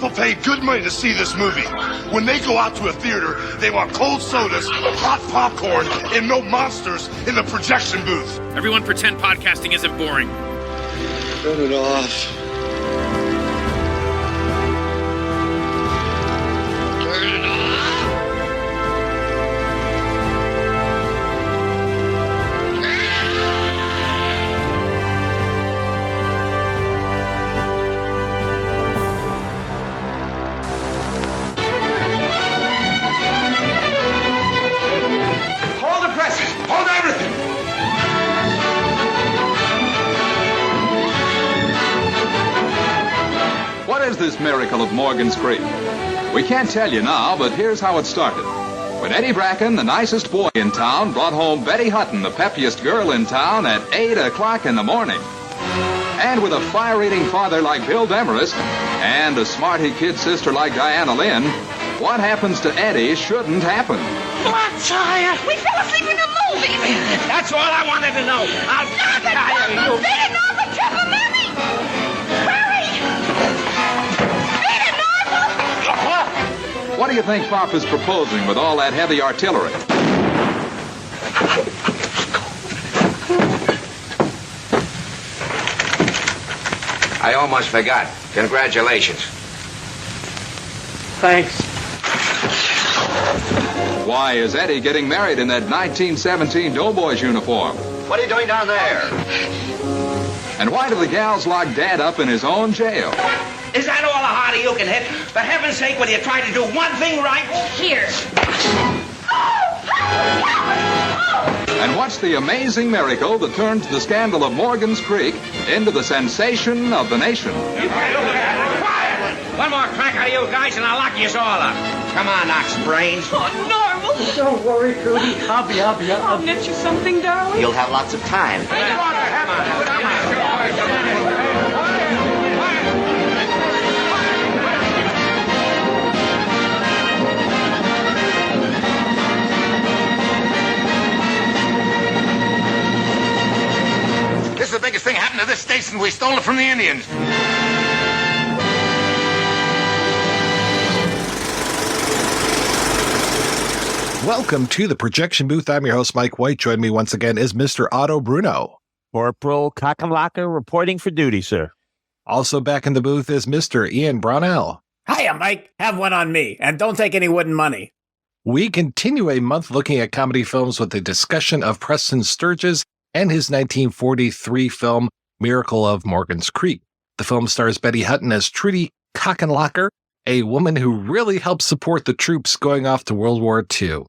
People pay good money to see this movie. When they go out to a theater, they want cold sodas, hot popcorn, and no monsters in the projection booth. Everyone pretend podcasting isn't boring. Turn it off. Turn it off. What is this miracle of Morgan's Creek? We can't tell you now, but here's how it started. When Eddie Bracken, the nicest boy in town, brought home Betty Hutton, the peppiest girl in town, at 8 o'clock in the morning. And with a fire-eating father like Bill Demarest and a smarty kid sister like Diana Lynn, what happens to Eddie shouldn't happen. Flat tire! We fell asleep in the movie! That's all I wanted to know. I'll Not the trouble! They didn't know the trouble, Mommy! Hurry! Speed it, Norval! What do you think Papa's proposing with all that heavy artillery? I almost forgot. Congratulations. Thanks. Why is Eddie getting married in that 1917 Doughboys uniform? What are you doing down there? And why do the gals lock Dad up in his own jail? Is that all the harder you can hit? For heaven's sake, will you try to do one thing right? Here. And what's the amazing miracle that turns the scandal of Morgan's Creek into the sensation of the nation? Quiet! One more crack out of you guys and I'll lock you all up. Come on, Ox Brains. Oh, Norval! Don't worry, Trudy. I'll be. I'll knit you something, darling. You'll have lots of time. Come on. This is the biggest thing happened to this station. We stole it from the Indians. Welcome to the projection booth. I'm your host, Mike White. Join me once again is Mr. Otto Bruno. Corporal Kockenlocker reporting for duty, sir. Also back in the booth is Mr. Ian Brownell. Hiya, Mike. Have one on me, and don't take any wooden money. We continue a month looking at comedy films with a discussion of Preston Sturges and his 1943 film, Miracle of Morgan's Creek. The film stars Betty Hutton as Trudy Kockenlocker, a woman who really helped support the troops going off to World War II.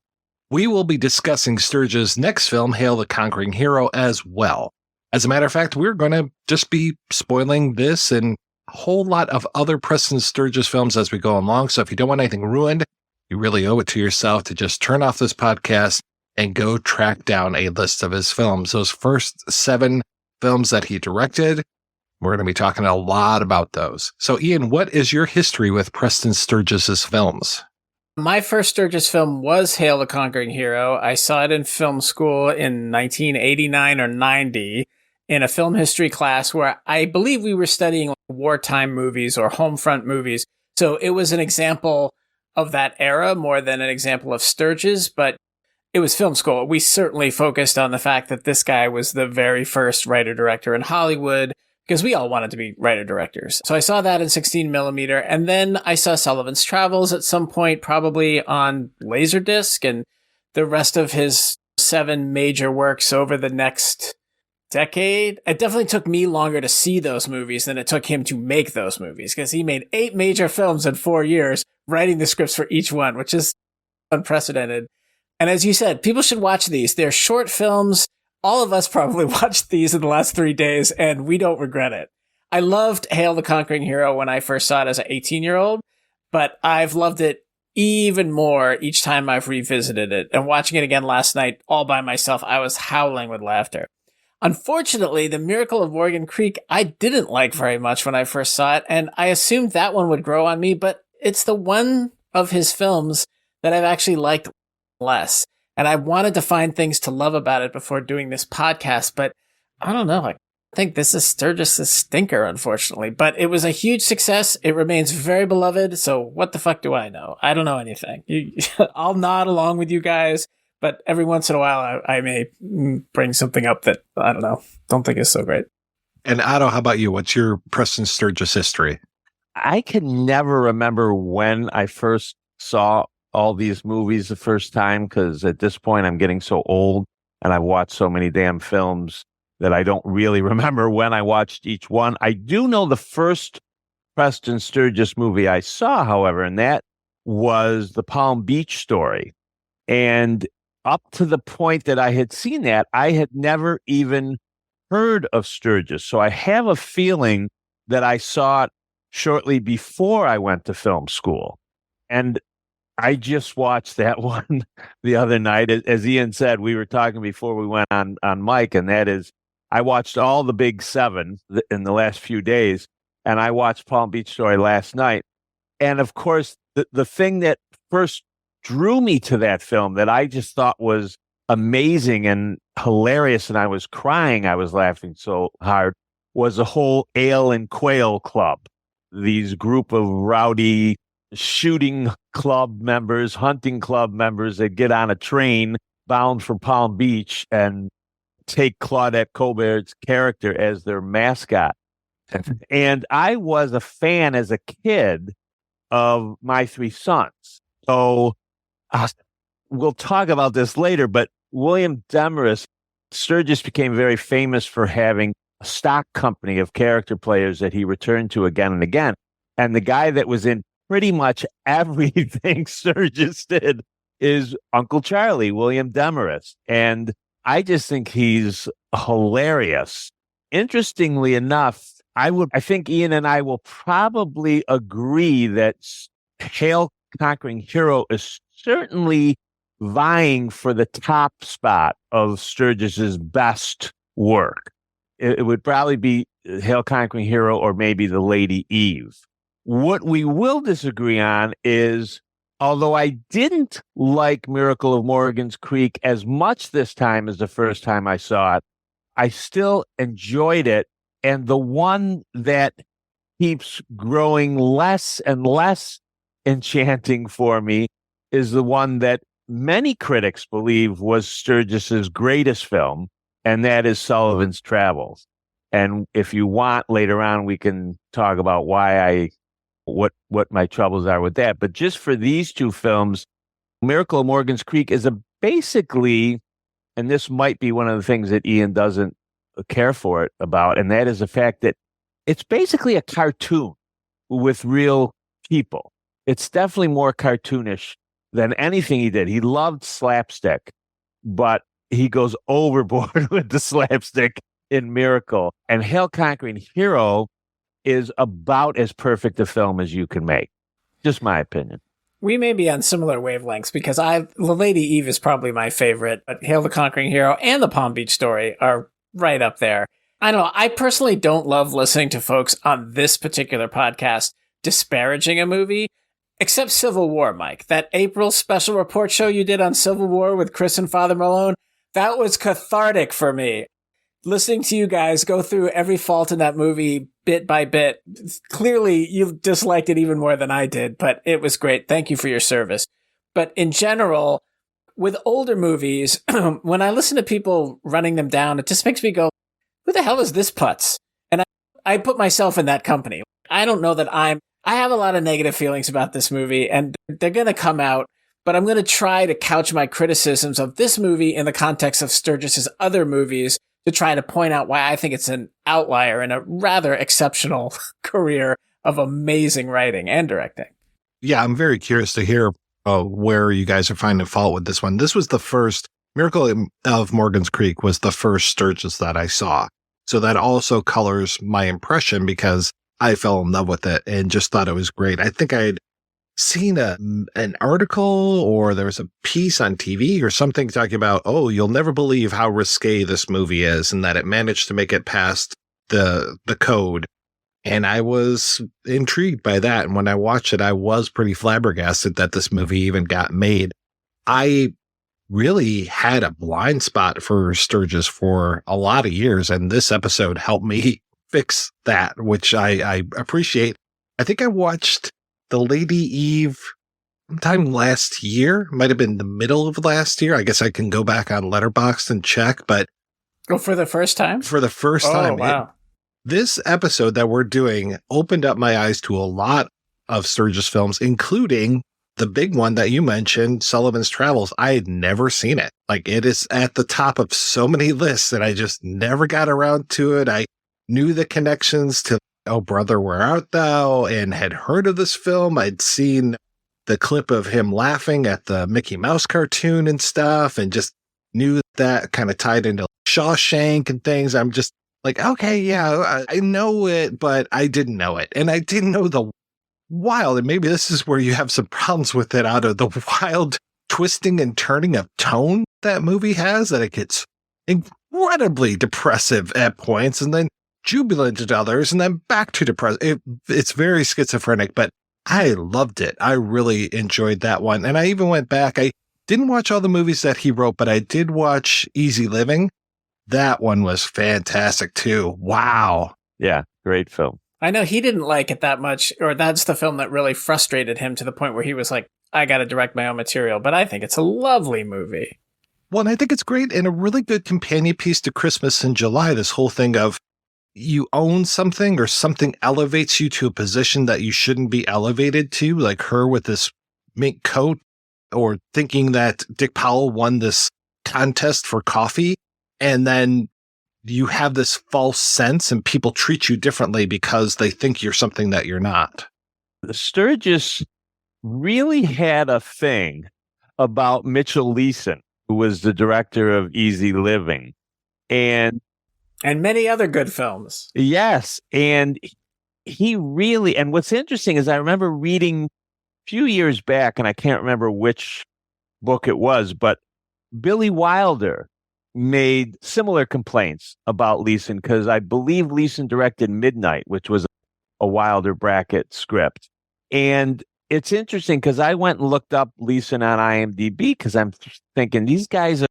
We will be discussing Sturges' next film, Hail the Conquering Hero, as well. As a matter of fact, we're going to just be spoiling this and a whole lot of other Preston Sturges films as we go along. So if you don't want anything ruined, you really owe it to yourself to just turn off this podcast and go track down a list of his films. Those first 7 films that he directed, we're going to be talking a lot about those. So Ian, what is your history with Preston Sturges' films? My first Sturges film was Hail the Conquering Hero. I saw it in film school in 1989 or 90 in a film history class where I believe we were studying wartime movies or home front movies. So it was an example of that era more than an example of Sturges, but it was film school. We certainly focused on the fact that this guy was the very first writer-director in Hollywood, because we all wanted to be writer-directors. So I saw that in 16 millimeter, and then I saw Sullivan's Travels at some point, probably on Laserdisc, and the rest of his 7 major works over the next decade. It definitely took me longer to see those movies than it took him to make those movies, because he made 8 major films in 4 years, writing the scripts for each one, which is unprecedented. And as you said, people should watch these. They're short films. All of us probably watched these in the last 3 days, and we don't regret it. I loved Hail the Conquering Hero when I first saw it as an 18-year-old, but I've loved it even more each time I've revisited it. And watching it again last night all by myself, I was howling with laughter. Unfortunately, The Miracle of Morgan Creek, I didn't like very much when I first saw it, and I assumed that one would grow on me, but it's the one of his films that I've actually liked less. And I wanted to find things to love about it before doing this podcast, but I don't know. I think this is Sturges' stinker, unfortunately, but it was a huge success. It remains very beloved. So what the fuck do I know? I don't know anything. I'll nod along with you guys, but every once in a while I may bring something up that I don't think is so great. And Otto, how about you? What's your Preston Sturges history? I can never remember when I first saw all these movies the first time, because at this point I'm getting so old and I've watched so many damn films that I don't really remember when I watched each one. I do know the first Preston Sturges movie I saw, however, and that was the Palm Beach Story. And up to the point that I had seen that, I had never even heard of Sturges. So I have a feeling that I saw it shortly before I went to film school. And I just watched that one the other night. As Ian said, we were talking before we went on mic, and that is, I watched all the big seven in the last few days, and I watched Palm Beach Story last night. And of course, the thing that first drew me to that film that I just thought was amazing and hilarious, and I was crying, I was laughing so hard, was the whole Ale and Quail Club. These group of rowdy shooting club members, hunting club members that get on a train bound for Palm Beach and take Claudette Colbert's character as their mascot. And I was a fan as a kid of My Three Sons. So we'll talk about this later, but William Demarest, Sturges became very famous for having a stock company of character players that he returned to again and again. And the guy that was in pretty much everything Sturges did is Uncle Charlie, William Demarest. And I just think he's hilarious. Interestingly enough, I think Ian and I will probably agree that Hail Conquering Hero is certainly vying for the top spot of Sturges's best work. It would probably be Hail Conquering Hero or maybe The Lady Eve. What we will disagree on is, although I didn't like Miracle of Morgan's Creek as much this time as the first time I saw it, I still enjoyed it. And the one that keeps growing less and less enchanting for me is the one that many critics believe was Sturges's greatest film, and that is Sullivan's Travels. And if you want, later on, we can talk about what my troubles are with that. But just for these two films, Miracle of Morgan's Creek is basically, and this might be one of the things that Ian doesn't care for it about, and that is the fact that it's basically a cartoon with real people. It's definitely more cartoonish than anything he did. He loved slapstick, but he goes overboard with the slapstick in Miracle. And Hail Conquering Hero is about as perfect a film as you can make. Just my opinion. We may be on similar wavelengths because The Lady Eve is probably my favorite, but Hail the Conquering Hero and The Palm Beach Story are right up there. I don't know. I personally don't love listening to folks on this particular podcast disparaging a movie, except Civil War, Mike. That April special report show you did on Civil War with Chris and Father Malone, that was cathartic for me. Listening to you guys go through every fault in that movie bit by bit. Clearly, you disliked it even more than I did, but it was great. Thank you for your service. But in general, with older movies, when I listen to people running them down, it just makes me go, who the hell is this putz? And I put myself in that company. I don't know that I have a lot of negative feelings about this movie, and they're going to come out, but I'm going to try to couch my criticisms of this movie in the context of Sturges's other movies to try to point out why I think it's an outlier in a rather exceptional career of amazing writing and directing. Yeah, I'm very curious to hear where you guys are finding fault with this one. This was the first, Miracle of Morgan's Creek was the first Sturges that I saw. So that also colors my impression because I fell in love with it and just thought it was great. I think I'd seen an article or there was a piece on TV or something talking about, oh, you'll never believe how risque this movie is and that it managed to make it past the code. And I was intrigued by that. And when I watched it, I was pretty flabbergasted that this movie even got made. I really had a blind spot for Sturges for a lot of years. And this episode helped me fix that, which I appreciate. I think I watched The Lady Eve sometime last year. Might have been the middle of last year. I guess I can go back on Letterboxd and check, but for the first time? For the first time. Wow. This episode that we're doing opened up my eyes to a lot of Sturges films, including the big one that you mentioned, Sullivan's Travels. I had never seen it. Like, it is at the top of so many lists, and I just never got around to it. I knew the connections to Oh Brother, Where Art Thou, and had heard of this film. I'd seen the clip of him laughing at the Mickey Mouse cartoon and stuff, and just knew that kind of tied into Shawshank and things. I'm just like, okay, yeah, I know it, but I didn't know it. And I didn't know the wild, and maybe this is where you have some problems with it, out of the wild twisting and turning of tone that movie has, that it gets incredibly depressive at points and then jubilant at others and then back to depressive. It's very schizophrenic, but I loved it. I really enjoyed that one. And I even went back. I didn't watch all the movies that he wrote, but I did watch Easy Living. That one was fantastic too. Wow. Yeah, great film. I know he didn't like it that much, or that's the film that really frustrated him to the point where he was like, I got to direct my own material. But I think it's a lovely movie. Well, and I think it's great and a really good companion piece to Christmas in July. This whole thing of you own something or something elevates you to a position that you shouldn't be elevated to, like her with this mink coat, or thinking that Dick Powell won this contest for coffee. And then you have this false sense and people treat you differently because they think you're something that you're not. Sturges really had a thing about Mitchell Leeson, who was the director of Easy Living. And many other good films. Yes. And he really, and what's interesting is I remember reading a few years back, and I can't remember which book it was, but Billy Wilder made similar complaints about Leeson, because I believe Leeson directed Midnight, which was a Wilder Brackett script. And it's interesting because I went and looked up Leeson on IMDb, because I'm thinking these guys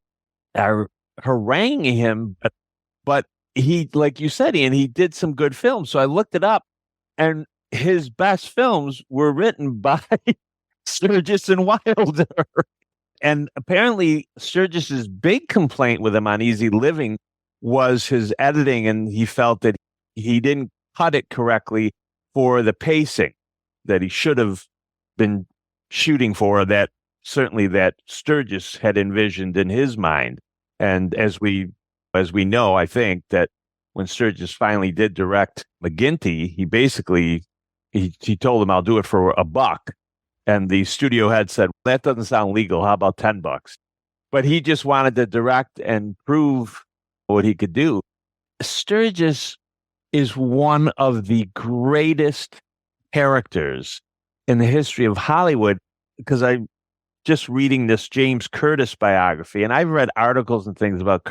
are haranguing him, but he, like you said, Ian, he did some good films. So I looked it up, and his best films were written by Sturges and Wilder. And apparently Sturgis's big complaint with him on Easy Living was his editing, and he felt that he didn't cut it correctly for the pacing that he should have been shooting for, that certainly that Sturges had envisioned in his mind. And as we know, I think that when Sturges finally did direct McGinty, he basically, he told him, I'll do it for $1. And the studio head said, that doesn't sound legal. How about $10? But he just wanted to direct and prove what he could do. Sturges is one of the greatest characters in the history of Hollywood, because I'm just reading this James Curtis biography, and I've read articles and things about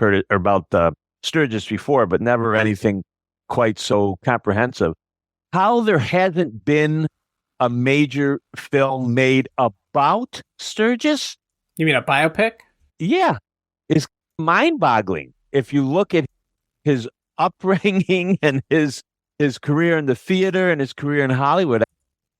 Sturges before, but never anything quite so comprehensive. How there hasn't been a major film made about Sturges? You mean a biopic? Yeah. It's mind-boggling. If you look at his upbringing and his career in the theater and his career in Hollywood,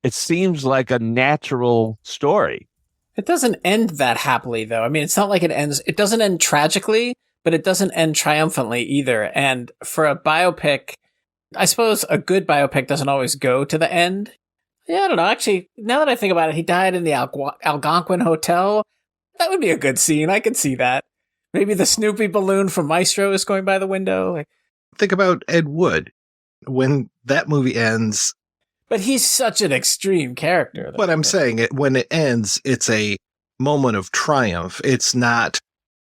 it seems like a natural story. It doesn't end that happily, though. I mean, it's not like it doesn't end tragically, but it doesn't end triumphantly either. And for a biopic, I suppose a good biopic doesn't always go to the end. Yeah, I don't know. Actually, now that I think about it, he died in the Algonquin Hotel. That would be a good scene. I could see that. Maybe the Snoopy balloon from Maestro is going by the window. Think about Ed Wood. When that movie ends... But he's such an extreme character. But I'm saying when it ends, it's a moment of triumph. It's not,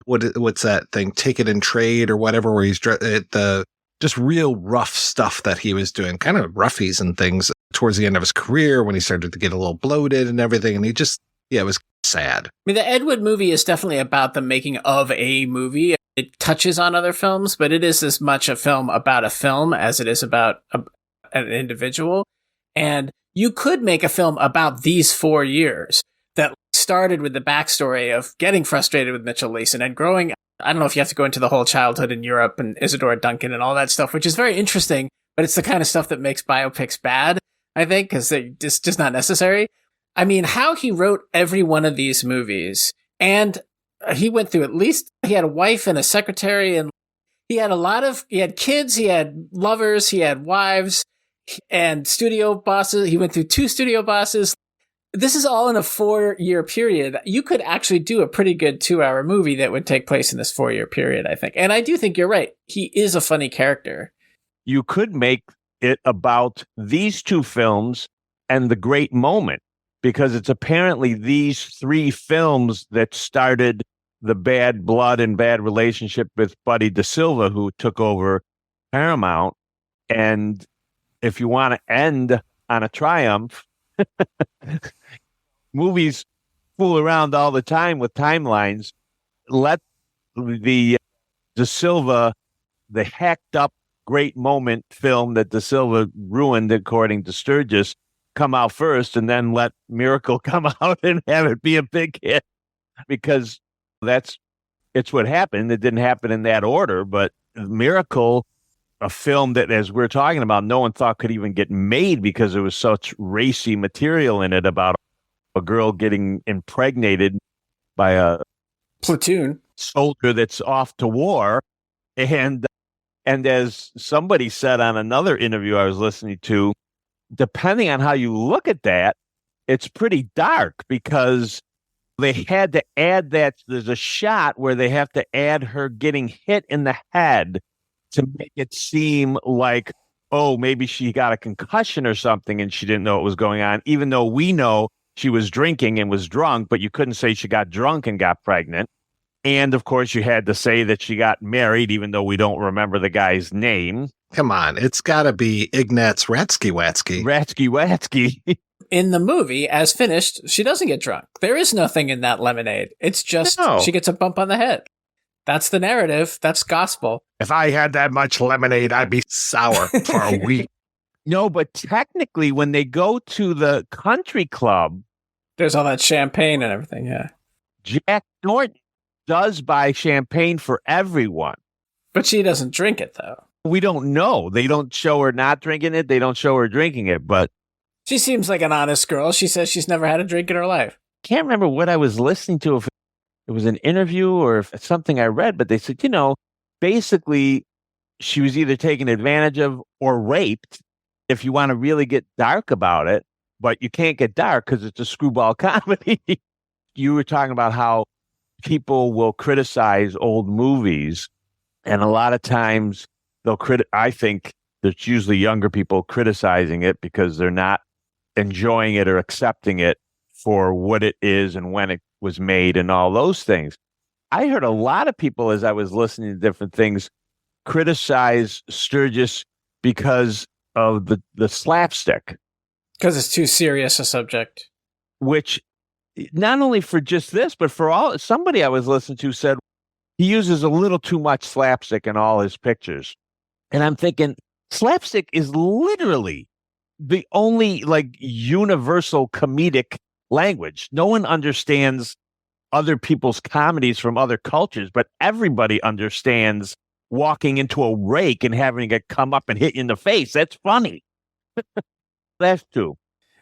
what's that thing, Take It and Trade or whatever, where he's just real rough stuff that he was doing, kind of roughies and things towards the end of his career when he started to get a little bloated and everything. And it was sad. I mean, the Ed Wood movie is definitely about the making of a movie. It touches on other films, but it is as much a film about a film as it is about an individual. And you could make a film about these 4 years that started with the backstory of getting frustrated with Mitchell Leeson and growing. I don't know if you have to go into the whole childhood in Europe and Isadora Duncan and all that stuff, which is very interesting, but it's the kind of stuff that makes biopics bad, I think, because it's just not necessary. I mean, how he wrote every one of these movies, and he went through he had a wife and a secretary, and he had kids, he had lovers, he had wives, and studio bosses. He went through 2 studio bosses. This is all in a 4-year period. You could actually do a pretty good 2-hour movie that would take place in this 4-year period, I think. And I do think you're right. He is a funny character. You could make it about these 2 films and the great moment, because it's apparently these 3 films that started the bad blood and bad relationship with Buddy DeSilva, who took over Paramount. And if you want to end on a triumph, movies fool around all the time with timelines. Let the DeSilva, the hacked up great moment film that DeSilva ruined, according to Sturges, come out first, and then let Miracle come out and have it be a big hit, because it's what happened. It didn't happen in that order, but Miracle, a film that, as we're talking about, no one thought could even get made because there was such racy material in it about a girl getting impregnated by a platoon soldier that's off to war. And as somebody said on another interview I was listening to, depending on how you look at that, it's pretty dark, because they had to add that. There's a shot where they have to add her getting hit in the head to make it seem like, oh, maybe she got a concussion or something and she didn't know what was going on, even though we know she was drinking and was drunk, but you couldn't say she got drunk and got pregnant. And of course, you had to say that she got married, even though we don't remember the guy's name. Come on, it's got to be Ignatz Ratsky-Watsky. Ratsky-Watsky. In the movie, as finished, she doesn't get drunk. There is nothing in that lemonade. It's just she gets a bump on the head. That's the narrative. That's gospel. If I had that much lemonade, I'd be sour for a week. No, but technically, when they go to the country club, there's all that champagne and everything, yeah. Jack Norton does buy champagne for everyone. But she doesn't drink it, though. We don't know. They don't show her not drinking it. They don't show her drinking it, but she seems like an honest girl. She says she's never had a drink in her life. Can't remember what I was listening to, if it was an interview or if it's something I read, but they said, basically she was either taken advantage of or raped, if you want to really get dark about it, but you can't get dark because it's a screwball comedy. You were talking about how people will criticize old movies, and a lot of times I think there's usually younger people criticizing it because they're not enjoying it or accepting it for what it is and when it was made and all those things. I heard a lot of people, as I was listening to different things, criticize Sturges because of the slapstick. Because it's too serious a subject. Which, not only for just this, but for somebody I was listening to said he uses a little too much slapstick in all his pictures. And I'm thinking, slapstick is literally the only universal comedic language. No one understands other people's comedies from other cultures, but everybody understands walking into a rake and having it come up and hit you in the face. That's funny. That's true.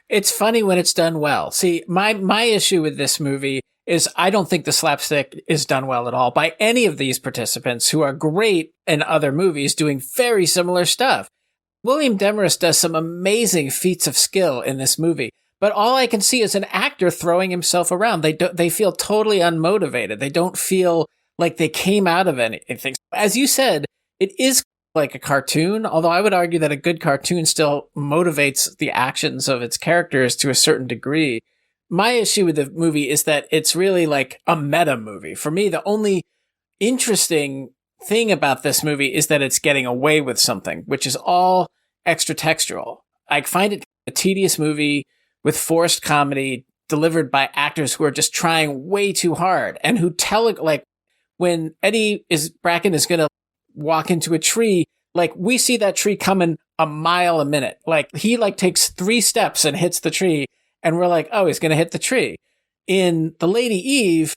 It's funny when it's done well. See, my issue with this movie is I don't think the slapstick is done well at all by any of these participants who are great in other movies doing very similar stuff. William Demarest does some amazing feats of skill in this movie, but all I can see is an actor throwing himself around. They feel totally unmotivated. They don't feel like they came out of anything. As you said, it is like a cartoon, although I would argue that a good cartoon still motivates the actions of its characters to a certain degree. My issue with the movie is that it's really like a meta movie. For me, the only interesting thing about this movie is that it's getting away with something, which is all extra textual. I find it a tedious movie with forced comedy delivered by actors who are just trying way too hard and who tell it, like when Bracken is going to walk into a tree, like we see that tree coming a mile a minute. Like he takes 3 steps and hits the tree and we're like, oh, he's going to hit the tree. in The Lady Eve,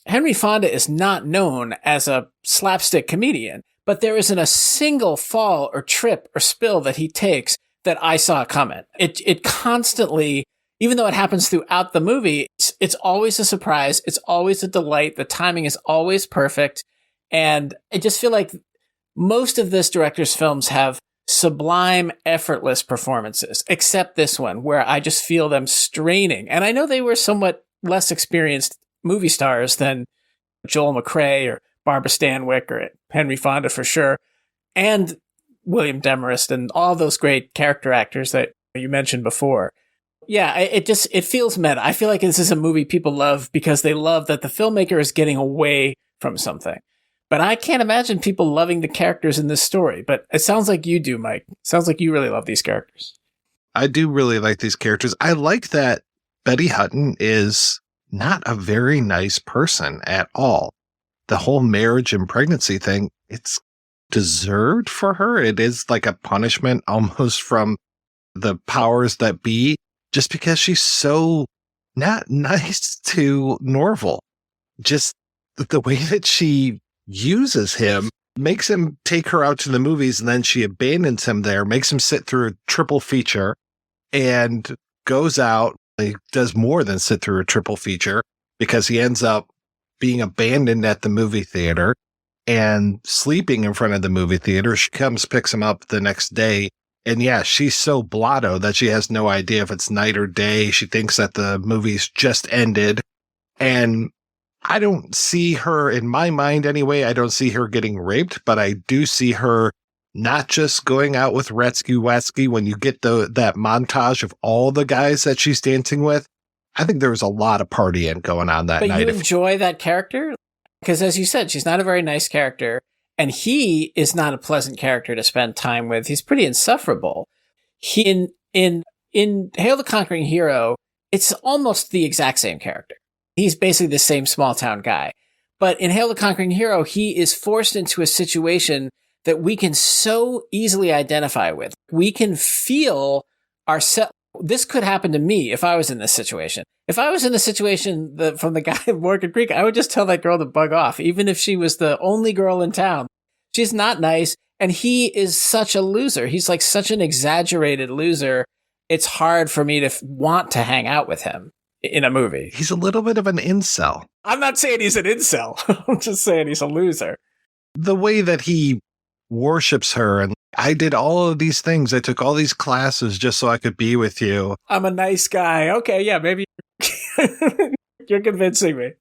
Henry Fonda is not known as a slapstick comedian, but there isn't a single fall or trip or spill that he takes that I saw coming. It constantly, even though it happens throughout the movie, it's always a surprise. It's always a delight. The timing is always perfect. And I just feel like most of this director's films have sublime, effortless performances, except this one, where I just feel them straining. And I know they were somewhat less experienced movie stars than Joel McCrea or Barbara Stanwyck or Henry Fonda for sure, and William Demarest and all those great character actors that you mentioned before. Yeah, it feels meta. I feel like this is a movie people love because they love that the filmmaker is getting away from something. But I can't imagine people loving the characters in this story. But it sounds like you do, Mike. It sounds like you really love these characters. I do really like these characters. I like that Betty Hutton is not a very nice person at all. The whole marriage and pregnancy thing, it's deserved for her. It is like a punishment almost from the powers that be, just because she's so not nice to Norval. Just the way that she uses him makes him take her out to the movies, and then she abandons him there, makes him sit through a triple feature, and goes out. He does more than sit through a triple feature because he ends up being abandoned at the movie theater and sleeping in front of the movie theater. She comes, picks him up the next day. And yeah, she's so blotto that she has no idea if it's night or day. She thinks that the movie's just ended. And I don't see her, in my mind anyway, I don't see her getting raped, but I do see her not just going out with Retsky Wetsky. When you get that montage of all the guys that she's dancing with, I think there was a lot of partying going on that night. But you enjoy that character? Because as you said, she's not a very nice character, and he is not a pleasant character to spend time with. He's pretty insufferable. In Hail the Conquering Hero, it's almost the exact same character. He's basically the same small town guy. But in Hail the Conquering Hero, he is forced into a situation that we can so easily identify with. We can feel ourselves. This could happen to me if I was in this situation. If I was in the situation from the guy in Morgan Creek, I would just tell that girl to bug off, even if she was the only girl in town. She's not nice, and he is such a loser. He's like such an exaggerated loser. It's hard for me to want to hang out with him in a movie. He's a little bit of an incel. I'm not saying he's an incel. I'm just saying he's a loser. The way that he worships her, and I did all of these things. I took all these classes just so I could be with you. I'm a nice guy. Okay, yeah, maybe you're convincing me.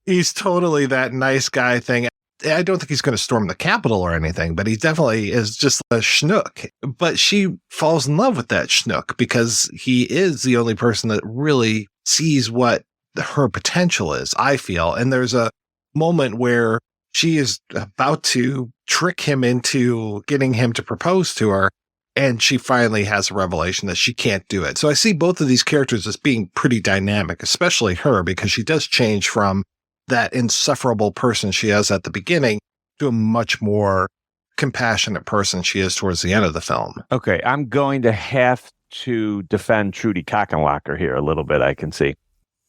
He's totally that nice guy thing. I don't think he's going to storm the Capitol or anything, but he definitely is just a schnook. But she falls in love with that schnook because he is the only person that really sees what her potential is, I feel. And there's a moment where she is about to trick him into getting him to propose to her, and she finally has a revelation that she can't do it. So I see both of these characters as being pretty dynamic, especially her, because she does change from that insufferable person she is at the beginning to a much more compassionate person she is towards the end of the film. Okay, I'm going to have to defend Trudy Kockenlocker here a little bit, I can see.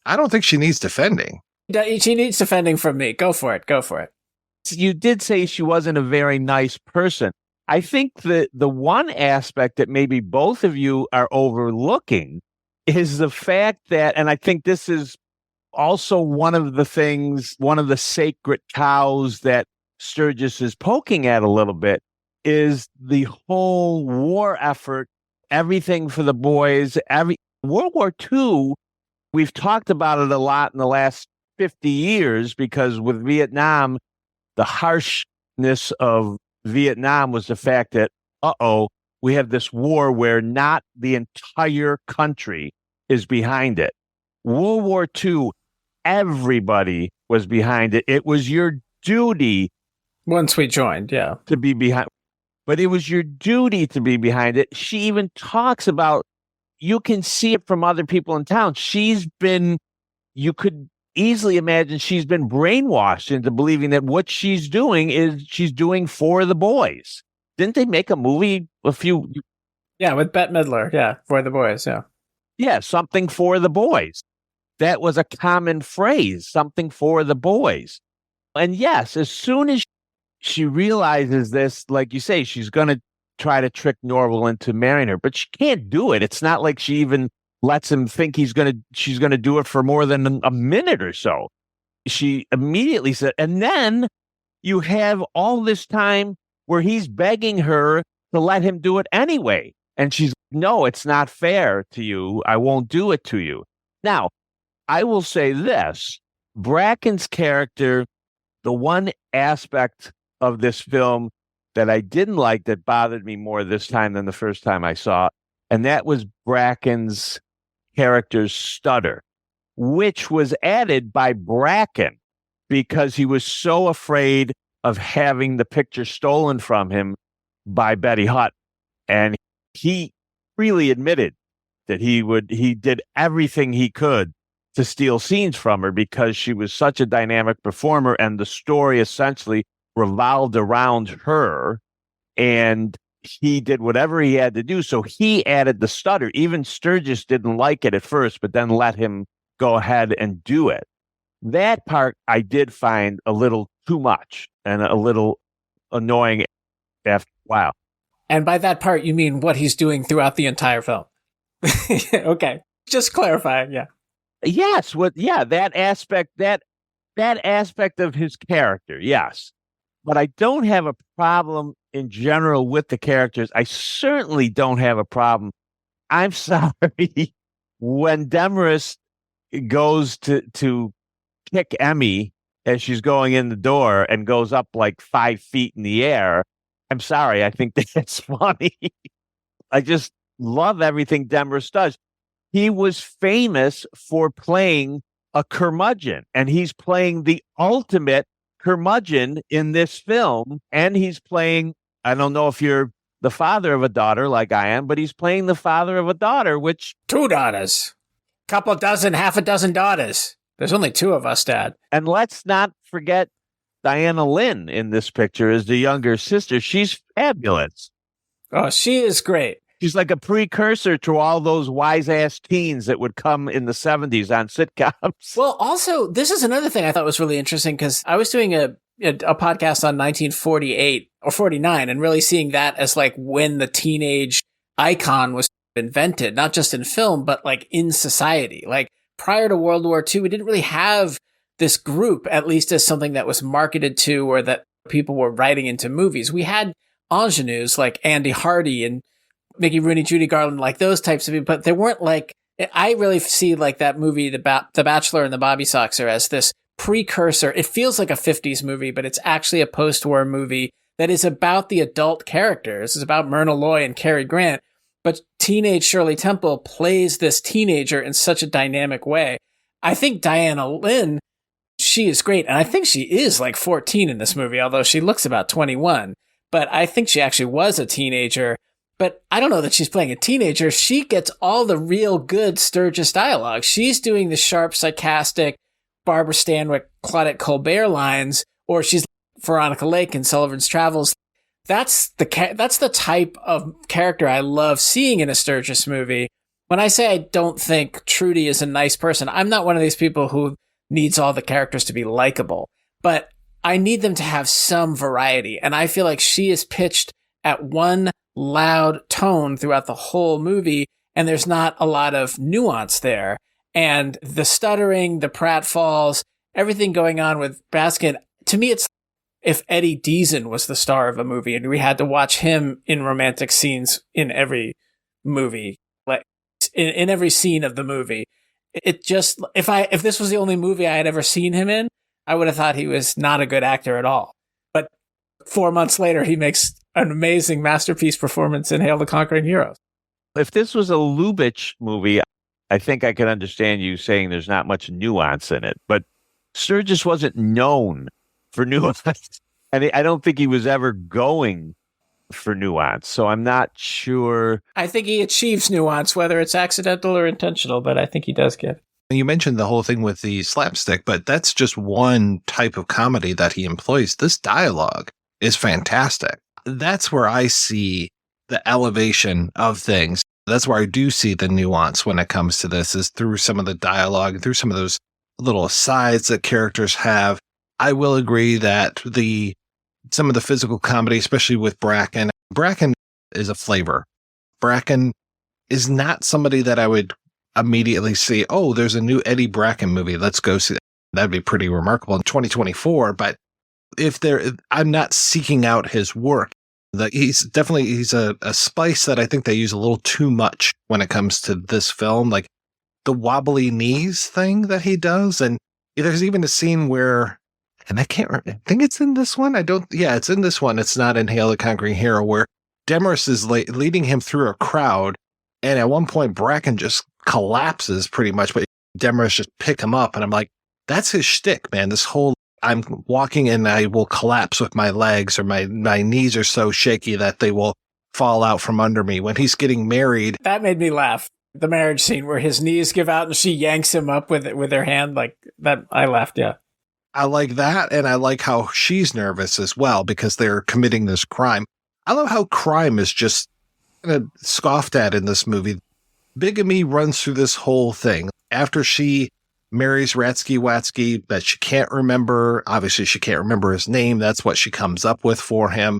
I don't think she needs defending. She needs defending from me. Go for it. Go for it. You did say she wasn't a very nice person. I think that the one aspect that maybe both of you are overlooking is the fact that, and I think this is also one of the things, one of the sacred cows that Sturges is poking at a little bit, is the whole war effort, everything for the boys. World War II, we've talked about it a lot in the last 50 years because with Vietnam, the harshness of Vietnam was the fact that, we have this war where not the entire country is behind it. World War II, everybody was behind it. It was your duty. Once we joined, yeah. To be behind. But it was your duty to be behind it. She even talks about, you can see it from other people in town. You could easily imagine she's been brainwashed into believing that what she's doing is she's doing for the boys. Didn't they make a movie Yeah, with Bette Midler. Yeah, for the boys. Yeah. Yeah, something for the boys. that was a common phrase, something for the boys. And yes, as soon as she realizes this, like you say, she's going to try to trick Norval into marrying her, but she can't do it. It's not like she even lets him think she's going to do it for more than a minute or so. She immediately said, and then you have all this time where he's begging her to let him do it anyway. And she's, no, it's not fair to you. I won't do it to you. Now, I will say this, Bracken's character, the one aspect of this film that I didn't like that bothered me more this time than the first time I saw it, and that was Bracken's character's stutter, which was added by Bracken because he was so afraid of having the picture stolen from him by Betty Hutton. And he freely admitted that he did everything he could to steal scenes from her because she was such a dynamic performer and the story essentially revolved around her, and he did whatever he had to do. So he added the stutter. Even Sturges didn't like it at first, but then let him go ahead and do it. That part I did find a little too much and a little annoying after a while. And by that part, you mean what he's doing throughout the entire film. Okay. Just clarifying. Yeah. Yes. That aspect of his character. Yes. But I don't have a problem in general with the characters. I certainly don't have a problem. I'm sorry. When Demarest goes to kick Emmy as she's going in the door and goes up like 5 feet in the air, I'm sorry. I think that's funny. I just love everything Demarest does. He was famous for playing a curmudgeon, and he's playing the ultimate curmudgeon in this film. And he's playing, I don't know if you're the father of a daughter like I am, but he's playing the father of a daughter, which... 2 daughters. Couple dozen, half a dozen daughters. There's only 2 of us, Dad. And let's not forget Diana Lynn in this picture as the younger sister. She's fabulous. Oh, she is great. She's like a precursor to all those wise-ass teens that would come in the 70s on sitcoms. Well, also, this is another thing I thought was really interesting because I was doing a podcast on 1948 or 49 and really seeing that as like when the teenage icon was invented, not just in film, but like in society. Like prior to World War II, we didn't really have this group, at least as something that was marketed to or that people were writing into movies. We had ingenues like Andy Hardy and Mickey Rooney, Judy Garland, like those types of people, but they weren't like, I really see like that movie, The Bachelor and the Bobby Soxer, as this precursor. It feels like a 50s movie, but it's actually a post-war movie that is about the adult characters. It's about Myrna Loy and Cary Grant, but teenage Shirley Temple plays this teenager in such a dynamic way. I think Diana Lynn, she is great, and I think she is like 14 in this movie, although she looks about 21, but I think she actually was a teenager. But I don't know that she's playing a teenager. She gets all the real good Sturges dialogue. She's doing the sharp, sarcastic Barbara Stanwyck, Claudette Colbert lines, or she's Veronica Lake in Sullivan's Travels. That's the type of character I love seeing in a Sturges movie. When I say I don't think Trudy is a nice person, I'm not one of these people who needs all the characters to be likable, but I need them to have some variety. And I feel like she is pitched at one loud tone throughout the whole movie, and there's not a lot of nuance there. And the stuttering, the pratfalls, everything going on with Bracken, to me, it's if Eddie Deason was the star of a movie and we had to watch him in romantic scenes in every movie, like in every scene of the movie. It just, if this was the only movie I had ever seen him in, I would have thought he was not a good actor at all. But 4 months later, he makes an amazing masterpiece performance in Hail the Conquering Hero. If this was a Lubitsch movie, I think I could understand you saying there's not much nuance in it. But Sturges wasn't known for nuance. And I don't think he was ever going for nuance. So I'm not sure. I think he achieves nuance, whether it's accidental or intentional, but I think he does get it. You mentioned the whole thing with the slapstick, but that's just one type of comedy that he employs. This dialogue is fantastic. That's where I see the elevation of things. That's where I do see the nuance when it comes to this, is through some of the dialogue, through some of those little asides that characters have. I will agree that some of the physical comedy, especially with Bracken is a flavor. Bracken is not somebody that I would immediately see, oh, there's a new Eddie Bracken movie, let's go see that. That'd be pretty remarkable in 2024. But I'm not seeking out his work. He's a spice that I think they use a little too much when it comes to this film, like the wobbly knees thing that he does. And there's even a scene where, and I think it's in this one. It's in this one. It's not in Hail the Conquering Hero, where Demarest is leading him through a crowd. And at one point, Bracken just collapses pretty much, but Demarest just pick him up. And I'm like, that's his shtick, man. This whole, I'm walking and I will collapse with my legs, or my knees are so shaky that they will fall out from under me. When he's getting married. That made me laugh. The marriage scene where his knees give out and she yanks him up with her hand, like that. I laughed. Yeah. I like that. And I like how she's nervous as well, because they're committing this crime. I love how crime is just kind of scoffed at in this movie. Bigamy runs through this whole thing. After she marries Ratsky Watsky, that she can't remember. Obviously, she can't remember his name. That's what she comes up with for him.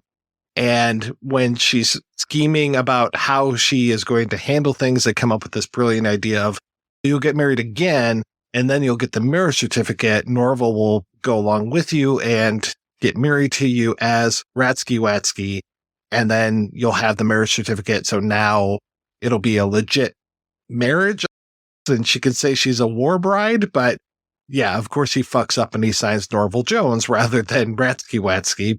And when she's scheming about how she is going to handle things, they come up with this brilliant idea of, you'll get married again, and then you'll get the marriage certificate. Norval will go along with you and get married to you as Ratsky Watsky, and then you'll have the marriage certificate. So now it'll be a legit marriage. And she could say she's a war bride, but yeah, of course he fucks up and he signs Norval Jones rather than Ratsky Watsky.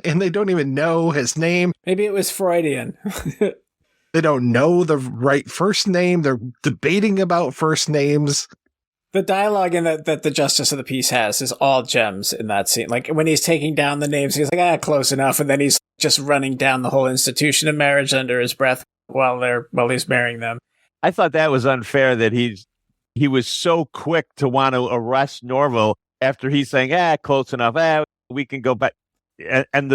And they don't even know his name. Maybe it was Freudian. They don't know the right first name. They're debating about first names. The dialogue that the Justice of the Peace has is all gems in that scene. Like when he's taking down the names, he's like, close enough. And then he's just running down the whole institution of marriage under his breath while he's marrying them. I thought that was unfair that he was so quick to want to arrest Norval after he's saying, close enough. We can go back. And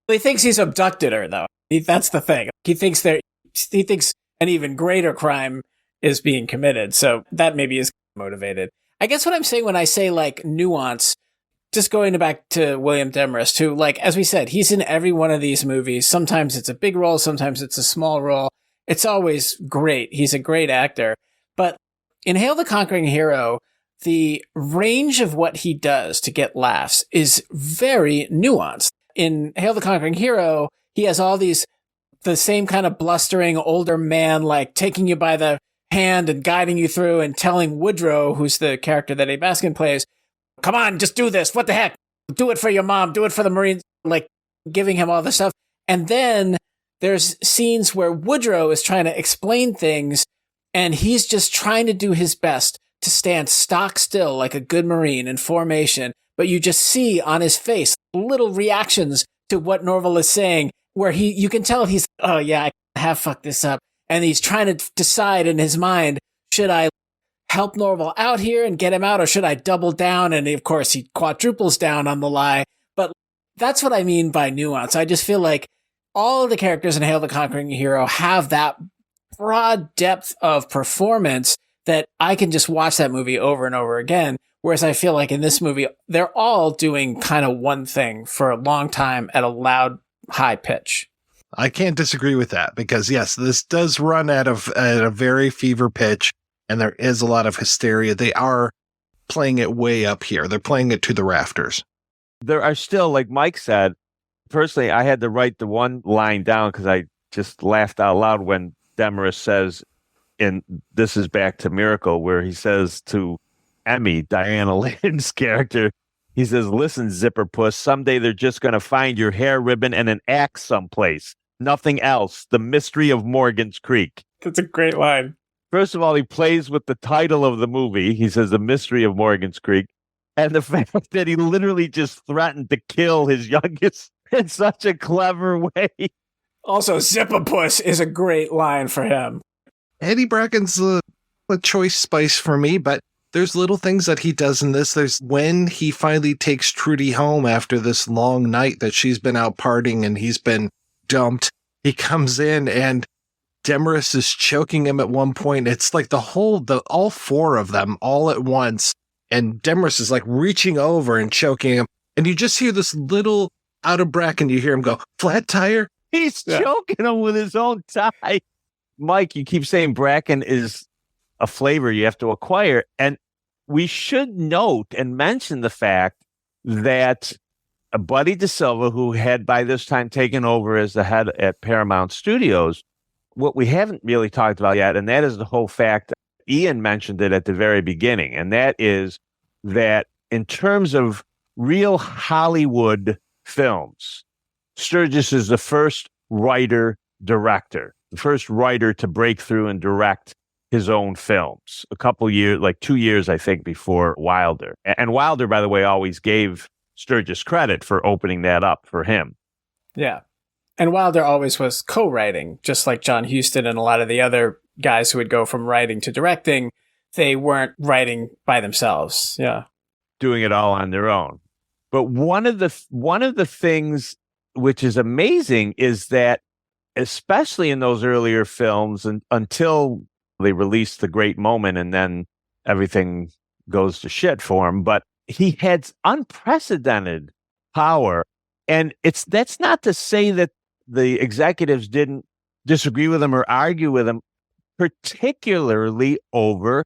he thinks he's abducted her, though. That's the thing. He thinks an even greater crime is being committed. So that maybe is motivated. I guess what I'm saying when I say like nuance, just going back to William Demarest, who, like, as we said, he's in every one of these movies. Sometimes it's a big role. Sometimes it's a small role. It's always great. He's a great actor. But in Hail the Conquering Hero, the range of what he does to get laughs is very nuanced. In Hail the Conquering Hero, he has all the same kind of blustering older man, like taking you by the hand and guiding you through and telling Woodrow, who's the character that Abe Baskin plays, come on, just do this. What the heck? Do it for your mom. Do it for the Marines. Like giving him all this stuff. And then there's scenes where Woodrow is trying to explain things and he's just trying to do his best to stand stock still like a good Marine in formation. But you just see on his face little reactions to what Norval is saying, where you can tell he's, oh yeah, I have fucked this up. And he's trying to decide in his mind, should I help Norval out here and get him out, or should I double down? And of course he quadruples down on the lie. But that's what I mean by nuance. I just feel like all of the characters in Hail the Conquering Hero have that broad depth of performance that I can just watch that movie over and over again. Whereas I feel like in this movie, they're all doing kind of one thing for a long time at a loud, high pitch. I can't disagree with that, because yes, this does run at a very fever pitch, and there is a lot of hysteria. They are playing it way up here. They're playing it to the rafters. There are still, like Mike said, personally, I had to write the one line down because I just laughed out loud when Demarest says, and this is back to Miracle, where he says to Emmy, Diana Lynn's character, he says, listen, Zipper Puss, someday they're just going to find your hair ribbon and an axe someplace. Nothing else. The mystery of Morgan's Creek. That's a great line. First of all, he plays with the title of the movie. He says, The Mystery of Morgan's Creek. And the fact that he literally just threatened to kill his youngest in such a clever way. Also, Zipper Puss is a great line for him. Eddie Bracken's a choice spice for me, but there's little things that he does in this. There's when he finally takes Trudy home after this long night that she's been out partying and he's been dumped. He comes in and Demarest is choking him at one point. It's like all four of them all at once. And Demarest is like reaching over and choking him. And you just hear this little out of Bracken. You hear him go, flat tire. He's choking him with his own tie. Mike, you keep saying Bracken is a flavor you have to acquire. And we should note and mention the fact that Buddy DeSilva, who had by this time taken over as the head at Paramount Studios, what we haven't really talked about yet, and that is the whole fact, Ian mentioned it at the very beginning, and that is that in terms of real Hollywood films, Sturges is the first writer-director, the first writer to break through and direct his own films. A couple years, like 2 years, I think, before Wilder. And Wilder, by the way, always gave Sturges credit for opening that up for him. Yeah. And Wilder always was co-writing, just like John Huston and a lot of the other guys who would go from writing to directing. They weren't writing by themselves. Yeah. Doing it all on their own. But one of the things which is amazing is that, especially in those earlier films, and until they released The Great Moment and then everything goes to shit for him, but he had unprecedented power. And that's not to say that the executives didn't disagree with him or argue with him, particularly over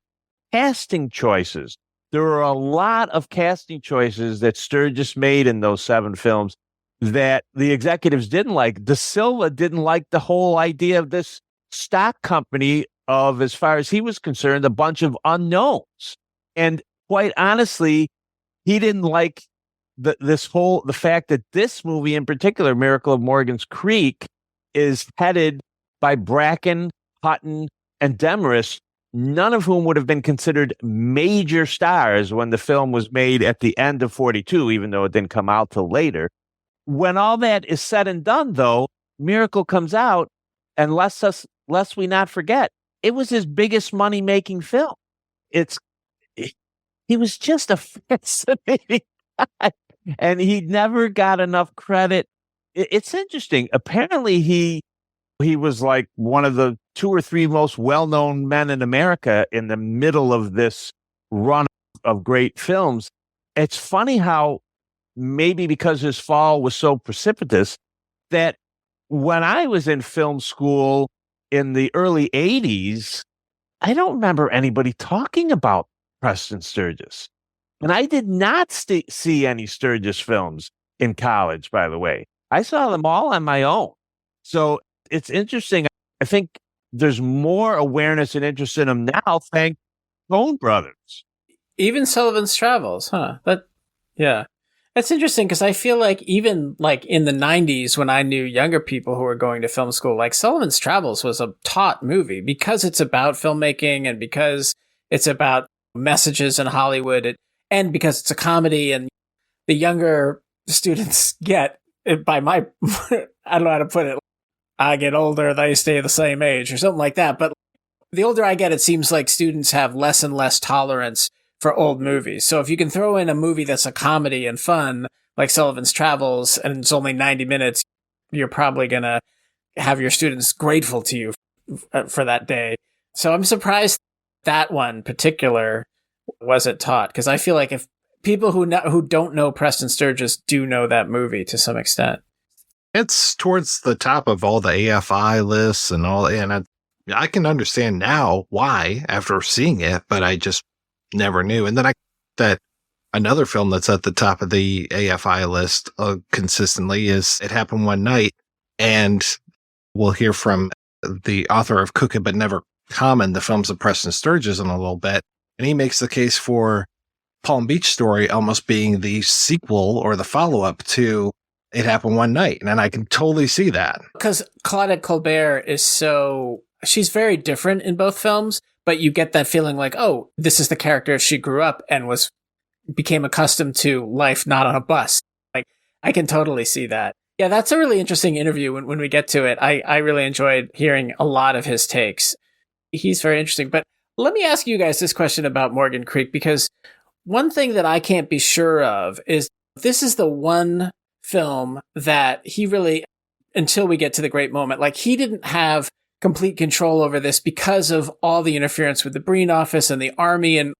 casting choices. There were a lot of casting choices that Sturges made in those 7 films that the executives didn't like. De Silva didn't like the whole idea of this stock company of, as far as he was concerned, a bunch of unknowns. And quite honestly, he didn't like the fact that this movie in particular, Miracle of Morgan's Creek, is headed by Bracken, Hutton, and Demarest, none of whom would have been considered major stars when the film was made at the end of 42, even though it didn't come out till later. When all that is said and done, though, Miracle comes out, and lest we not forget, it was his biggest money-making film. He was just a fascinating guy, and he never got enough credit. It's interesting. Apparently, he was like one of the 2 or 3 most well-known men in America in the middle of this run of great films. It's funny how maybe because his fall was so precipitous that when I was in film school in the early 80s, I don't remember anybody talking about Preston Sturges. And I did not see any Sturges films in college, by the way. I saw them all on my own. So it's interesting. I think there's more awareness and interest in them now, thank Coen Brothers. Even Sullivan's Travels, huh? Yeah. That's interesting because I feel like even like in the 90s when I knew younger people who were going to film school, like Sullivan's Travels was a taught movie because it's about filmmaking and because it's about messages in Hollywood and because it's a comedy, and the younger students get it by my, I don't know how to put it. I get older, they stay the same age or something like that. But the older I get, it seems like students have less and less tolerance for old movies. So if you can throw in a movie that's a comedy and fun, like Sullivan's Travels, and it's only 90 minutes, you're probably going to have your students grateful to you for that day. So I'm surprised that one particular wasn't taught, because I feel like if people who don't know Preston Sturges do know that movie to some extent. It's towards the top of all the AFI lists and all, and I can understand now why after seeing it, but I just never knew. And then that another film that's at the top of the AFI list consistently is It Happened One Night, and we'll hear from the author of Cook It But Never Common, the films of Preston Sturges, in a little bit, and he makes the case for Palm Beach Story almost being the sequel or the follow-up to It Happened One Night, and I can totally see that. Because Claudette Colbert is she's very different in both films, but you get that feeling like, oh, this is the character she grew up and became accustomed to life not on a bus. Like, I can totally see that. Yeah, that's a really interesting interview when we get to it. I really enjoyed hearing a lot of his takes. He's very interesting. But let me ask you guys this question about Morgan Creek, because one thing that I can't be sure of is this is the one film that he really, until we get to The Great Moment, like he didn't have complete control over this because of all the interference with the Breen office and the army. And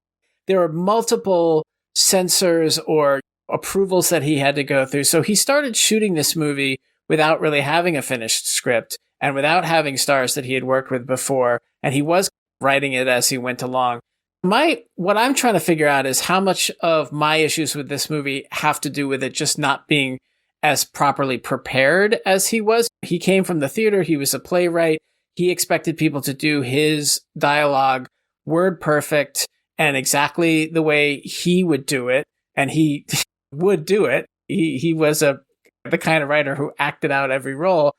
there were multiple censors or approvals that he had to go through. So he started shooting this movie without really having a finished script and without having stars that he had worked with before. And he was writing it as he went along. What I'm trying to figure out is how much of my issues with this movie have to do with it just not being as properly prepared as he was. He came from the theater. He was a playwright. He expected people to do his dialogue word perfect and exactly the way he would do it. And he would do it. He was the kind of writer who acted out every role.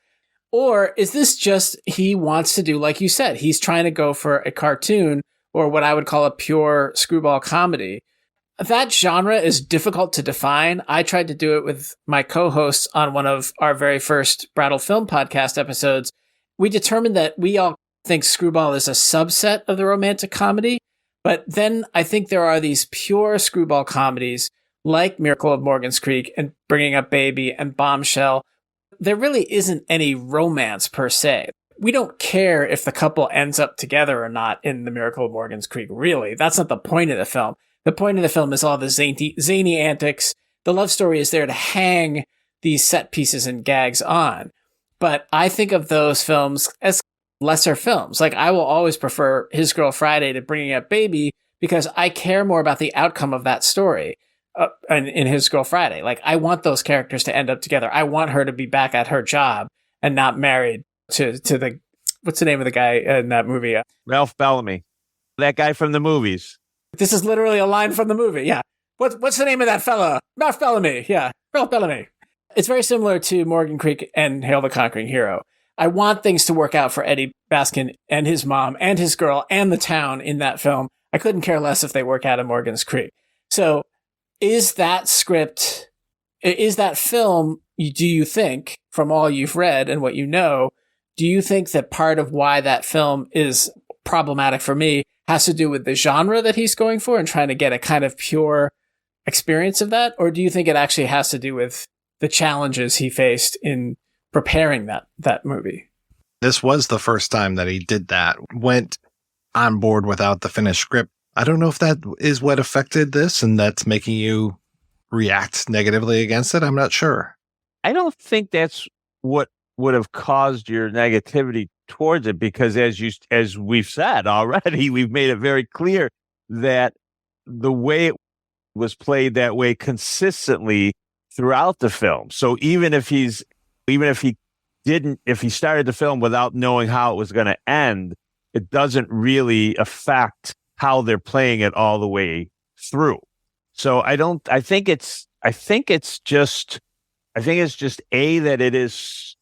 Or is this just he wants to do, like you said, he's trying to go for a cartoon or what I would call a pure screwball comedy? That genre is difficult to define. I tried to do it with my co-hosts on one of our very first Brattle Film Podcast episodes. We determined that we all think screwball is a subset of the romantic comedy. But then I think there are these pure screwball comedies like Miracle of Morgan's Creek and Bringing Up Baby and Bombshell. There really isn't any romance per se. We don't care if the couple ends up together or not in The Miracle of Morgan's Creek, really. That's not the point of the film. The point of the film is all the zany antics. The love story is there to hang these set pieces and gags on. But I think of those films as lesser films. Like, I will always prefer His Girl Friday to Bringing Up Baby because I care more about the outcome of that story in His Girl Friday. Like, I want those characters to end up together. I want her to be back at her job and not married to the, what's the name of the guy in that movie? Ralph Bellamy. That guy from the movies. This is literally a line from the movie. Yeah. What's the name of that fella? Ralph Bellamy. Yeah. Ralph Bellamy. It's very similar to Morgan Creek and Hail the Conquering Hero. I want things to work out for Eddie Baskin and his mom and his girl and the town in that film. I couldn't care less if they work out in Morgan's Creek. So is that script, is that film, do you think, from all you've read and what you know, do you think that part of why that film is problematic for me has to do with the genre that he's going for and trying to get a kind of pure experience of that? Or do you think it actually has to do with the challenges he faced in preparing that movie? This was the first time that he did that, went on board without the finished script. I don't know if that is what affected this and that's making you react negatively against it. I'm not sure. I don't think that's what would have caused your negativity towards it, because as we've said already, we've made it very clear that the way it was played that way consistently throughout the film. So even if he started the film without knowing how it was going to end, it doesn't really affect how they're playing it all the way through. So I think it's just that it is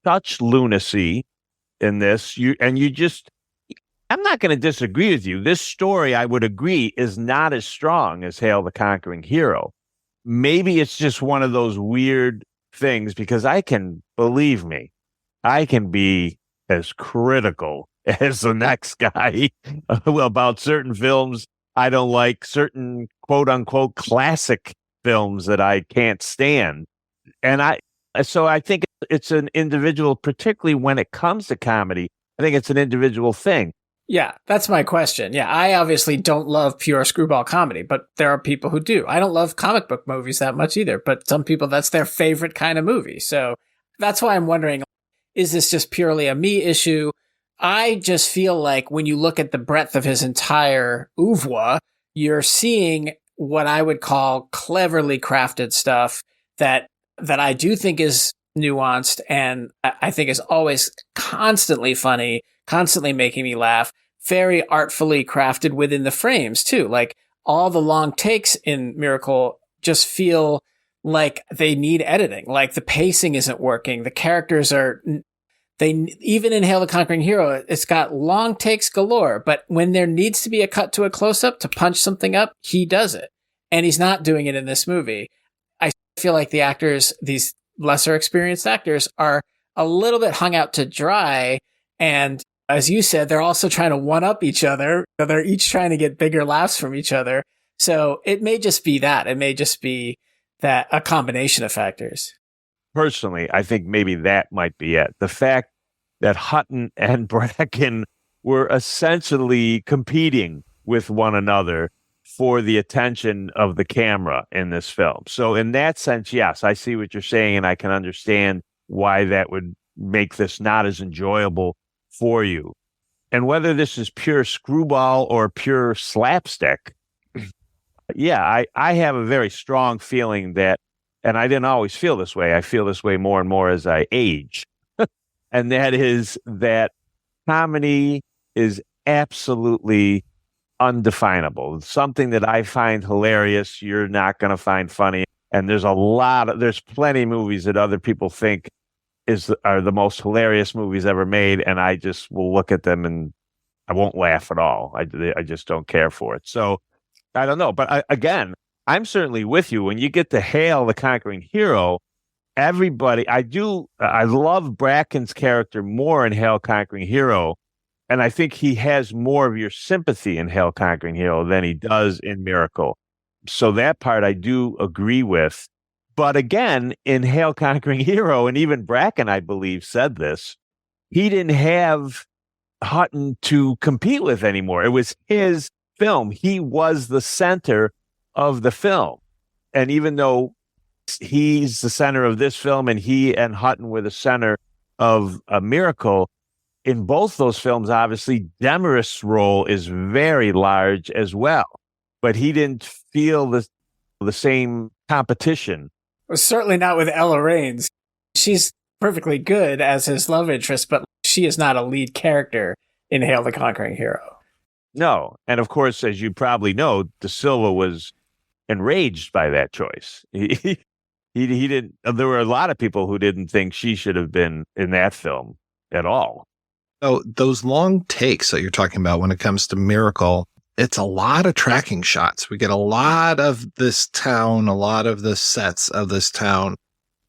such lunacy in this. I'm not going to disagree with you. This story, I would agree, is not as strong as Hail the Conquering Hero. Maybe it's just one of those weird things, because believe me, I can be as critical as the next guy about certain films I don't like, certain quote unquote classic films that I can't stand. So I think it's an individual, particularly when it comes to comedy. I think it's an individual thing. Yeah, that's my question. Yeah, I obviously don't love pure screwball comedy, but there are people who do. I don't love comic book movies that much either, but some people, that's their favorite kind of movie. So that's why I'm wondering, is this just purely a me issue? I just feel like when you look at the breadth of his entire oeuvre, you're seeing what I would call cleverly crafted stuff that I do think is nuanced and I think is always constantly funny, constantly making me laugh, very artfully crafted within the frames too. Like, all the long takes in Miracle just feel like they need editing. Like, the pacing isn't working. The characters even in Hail the Conquering Hero, it's got long takes galore, but when there needs to be a cut to a close-up to punch something up, he does it. And he's not doing it in this movie. I feel like the actors, these lesser experienced actors, are a little bit hung out to dry. And as you said, they're also trying to one-up each other. They're each trying to get bigger laughs from each other. So it may just be that. It may just be that a combination of factors. Personally, I think maybe that might be it. The fact that Hutton and Bracken were essentially competing with one another for the attention of the camera in this film. So in that sense, yes, I see what you're saying, and I can understand why that would make this not as enjoyable for you. And whether this is pure screwball or pure slapstick, yeah, I have a very strong feeling that, and I didn't always feel this way. I feel this way more and more as I age. And that is that comedy is absolutely undefinable. Something that I find hilarious, you're not going to find funny. And there's plenty of movies that other people think are the most hilarious movies ever made. And I just will look at them and I won't laugh at all. I just don't care for it. So I don't know. But again, I'm certainly with you. When you get to Hale the Conquering Hero, I love Bracken's character more in Hale Conquering Hero. And I think he has more of your sympathy in Hale Conquering Hero than he does in Miracle. So that part I do agree with. But again, in Hale Conquering Hero, and even Bracken, I believe, said this, he didn't have Hutton to compete with anymore. It was his film. He was the center of the film. And even though he's the center of this film and he and Hutton were the center of A Miracle, in both those films, obviously, Demarest's role is very large as well. But he didn't feel the same competition. Well, certainly not with Ella Raines. She's perfectly good as his love interest, but she is not a lead character in Hail the Conquering Hero. No. And of course, as you probably know, De Silva was enraged by that choice. He didn't. There were a lot of people who didn't think she should have been in that film at all. So those long takes that you're talking about when it comes to Miracle, it's a lot of tracking shots. We get a lot of this town, a lot of the sets of this town.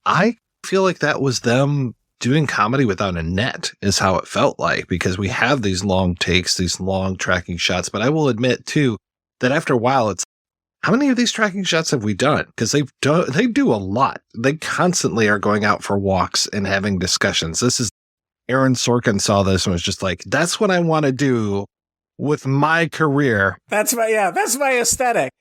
I feel like that was them doing comedy without a net is how it felt like, because we have these long takes, these long tracking shots. But I will admit too, that after a while, it's how many of these tracking shots have we done? Because they do a lot. They constantly are going out for walks and having discussions. Aaron Sorkin saw this and was just like, that's what I want to do with my career. That's my aesthetic.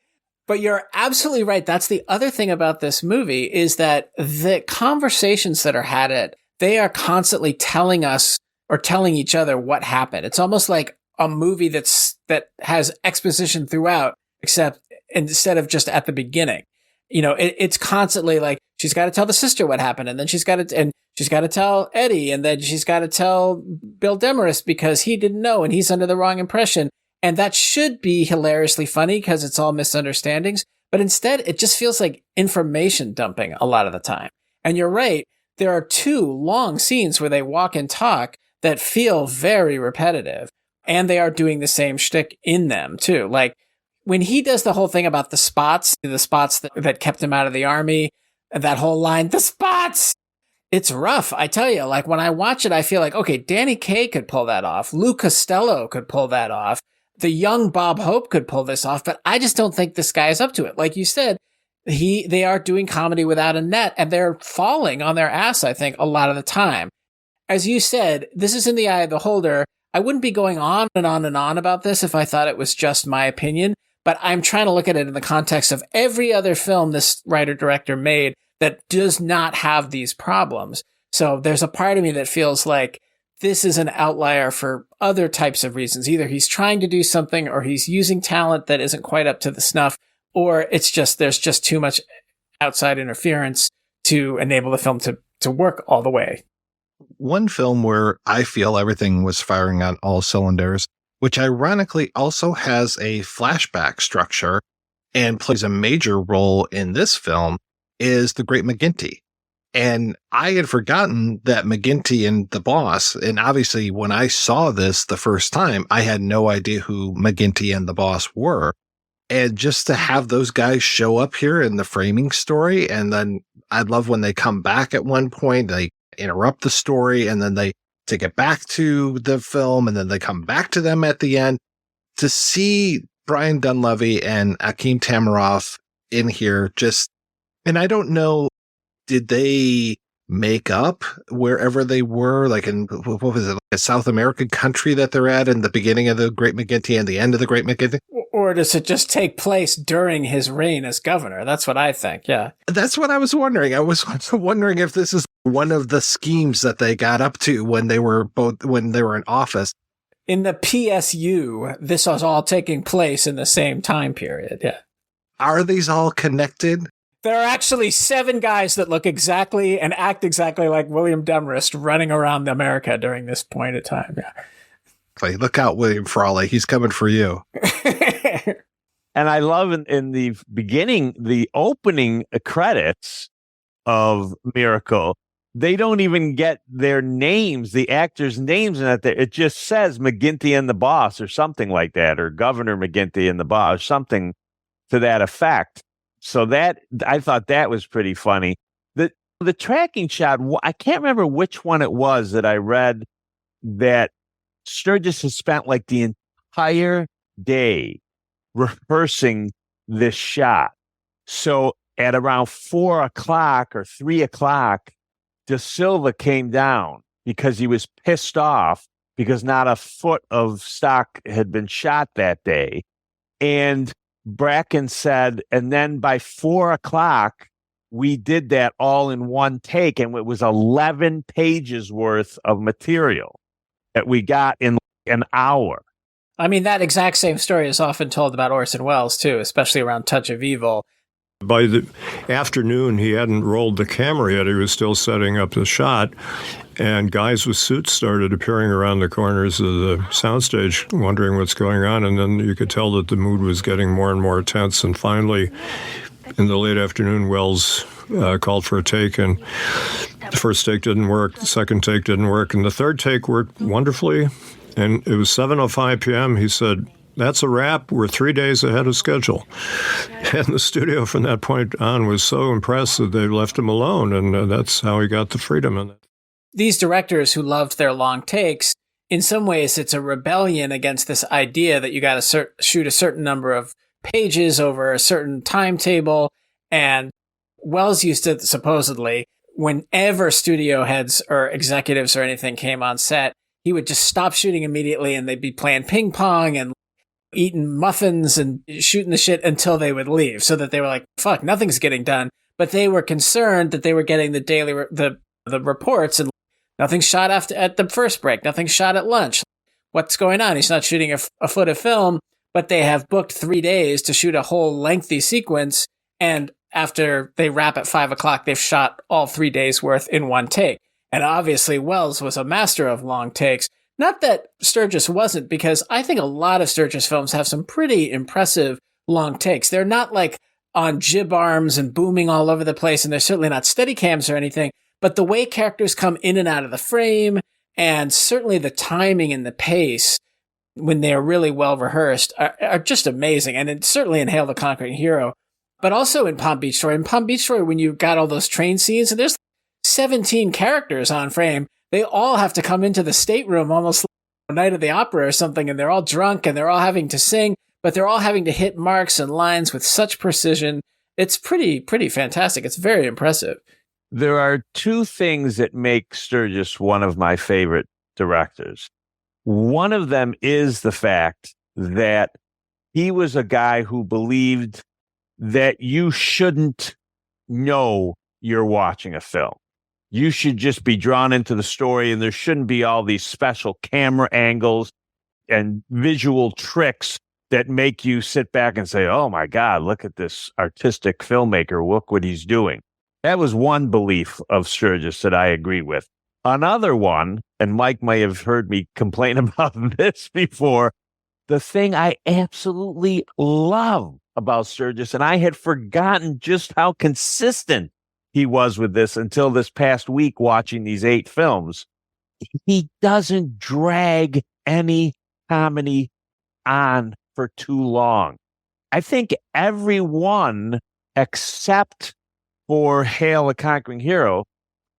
But you're absolutely right. That's the other thing about this movie is that the conversations that are had they are constantly telling us or telling each other what happened. It's almost like a movie that has exposition throughout, except instead of just at the beginning. You know, it's constantly like she's got to tell the sister what happened, and then she's got to tell Eddie, and then she's got to tell Bill Demarest because he didn't know and he's under the wrong impression. And that should be hilariously funny because it's all misunderstandings. But instead, it just feels like information dumping a lot of the time. And you're right. There are 2 long scenes where they walk and talk that feel very repetitive. And they are doing the same shtick in them, too. Like when he does the whole thing about the spots that kept him out of the army, that whole line, the spots, it's rough. I tell you, like when I watch it, I feel like, okay, Danny Kaye could pull that off. Lou Costello could pull that off. The young Bob Hope could pull this off, but I just don't think this guy is up to it. Like you said, they are doing comedy without a net and they're falling on their ass, I think, a lot of the time. As you said, this is in the eye of the beholder. I wouldn't be going on and on and on about this if I thought it was just my opinion, but I'm trying to look at it in the context of every other film this writer-director made that does not have these problems. So there's a part of me that feels like this is an outlier for other types of reasons. Either he's trying to do something or he's using talent that isn't quite up to the snuff, or it's just, there's just too much outside interference to enable the film to work all the way. One film where I feel everything was firing on all cylinders, which ironically also has a flashback structure and plays a major role in this film, is The Great McGinty. And I had forgotten that McGinty and the boss, and obviously when I saw this the first time, I had no idea who McGinty and the boss were. And just to have those guys show up here in the framing story, and then I love when they come back at one point, they interrupt the story, and then they take it back to the film, and then they come back to them at the end. To see Brian Dunleavy and Akeem Tamaroff in here, and I don't know, did they make up wherever they were, like in, what was it, like a South American country that they're at in the beginning of the Great McGinty and the end of the Great McGinty? Or does it just take place during his reign as governor? That's what I think, yeah. That's what I was wondering. I was wondering if this is one of the schemes that they got up to when they were in office. In the PSU, this was all taking place in the same time period, yeah. Are these all connected? There are actually 7 guys that look exactly and act exactly like William Demarest running around America during this point of time. Yeah. Look out, William Frawley. He's coming for you. And I love in the beginning, the opening credits of Miracle, they don't even get their names, the actors' names in that. It just says McGinty and the Boss or something like that, or Governor McGinty and the Boss, or something to that effect. So that, I thought that was pretty funny. The tracking shot, I can't remember which one it was that I read that Sturges has spent like the entire day rehearsing this shot. So at around 4 o'clock or 3 o'clock, De Silva came down because he was pissed off because not a foot of stock had been shot that day. And Bracken said, and then by 4 o'clock, we did that all in one take, and it was 11 pages worth of material that we got in an hour. I mean, that exact same story is often told about Orson Welles, too, especially around Touch of Evil. By the afternoon, he hadn't rolled the camera yet. He was still setting up the shot, and guys with suits started appearing around the corners of the soundstage, wondering what's going on, and then you could tell that the mood was getting more and more tense, and finally, in the late afternoon, Welles called for a take, and the first take didn't work, the second take didn't work, and the third take worked wonderfully, and it was 7:05 p.m. He said, "That's a wrap. We're 3 days ahead of schedule." And the studio from that point on was so impressed that they left him alone, and that's how he got the freedom in it. These directors who loved their long takes, in some ways it's a rebellion against this idea that you got to shoot a certain number of pages over a certain timetable. And Welles used to supposedly, whenever studio heads or executives or anything came on set, he would just stop shooting immediately and they'd be playing ping pong and eating muffins and shooting the shit until they would leave, so that they were like, fuck, nothing's getting done. But they were concerned that they were getting the daily the reports, and nothing's shot at the first break, nothing's shot at lunch. What's going on? He's not shooting a foot of film, but they have booked 3 days to shoot a whole lengthy sequence, and after they wrap at 5 o'clock, they've shot all 3 days worth in one take. And obviously Welles was a master of long takes. Not that Sturges wasn't, because I think a lot of Sturges films have some pretty impressive long takes. They're not like on jib arms and booming all over the place, and they're certainly not steady cams or anything, but the way characters come in and out of the frame, and certainly the timing and the pace when they're really well rehearsed are just amazing. And it's certainly in Hail the Conquering Hero, but also in Palm Beach Story. In Palm Beach Story, when you got all those train scenes, and there's 17 characters on frame, they all have to come into the stateroom almost like Night of the Opera or something, and they're all drunk and they're all having to sing, but they're all having to hit marks and lines with such precision. It's pretty fantastic. It's very impressive. There are 2 things that make Sturges one of my favorite directors. One of them is the fact that he was a guy who believed that you shouldn't know you're watching a film. You should just be drawn into the story, and there shouldn't be all these special camera angles and visual tricks that make you sit back and say, oh my God, look at this artistic filmmaker. Look what he's doing. That was one belief of Sturges that I agree with. Another one, and Mike may have heard me complain about this before, the thing I absolutely love about Sturges, and I had forgotten just how consistent he was with this until this past week watching these 8 films. He doesn't drag any comedy on for too long. I think everyone except for Hail the Conquering Hero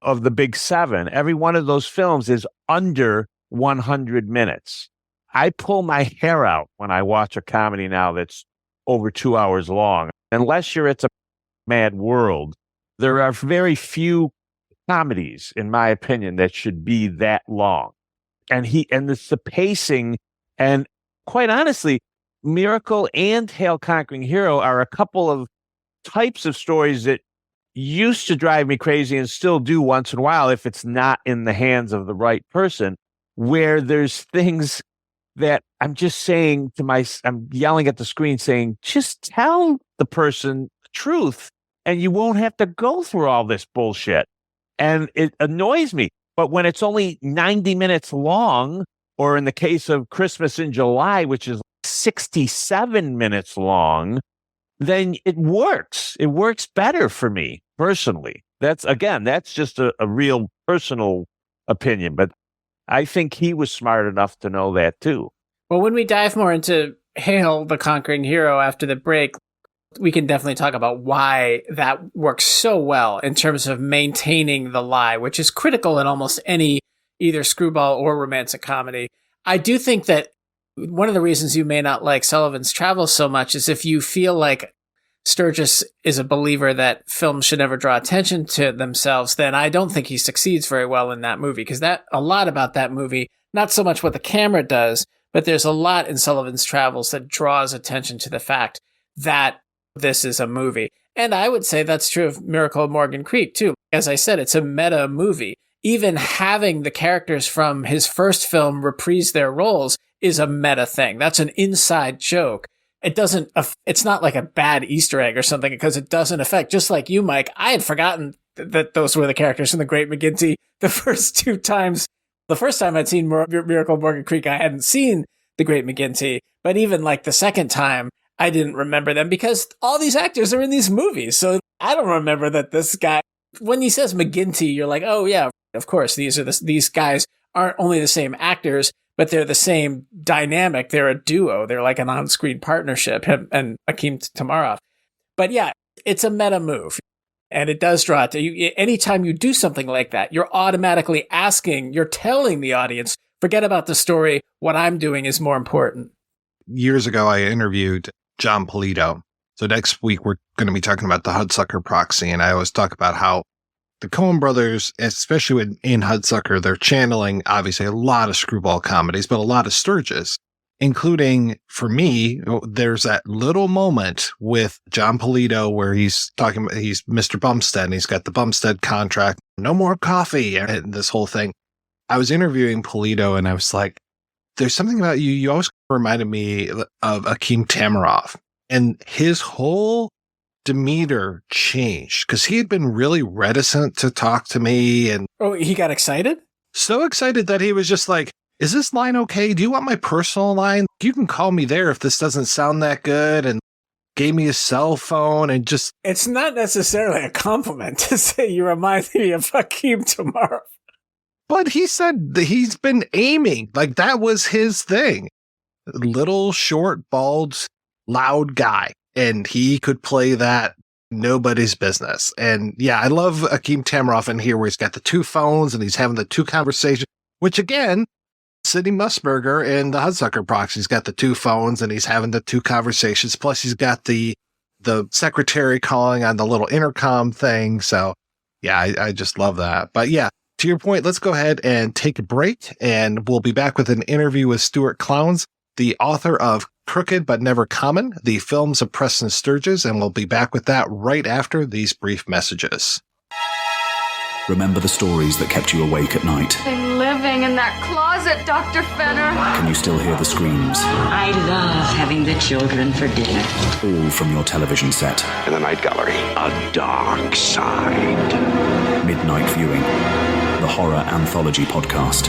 of the big 7, every one of those films is under 100 minutes. I pull my hair out when I watch a comedy now that's over 2 hours long. Unless you're It's a Mad World, there are very few comedies, in my opinion, that should be that long. And it's the pacing. And quite honestly, Miracle and Hail Conquering Hero are a couple of types of stories that used to drive me crazy and still do once in a while if it's not in the hands of the right person, where there's things that I'm just saying I'm yelling at the screen saying, just tell the person the truth and you won't have to go through all this bullshit. And it annoys me. But when it's only 90 minutes long, or in the case of Christmas in July, which is 67 minutes long, then it works. It works better for me personally. That's just a real personal opinion. But I think he was smart enough to know that too. Well, when we dive more into Hail the Conquering Hero after the break, we can definitely talk about why that works so well in terms of maintaining the lie, which is critical in almost any either screwball or romantic comedy. I do think that one of the reasons you may not like Sullivan's Travels so much is if you feel like Sturges is a believer that films should never draw attention to themselves, then I don't think he succeeds very well in that movie, because a lot about that movie, not so much what the camera does, but there's a lot in Sullivan's Travels that draws attention to the fact that this is a movie. And I would say that's true of Miracle of Morgan Creek too. As I said, it's a meta movie. Even having the characters from his first film reprise their roles is a meta thing. That's an inside joke. It's not like a bad Easter egg or something, because it doesn't affect, just like you, Mike. I had forgotten that those were the characters from The Great McGinty the first two times. The first time I'd seen Miracle of Morgan Creek, I hadn't seen The Great McGinty. But even like the second time, I didn't remember them because all these actors are in these movies. So I don't remember that this guy, when he says McGinty, you're like, oh yeah, of course, these guys aren't only the same actors, but they're the same dynamic. They're a duo. They're like an on-screen partnership, him and Akeem Tamarov. But yeah, it's a meta move. And it does draw to you. Anytime you do something like that, you're automatically you're telling the audience, forget about the story. What I'm doing is more important. Years ago, I interviewed John Polito. So next week, we're going to be talking about the Hudsucker Proxy. And I always talk about how the Coen brothers, especially in Hudsucker, they're channeling, obviously, a lot of screwball comedies, but a lot of Sturges, including, for me, there's that little moment with John Polito where he's Mr. Bumstead, and he's got the Bumstead contract, no more coffee, and this whole thing. I was interviewing Polito, and I was like, there's something about you. You always reminded me of Akeem Tamarov, and his whole demeanor changed because he had been really reticent to talk to me. And he got excited? So excited that he was just like, is this line okay? Do you want my personal line? You can call me there if this doesn't sound that good. And gave me a cell phone and just... It's not necessarily a compliment to say you remind me of Akeem Tamarov. But he said that he's been aiming. Like, that was his thing. Little, short, bald, loud guy. And he could play that nobody's business. And yeah, I love Akeem Tamarov in here where he's got the two phones and he's having the two conversations, which again, Sidney Musburger in the Hudsucker Proxy, he's got the two phones and he's having the two conversations. Plus he's got the secretary calling on the little intercom thing. So yeah, I just love that. But yeah, to your point, let's go ahead and take a break, and we'll be back with an interview with Stuart Clowns, the author of Crooked But Never Common, the films of Preston Sturges, and we'll be back with that right after these brief messages. Remember the stories that kept you awake at night? I'm living in that closet, Dr. Fenner. Can you still hear the screams? I love having the children for dinner. All from your television set. In the night gallery, a dark side. Midnight Viewing, the horror anthology podcast.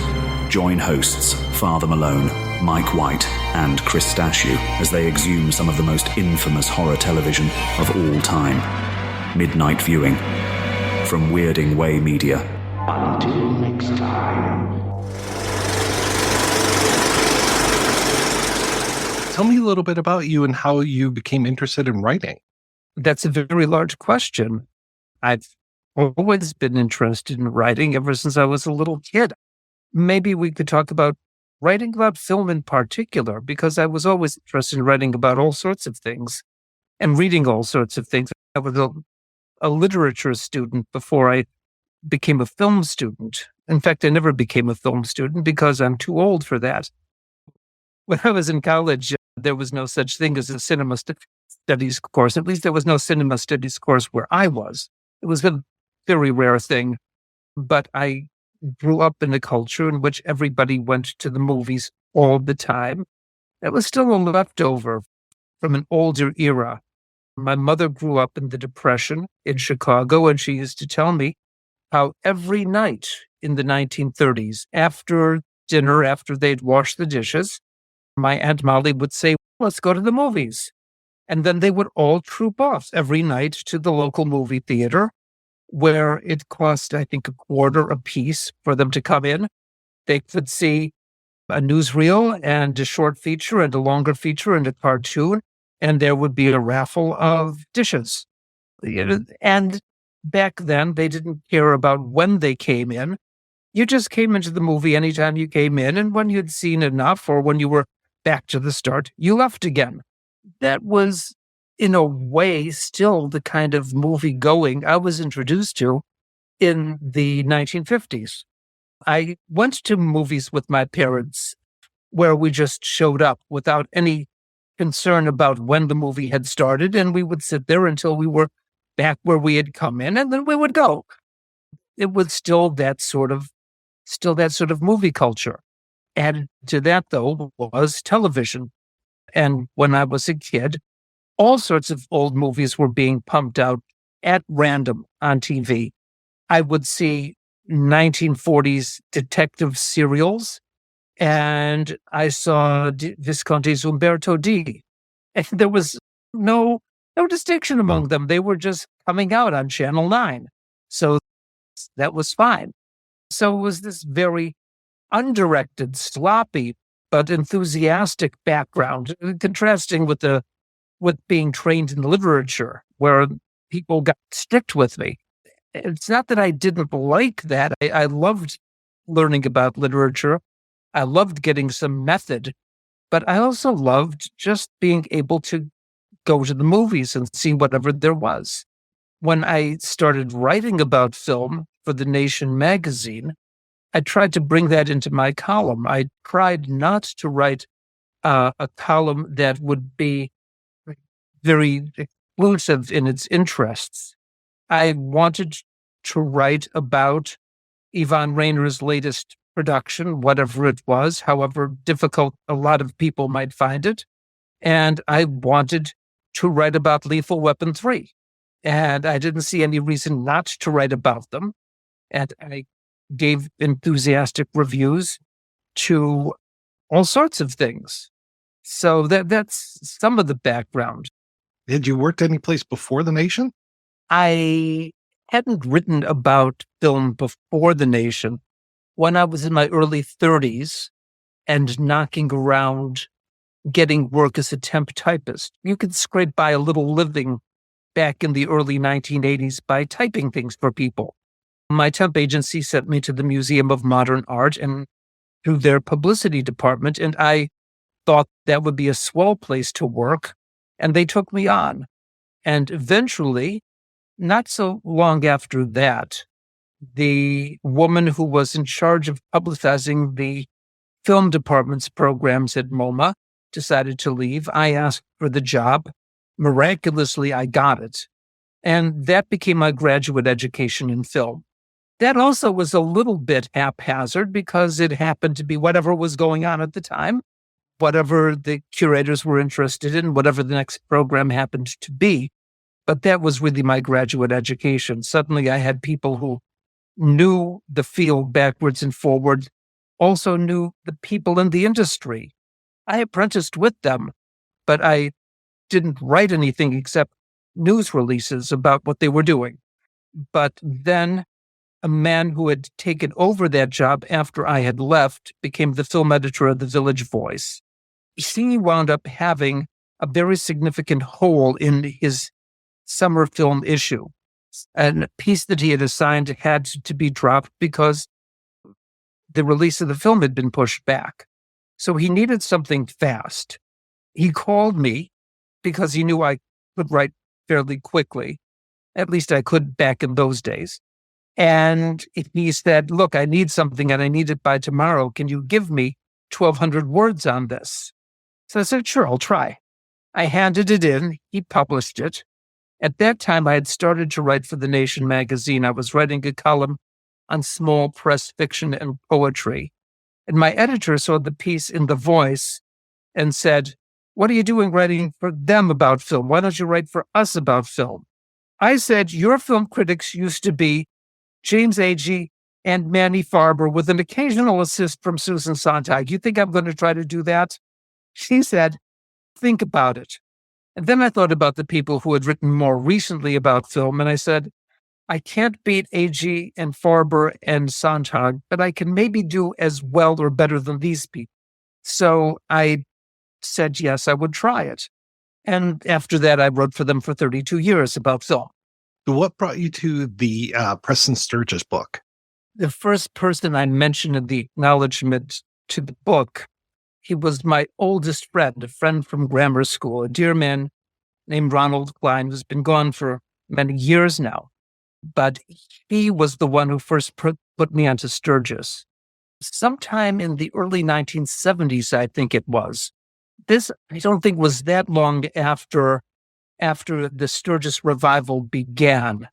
Join hosts Father Malone, Mike White, and Chris Staschew as they exhume some of the most infamous horror television of all time. Midnight Viewing, from Weirding Way Media. Until next time. Tell me a little bit about you and how you became interested in writing. That's a very large question. I've always been interested in writing ever since I was a little kid. Maybe we could talk about writing about film in particular, because I was always interested in writing about all sorts of things and reading all sorts of things. I was a literature student before I became a film student. In fact, I never became a film student because I'm too old for that. When I was in college, there was no such thing as a cinema studies course. At least there was no cinema studies course where I was. It was a very rare thing. But I grew up in a culture in which everybody went to the movies all the time. That was still a leftover from an older era. My mother grew up in the Depression in Chicago, and she used to tell me how every night in the 1930s, after dinner, after they'd washed the dishes, my Aunt Molly would say, let's go to the movies. And then they would all troop off every night to the local movie theater, where it cost, I think, $0.25 a piece for them to come in. They could see a newsreel and a short feature and a longer feature and a cartoon, and there would be a raffle of dishes. And back then, they didn't care about when they came in. You just came into the movie anytime you came in, and when you'd seen enough or when you were back to the start, you left again. That was, in a way, still the kind of movie going I was introduced to in the 1950s. I went to movies with my parents where we just showed up without any concern about when the movie had started, and we would sit there until we were back where we had come in, and then we would go. It was still that sort of movie culture. Added to that, though, was television. And when I was a kid, all sorts of old movies were being pumped out at random on TV. I would see 1940s detective serials, and I saw Visconti's Umberto D. And there was no distinction among them. They were just coming out on Channel 9. So that was fine. So it was this very undirected, sloppy, but enthusiastic background, contrasting with being trained in literature, where people got strict with me. It's not that I didn't like that. I loved learning about literature. I loved getting some method, but I also loved just being able to go to the movies and see whatever there was. When I started writing about film for The Nation magazine, I tried to bring that into my column. I tried not to write a column that would be very exclusive in its interests. I wanted to write about Yvonne Rayner's latest production, whatever it was, however difficult a lot of people might find it. And I wanted to write about Lethal Weapon 3. And I didn't see any reason not to write about them. And I gave enthusiastic reviews to all sorts of things. So that's some of the background. Had you worked any place before The Nation? I hadn't written about film before The Nation. When I was in my early 30s and knocking around getting work as a temp typist, you could scrape by a little living back in the early 1980s by typing things for people. My temp agency sent me to the Museum of Modern Art and through their publicity department, and I thought that would be a swell place to work, and they took me on. And eventually, not so long after that, the woman who was in charge of publicizing the film department's programs at MoMA decided to leave. I asked for the job. Miraculously, I got it. And that became my graduate education in film. That also was a little bit haphazard because it happened to be whatever was going on at the time, whatever the curators were interested in, whatever the next program happened to be. But that was really my graduate education. Suddenly I had people who knew the field backwards and forwards, also knew the people in the industry. I apprenticed with them, but I didn't write anything except news releases about what they were doing. But then a man who had taken over that job after I had left became the film editor of the Village Voice. He wound up having a very significant hole in his summer film issue. And a piece that he had assigned had to be dropped because the release of the film had been pushed back. So he needed something fast. He called me because he knew I could write fairly quickly. At least I could back in those days. And he said, look, I need something and I need it by tomorrow. Can you give me 1,200 words on this? So I said, sure, I'll try. I handed it in. He published it. At that time, I had started to write for The Nation magazine. I was writing a column on small press fiction and poetry. And my editor saw the piece in The Voice and said, what are you doing writing for them about film? Why don't you write for us about film? I said, your film critics used to be James Agee and Manny Farber with an occasional assist from Susan Sontag. You think I'm going to try to do that? She said, think about it. And then I thought about the people who had written more recently about film, and I said, I can't beat Agee and Farber and Sontag, but I can maybe do as well or better than these people. So I said, yes, I would try it. And after that, I wrote for them for 32 years about film. What brought you to the Preston Sturges book? The first person I mentioned in the acknowledgement to the book, he was my oldest friend, a friend from grammar school, a dear man named Ronald Klein, who's been gone for many years now. But he was the one who first put me onto Sturges. Sometime in the early 1970s, I think it was. This, I don't think, was that long after the Sturges revival began.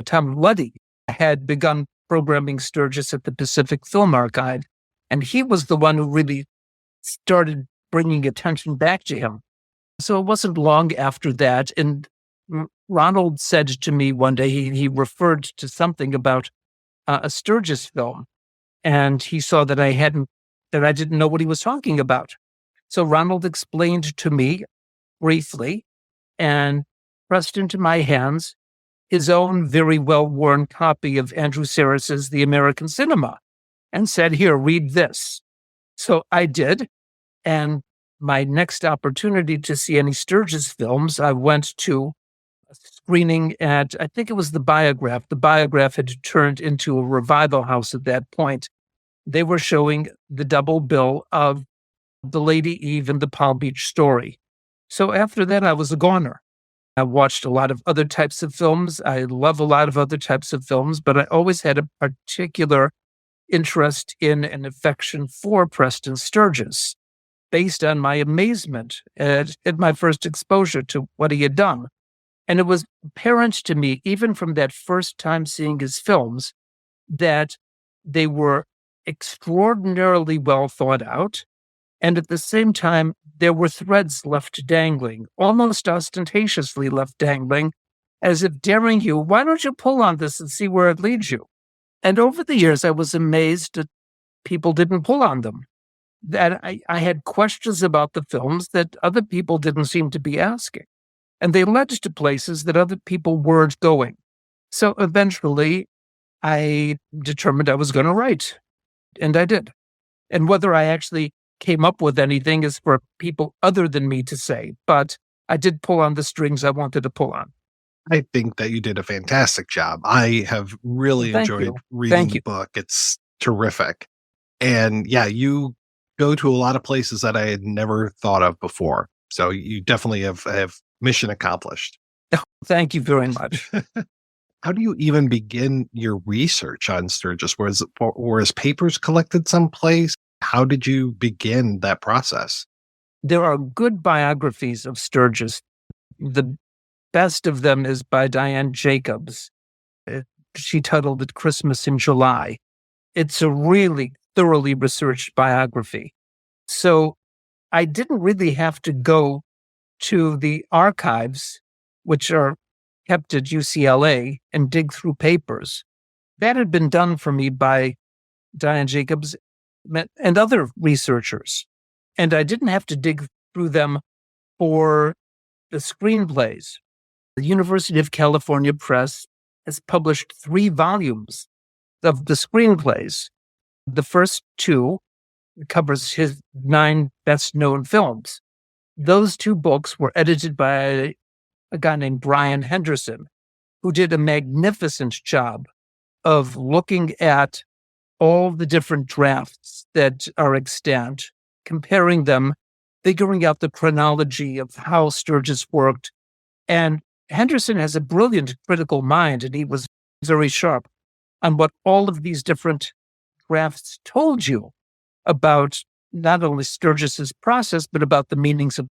Tom Luddy had begun programming Sturges at the Pacific Film Archive, and he was the one who really started bringing attention back to him. So it wasn't long after that, and Ronald said to me one day, he referred to something about a Sturges film, and he saw that I didn't know what he was talking about. So Ronald explained to me briefly and pressed into my hands his own very well-worn copy of Andrew Sarris's The American Cinema and said, here, read this. So I did. And my next opportunity to see any Sturges films, I went to a screening at, I think it was the Biograph. The Biograph had turned into a revival house at that point. They were showing the double bill of The Lady Eve and The Palm Beach Story. So after that, I was a goner. I watched a lot of other types of films. I love a lot of other types of films, but I always had a particular interest in and affection for Preston Sturges, based on my amazement at my first exposure to what he had done. And it was apparent to me, even from that first time seeing his films, that they were extraordinarily well thought out. And at the same time, there were threads left dangling, almost ostentatiously left dangling, as if daring you, why don't you pull on this and see where it leads you? And over the years, I was amazed that people didn't pull on them, that I had questions about the films that other people didn't seem to be asking. And they led to places that other people weren't going. So eventually, I determined I was going to write. And I did. And whether I actually came up with anything is for people other than me to say. But I did pull on the strings I wanted to pull on. I think that you did a fantastic job. I have really enjoyed reading the book. It's terrific. And yeah, you go to a lot of places that I had never thought of before. So you definitely have mission accomplished. Oh, thank you very much. How do you even begin your research on Sturges? Were his papers collected someplace? How did you begin that process? There are good biographies of Sturges. The best of them is by Diane Jacobs. She titled it Christmas in July. It's a really thoroughly researched biography. So I didn't really have to go to the archives, which are kept at UCLA, and dig through papers. That had been done for me by Diane Jacobs and other researchers. And I didn't have to dig through them for the screenplays. The University of California Press has published 3 volumes of the screenplays. The first 2 covers his 9 best-known films. Those 2 books were edited by a guy named Brian Henderson, who did a magnificent job of looking at all the different drafts that are extant, comparing them, figuring out the chronology of how Sturges worked. And Henderson has a brilliant critical mind, and he was very sharp on what all of these different drafts told you about not only Sturges's process, but about the meanings of.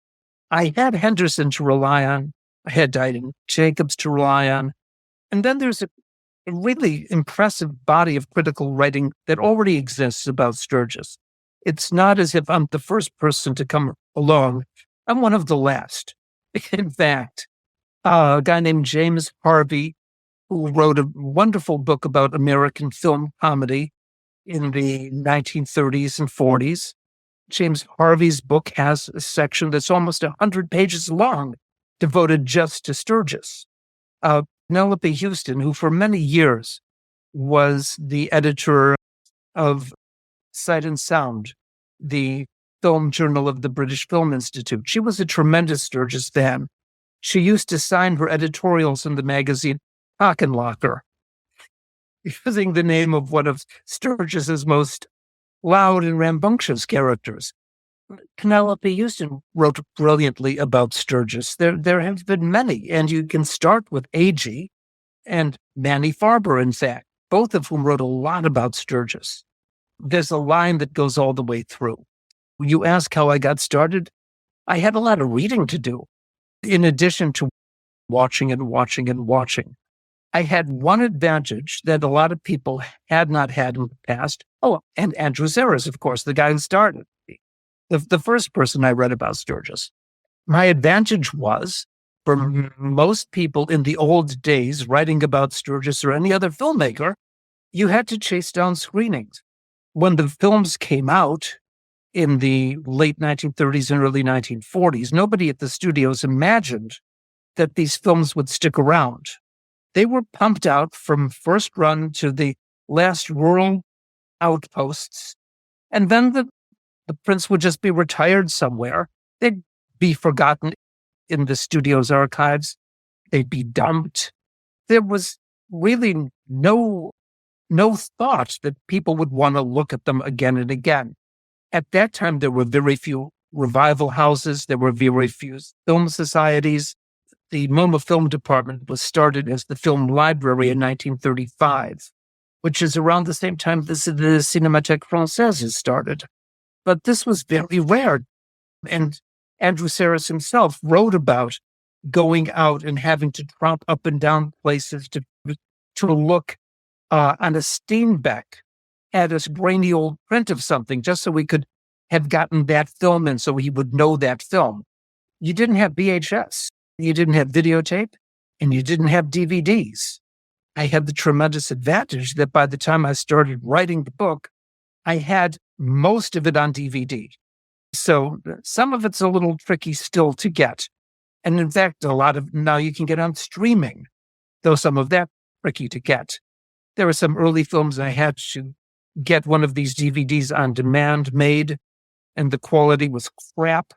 I had Henderson to rely on. I had Diane Jacobs to rely on. And then there's a really impressive body of critical writing that already exists about Sturges. It's not as if I'm the first person to come along. I'm one of the last. In fact, a guy named James Harvey, who wrote a wonderful book about American film comedy in the 1930s and 40s. James Harvey's book has a section that's almost 100 pages long, devoted just to Sturges. Penelope Houston, who for many years was the editor of Sight and Sound, the film journal of the British Film Institute. She was a tremendous Sturges fan. She used to sign her editorials in the magazine Kockenlocker, using the name of one of Sturges's most loud and rambunctious characters. Penelope Houston wrote brilliantly about Sturges. There have been many, and you can start with Agee and Manny Farber, in fact, both of whom wrote a lot about Sturges. There's a line that goes all the way through. You ask how I got started? I had a lot of reading to do, in addition to watching and watching and watching. I had one advantage that a lot of people had not had in the past. Oh, and Andrew Zaras, of course, the guy who started me. The first person I read about Sturges. My advantage was, for most people in the old days writing about Sturges or any other filmmaker, you had to chase down screenings. When the films came out in the late 1930s and early 1940s, nobody at the studios imagined that these films would stick around. They were pumped out from first run to the last rural outposts, and then the prints would just be retired somewhere. They'd be forgotten in the studio's archives. They'd be dumped. There was really no thought that people would want to look at them again and again. At that time, there were very few revival houses. There were very few film societies. The MoMA Film Department was started as the Film Library in 1935, which is around the same time the Cinémathèque Française is started. But this was very rare. And Andrew Zaras himself wrote about going out and having to tromp up and down places to look on a Steenbeck at a grainy old print of something, just so we could have gotten that film in, so he would know that film. You didn't have VHS. You didn't have videotape, and you didn't have DVDs. I had the tremendous advantage that by the time I started writing the book, I had most of it on DVD. So some of it's a little tricky still to get. And in fact, a lot of now you can get on streaming, though some of that tricky to get. There were some early films I had to get one of these DVDs on demand made, and the quality was crap.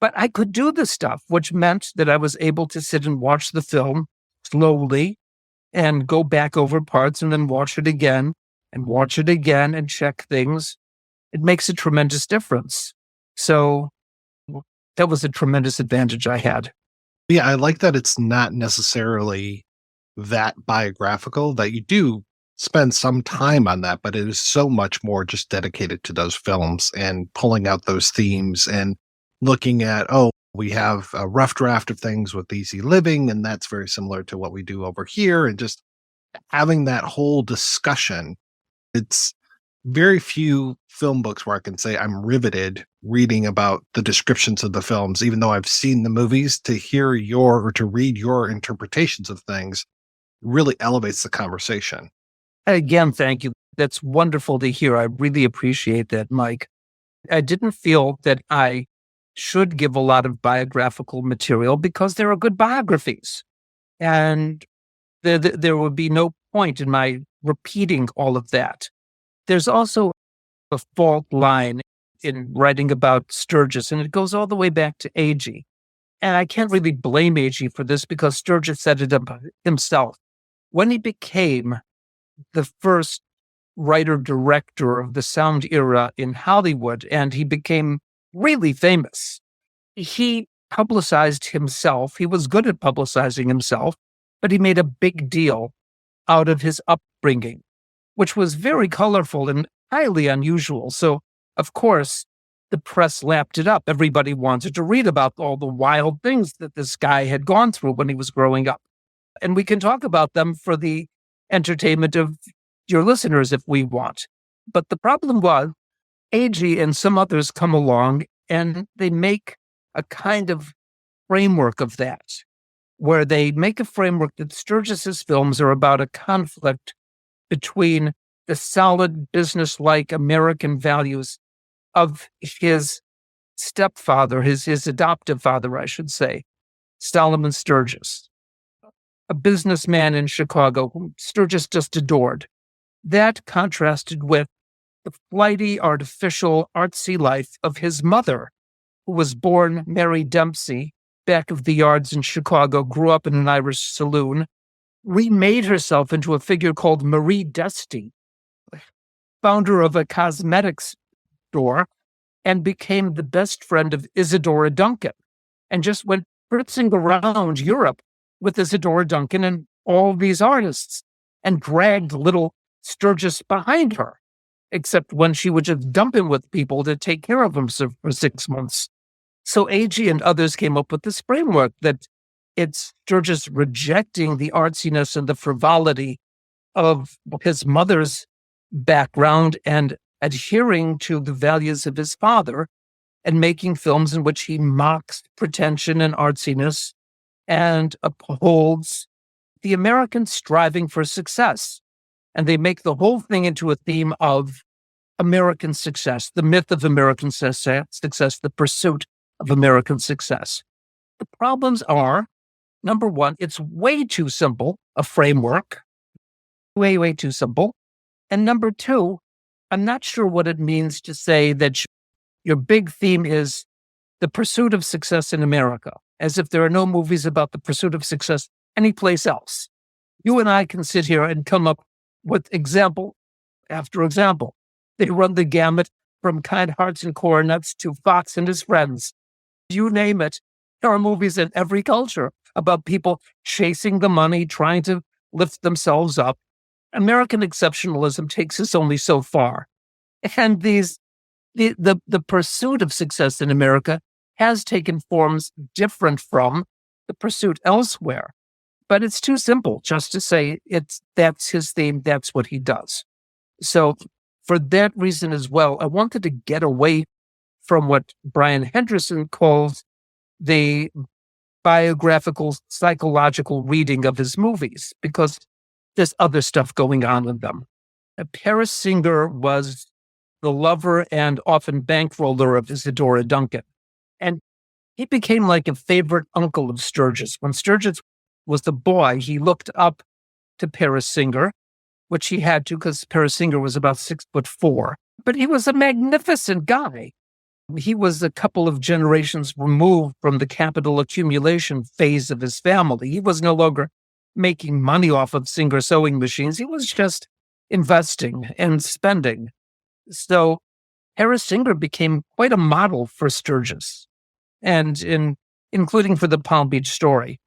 But I could do this stuff, which meant that I was able to sit and watch the film slowly and go back over parts and then watch it again and check things. It makes a tremendous difference. So that was a tremendous advantage I had. Yeah, I like that it's not necessarily that biographical, that you do spend some time on that, but it is so much more just dedicated to those films and pulling out those themes and looking at, we have a rough draft of things with Easy Living, and that's very similar to what we do over here, and just having that whole discussion. It's very few film books where I can say I'm riveted reading about the descriptions of the films, even though I've seen the movies. To hear to read your interpretations of things really elevates the conversation. Again, thank you. That's wonderful to hear. I really appreciate that, Mike. I didn't feel that I should give a lot of biographical material because there are good biographies. And there would be no point in my repeating all of that. There's also a fault line in writing about Sturges, and it goes all the way back to Agee. And I can't really blame Agee for this because Sturges said it himself. When he became the first writer-director of the sound era in Hollywood, and he became really famous, he publicized himself. He was good at publicizing himself. but he made a big deal out of his upbringing, which was very colorful and highly unusual. So, of course, the press lapped it up. Everybody wanted to read about all the wild things that this guy had gone through when he was growing up. And we can talk about them for the entertainment of your listeners if we want. But the problem was, Agee and some others come along and they make a kind of framework of that, where they make a framework that Sturges's films are about a conflict between the solid business-like American values of his stepfather, his adoptive father, I should say, Solomon Sturges, a businessman in Chicago whom Sturges just adored. That contrasted with the flighty, artificial, artsy life of his mother, who was born Mary Dempsey, back of the yards in Chicago, grew up in an Irish saloon, remade herself into a figure called Marie Desty, founder of a cosmetics store, and became the best friend of Isadora Duncan, and just went fritzing around Europe with Isadora Duncan and all these artists, and dragged little Sturges behind her, except when she would just dump him with people to take care of him for 6 months. So Agee and others came up with this framework that it's Sturges rejecting the artsiness and the frivolity of his mother's background and adhering to the values of his father and making films in which he mocks pretension and artsiness and upholds the American striving for success. And they make the whole thing into a theme of American success, the myth of American success, the pursuit of American success. The problems are, number one, it's way too simple, a framework, way too simple. And number two, I'm not sure what it means to say that your big theme is the pursuit of success in America, as if there are no movies about the pursuit of success anyplace else. You and I can sit here and come up with example after example. They run the gamut from Kind Hearts and Coronets to Fox and His Friends. You name it. There are movies in every culture about people chasing the money, trying to lift themselves up. American exceptionalism takes us only so far. And the pursuit of success in America has taken forms different from the pursuit elsewhere. But it's too simple just to say that's his theme, that's what he does. So for that reason as well, I wanted to get away from what Brian Henderson calls the biographical, psychological reading of his movies, because there's other stuff going on in them. Paris Singer was the lover and often bankroller of Isadora Duncan. And he became like a favorite uncle of Sturges. When Sturges was the boy, he looked up to Paris Singer, which he had to because Paris Singer was about 6'4". But he was a magnificent guy. He was a couple of generations removed from the capital accumulation phase of his family. He was no longer making money off of Singer sewing machines. He was just investing and spending. So Paris Singer became quite a model for Sturges, and including for the Palm Beach Story,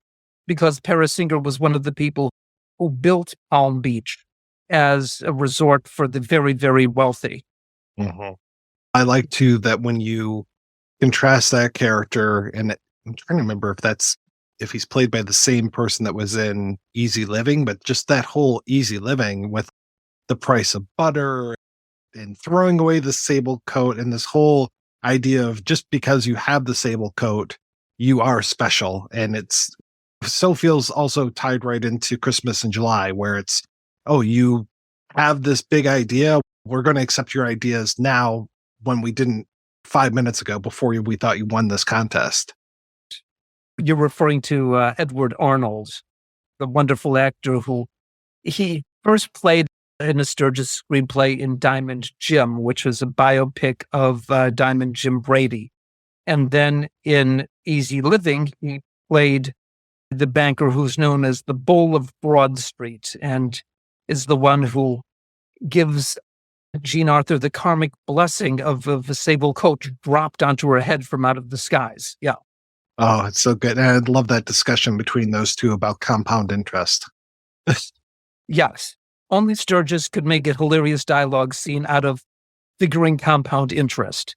because Paris Singer was one of the people who built Palm Beach as a resort for the very, very wealthy. Mm-hmm. I like, too, that when you contrast that character, and I'm trying to remember if he's played by the same person that was in Easy Living, but just that whole Easy Living with the price of butter and throwing away the sable coat and this whole idea of just because you have the sable coat, you are special. And it's so feels also tied right into Christmas in July, where it's, oh, you have this big idea. We're going to accept your ideas now when we didn't 5 minutes ago before we thought you won this contest. You're referring to Edward Arnold, the wonderful actor who he first played in a Sturges screenplay in Diamond Jim, which was a biopic of Diamond Jim Brady. And then in Easy Living, he played the banker who's known as the Bull of Broad Street and is the one who gives Jean Arthur the karmic blessing of a sable coat dropped onto her head from out of the skies. Yeah. Oh, it's so good. And I love that discussion between those two about compound interest. Yes. Only Sturges could make a hilarious dialogue scene out of figuring compound interest.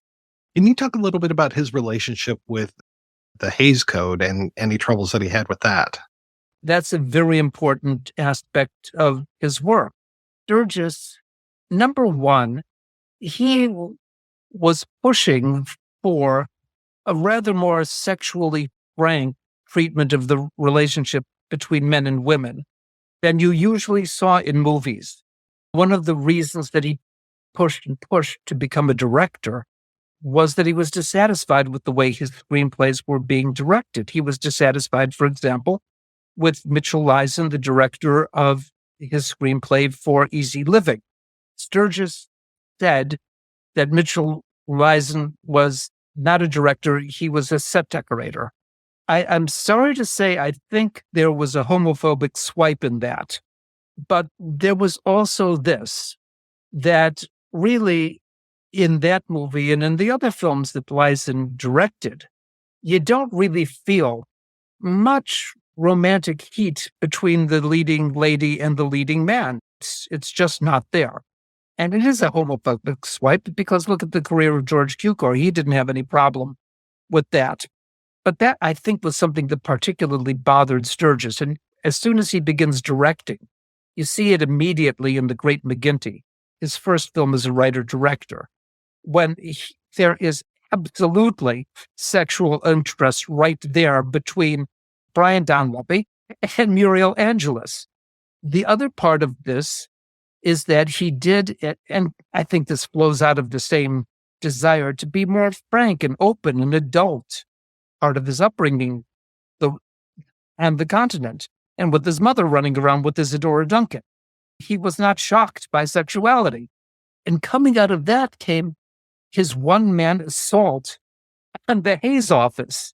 Can you talk a little bit about his relationship with the Hays Code and any troubles that he had with that? That's a very important aspect of his work. Sturges, number one, he was pushing for a rather more sexually frank treatment of the relationship between men and women than you usually saw in movies. One of the reasons that he pushed and pushed to become a director was that he was dissatisfied with the way his screenplays were being directed. He was dissatisfied, for example, with Mitchell Leisen, the director of his screenplay for Easy Living. Sturges said that Mitchell Leisen was not a director, he was a set decorator. I'm sorry to say, I think there was a homophobic swipe in that. But there was also this, that really in that movie and in the other films that Leisen directed, you don't really feel much romantic heat between the leading lady and the leading man. It's just not there. And it is a homophobic swipe because look at the career of George Cukor. He didn't have any problem with that. But that, I think, was something that particularly bothered Sturges. And as soon as he begins directing, you see it immediately in The Great McGinty, his first film as a writer-director, when there is absolutely sexual interest right there between Brian Donlevy and Muriel Angelis. The other part of this is that he did, and I think this flows out of the same desire to be more frank and open and adult, part of his upbringing and the continent, and with his mother running around with Isadora Duncan. He was not shocked by sexuality. And coming out of that came his one-man assault on the Hays office.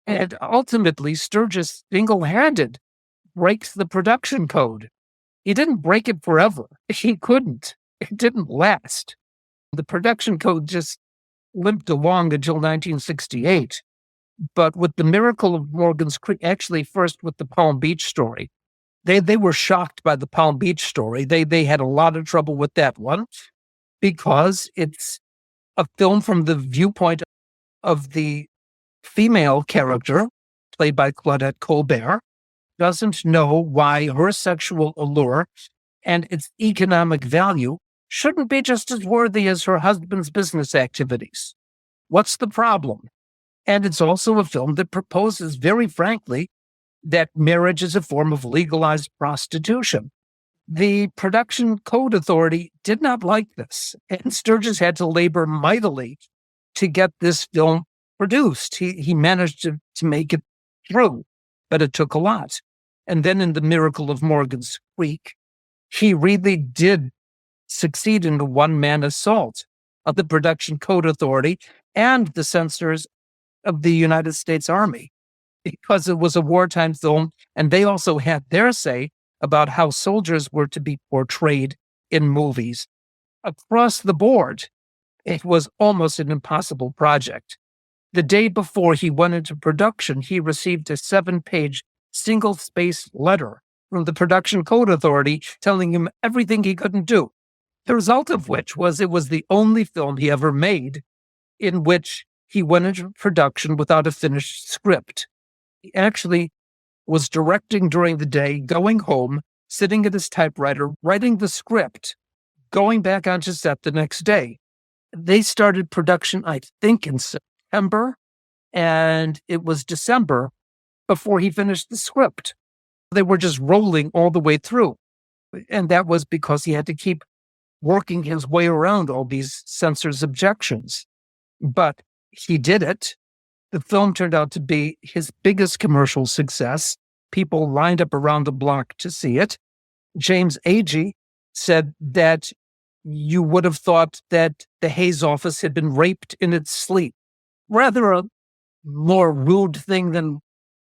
And ultimately, Sturges single-handed breaks the production code. He didn't break it forever. He couldn't. It didn't last. The production code just limped along until 1968. But with the miracle of Morgan's Creek, actually first with the Palm Beach story, they were shocked by the Palm Beach story. They had a lot of trouble with that one because it's a film from the viewpoint of the female character, played by Claudette Colbert, doesn't know why her sexual allure and its economic value shouldn't be just as worthy as her husband's business activities. What's the problem? And it's also a film that proposes very frankly that marriage is a form of legalized prostitution. The Production Code Authority did not like this, and Sturges had to labor mightily to get this film produced. He managed to make it through, but it took a lot. And then in The Miracle of Morgan's Creek, he really did succeed in a one-man assault of the Production Code Authority and the censors of the United States Army, because it was a wartime film, and they also had their say about how soldiers were to be portrayed in movies. Across the board, it was almost an impossible project. The day before he went into production, he received a 7-page single-space letter from the Production Code Authority telling him everything he couldn't do. The result of which was it was the only film he ever made in which he went into production without a finished script. He actually was directing during the day, going home, sitting at his typewriter, writing the script, going back onto set the next day. They started production, I think, in September, and it was December before he finished the script. They were just rolling all the way through. And that was because he had to keep working his way around all these censors' objections. But he did it. The film turned out to be his biggest commercial success. People lined up around the block to see it. James Agee said that you would have thought that the Hays office had been raped in its sleep. Rather a more rude thing than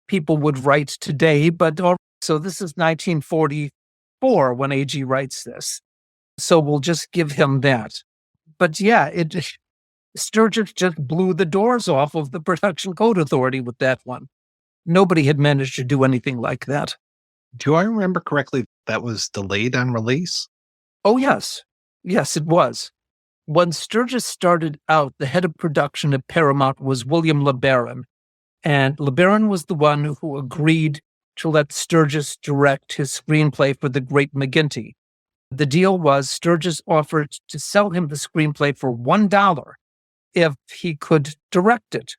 people would write today, but so this is 1944 when Agee writes this. So we'll just give him that. But yeah, Sturges just blew the doors off of the Production Code Authority with that one. Nobody had managed to do anything like that. Do I remember correctly that was delayed on release? Oh, yes. Yes, it was. When Sturges started out, the head of production at Paramount was William LeBaron. And LeBaron was the one who agreed to let Sturges direct his screenplay for The Great McGinty. The deal was Sturges offered to sell him the screenplay for $1 if he could direct it.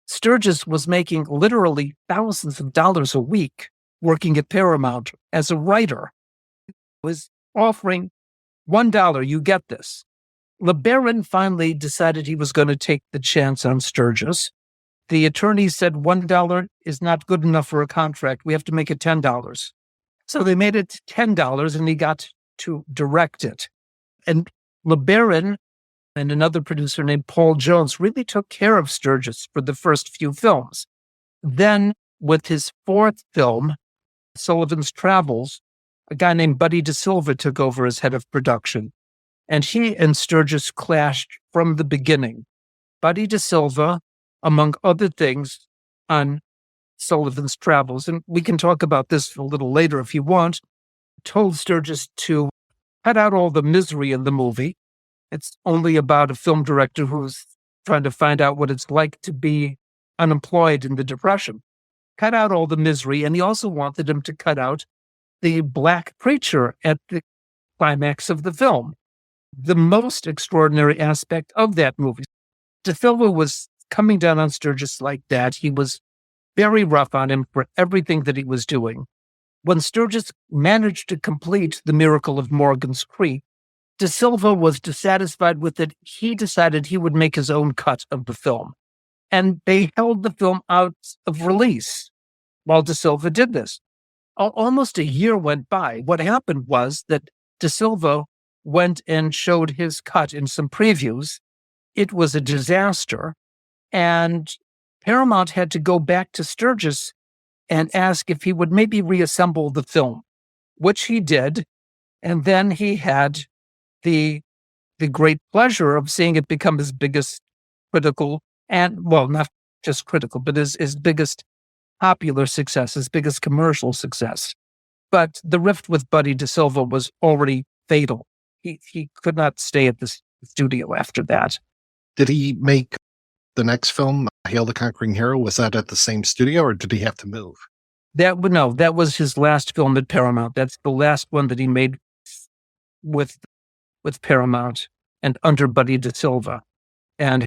Sturges was making literally thousands of dollars a week working at Paramount as a writer. He was offering $1, you get this. LeBaron finally decided he was going to take the chance on Sturges. The attorney said $1 is not good enough for a contract. We have to make it $10. So they made it $10 and he got to direct it. And LeBaron and another producer named Paul Jones really took care of Sturges for the first few films. Then, with his fourth film, Sullivan's Travels, a guy named Buddy DeSilva took over as head of production. And he and Sturges clashed from the beginning. Buddy DeSilva, among other things, on Sullivan's Travels, and we can talk about this a little later if you want, told Sturges to cut out all the misery in the movie. It's only about a film director who's trying to find out what it's like to be unemployed in the Depression. Cut out all the misery, and he also wanted him to cut out the black preacher at the climax of the film. The most extraordinary aspect of that movie. DeSilva was coming down on Sturges like that. He was very rough on him for everything that he was doing. When Sturges managed to complete The Miracle of Morgan's Creek, DeSilva was dissatisfied with it. He decided he would make his own cut of the film. And they held the film out of release while DeSilva did this. Almost a year went by. What happened was that DeSilva went and showed his cut in some previews. It was a disaster. And Paramount had to go back to Sturges and ask if he would maybe reassemble the film, which he did. And then he had the great pleasure of seeing it become his biggest critical and, well, not just critical, but his biggest popular success, his biggest commercial success. But the rift with Buddy DeSilva was already fatal. He could not stay at the studio after that. Did he make the next film, Hail the Conquering Hero? Was that at the same studio, or did he have to move? That was his last film at Paramount. That's the last one that he made with Paramount and under Buddy DeSilva, and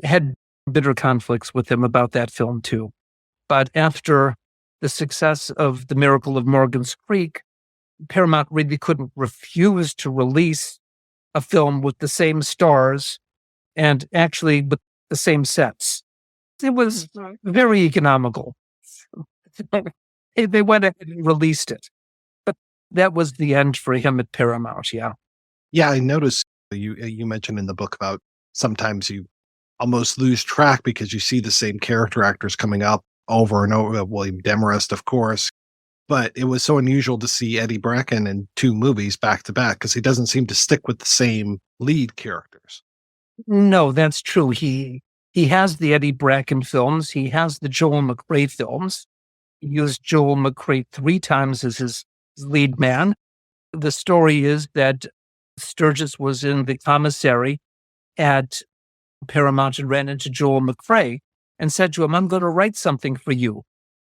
had bitter conflicts with him about that film too. But after the success of The Miracle of Morgan's Creek, Paramount really couldn't refuse to release a film with the same stars and actually with the same sets. It was very economical. They went ahead and released it. But that was the end for him at Paramount, yeah. Yeah, I noticed you mentioned in the book about sometimes you almost lose track because you see the same character actors coming up over and over. William Demarest, of course. But it was so unusual to see Eddie Bracken in two movies back to back because he doesn't seem to stick with the same lead characters. No, that's true. He has the Eddie Bracken films. He has the Joel McCrea films. He used Joel McCrea 3 times as his lead man. The story is that Sturges was in the commissary at Paramount and ran into Joel McCrea and said to him, "I'm going to write something for you."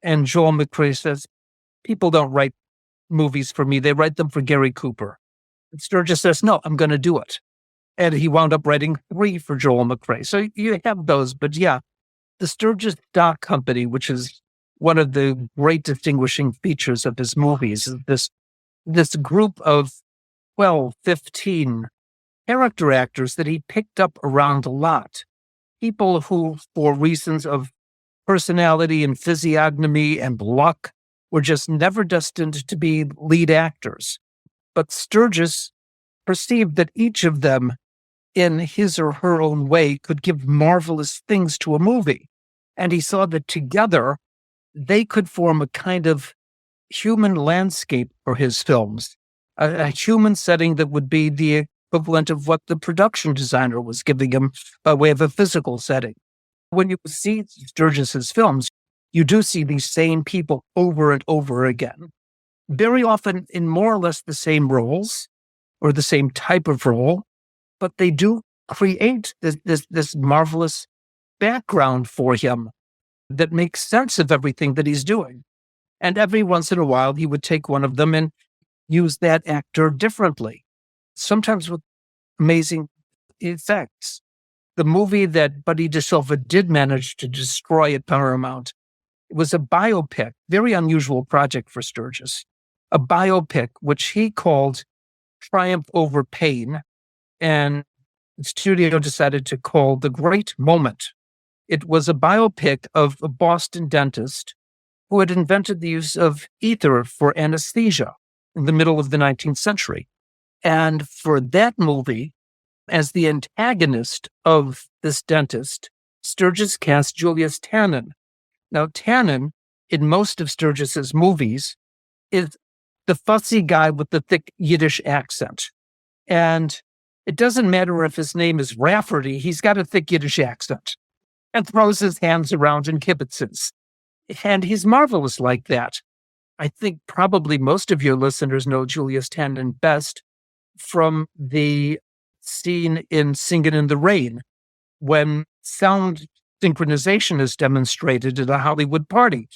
And Joel McCrea says, "People don't write movies for me. They write them for Gary Cooper." And Sturges says, "No, I'm going to do it." And he wound up writing 3 for Joel McCrea. So you have those. But yeah, the Sturges Stock Company, which is one of the great distinguishing features of his movies, is this group of 12, 15 character actors that he picked up around a lot. People who, for reasons of personality and physiognomy and luck, were just never destined to be lead actors. But Sturges perceived that each of them, in his or her own way, could give marvelous things to a movie. And he saw that together, they could form a kind of human landscape for his films, a human setting that would be the equivalent of what the production designer was giving him by way of a physical setting. When you see Sturges's films, you do see these same people over and over again, very often in more or less the same roles or the same type of role, but they do create this marvelous background for him that makes sense of everything that he's doing. And every once in a while, he would take one of them and use that actor differently, sometimes with amazing effects. The movie that Buddy DeSilva did manage to destroy at Paramount was a biopic, very unusual project for Sturges, a biopic which he called Triumph Over Pain, and the studio decided to call The Great Moment. It was a biopic of a Boston dentist who had invented the use of ether for anesthesia in the middle of the 19th century. And for that movie, as the antagonist of this dentist, Sturges cast Julius Tannen. Now, Tannen, in most of Sturges's movies, is the fussy guy with the thick Yiddish accent. And it doesn't matter if his name is Rafferty, he's got a thick Yiddish accent and throws his hands around in kibitzes. And he's marvelous like that. I think probably most of your listeners know Julius Tannen best from the scene in Singin' in the Rain, when sound synchronization is demonstrated at a Hollywood party.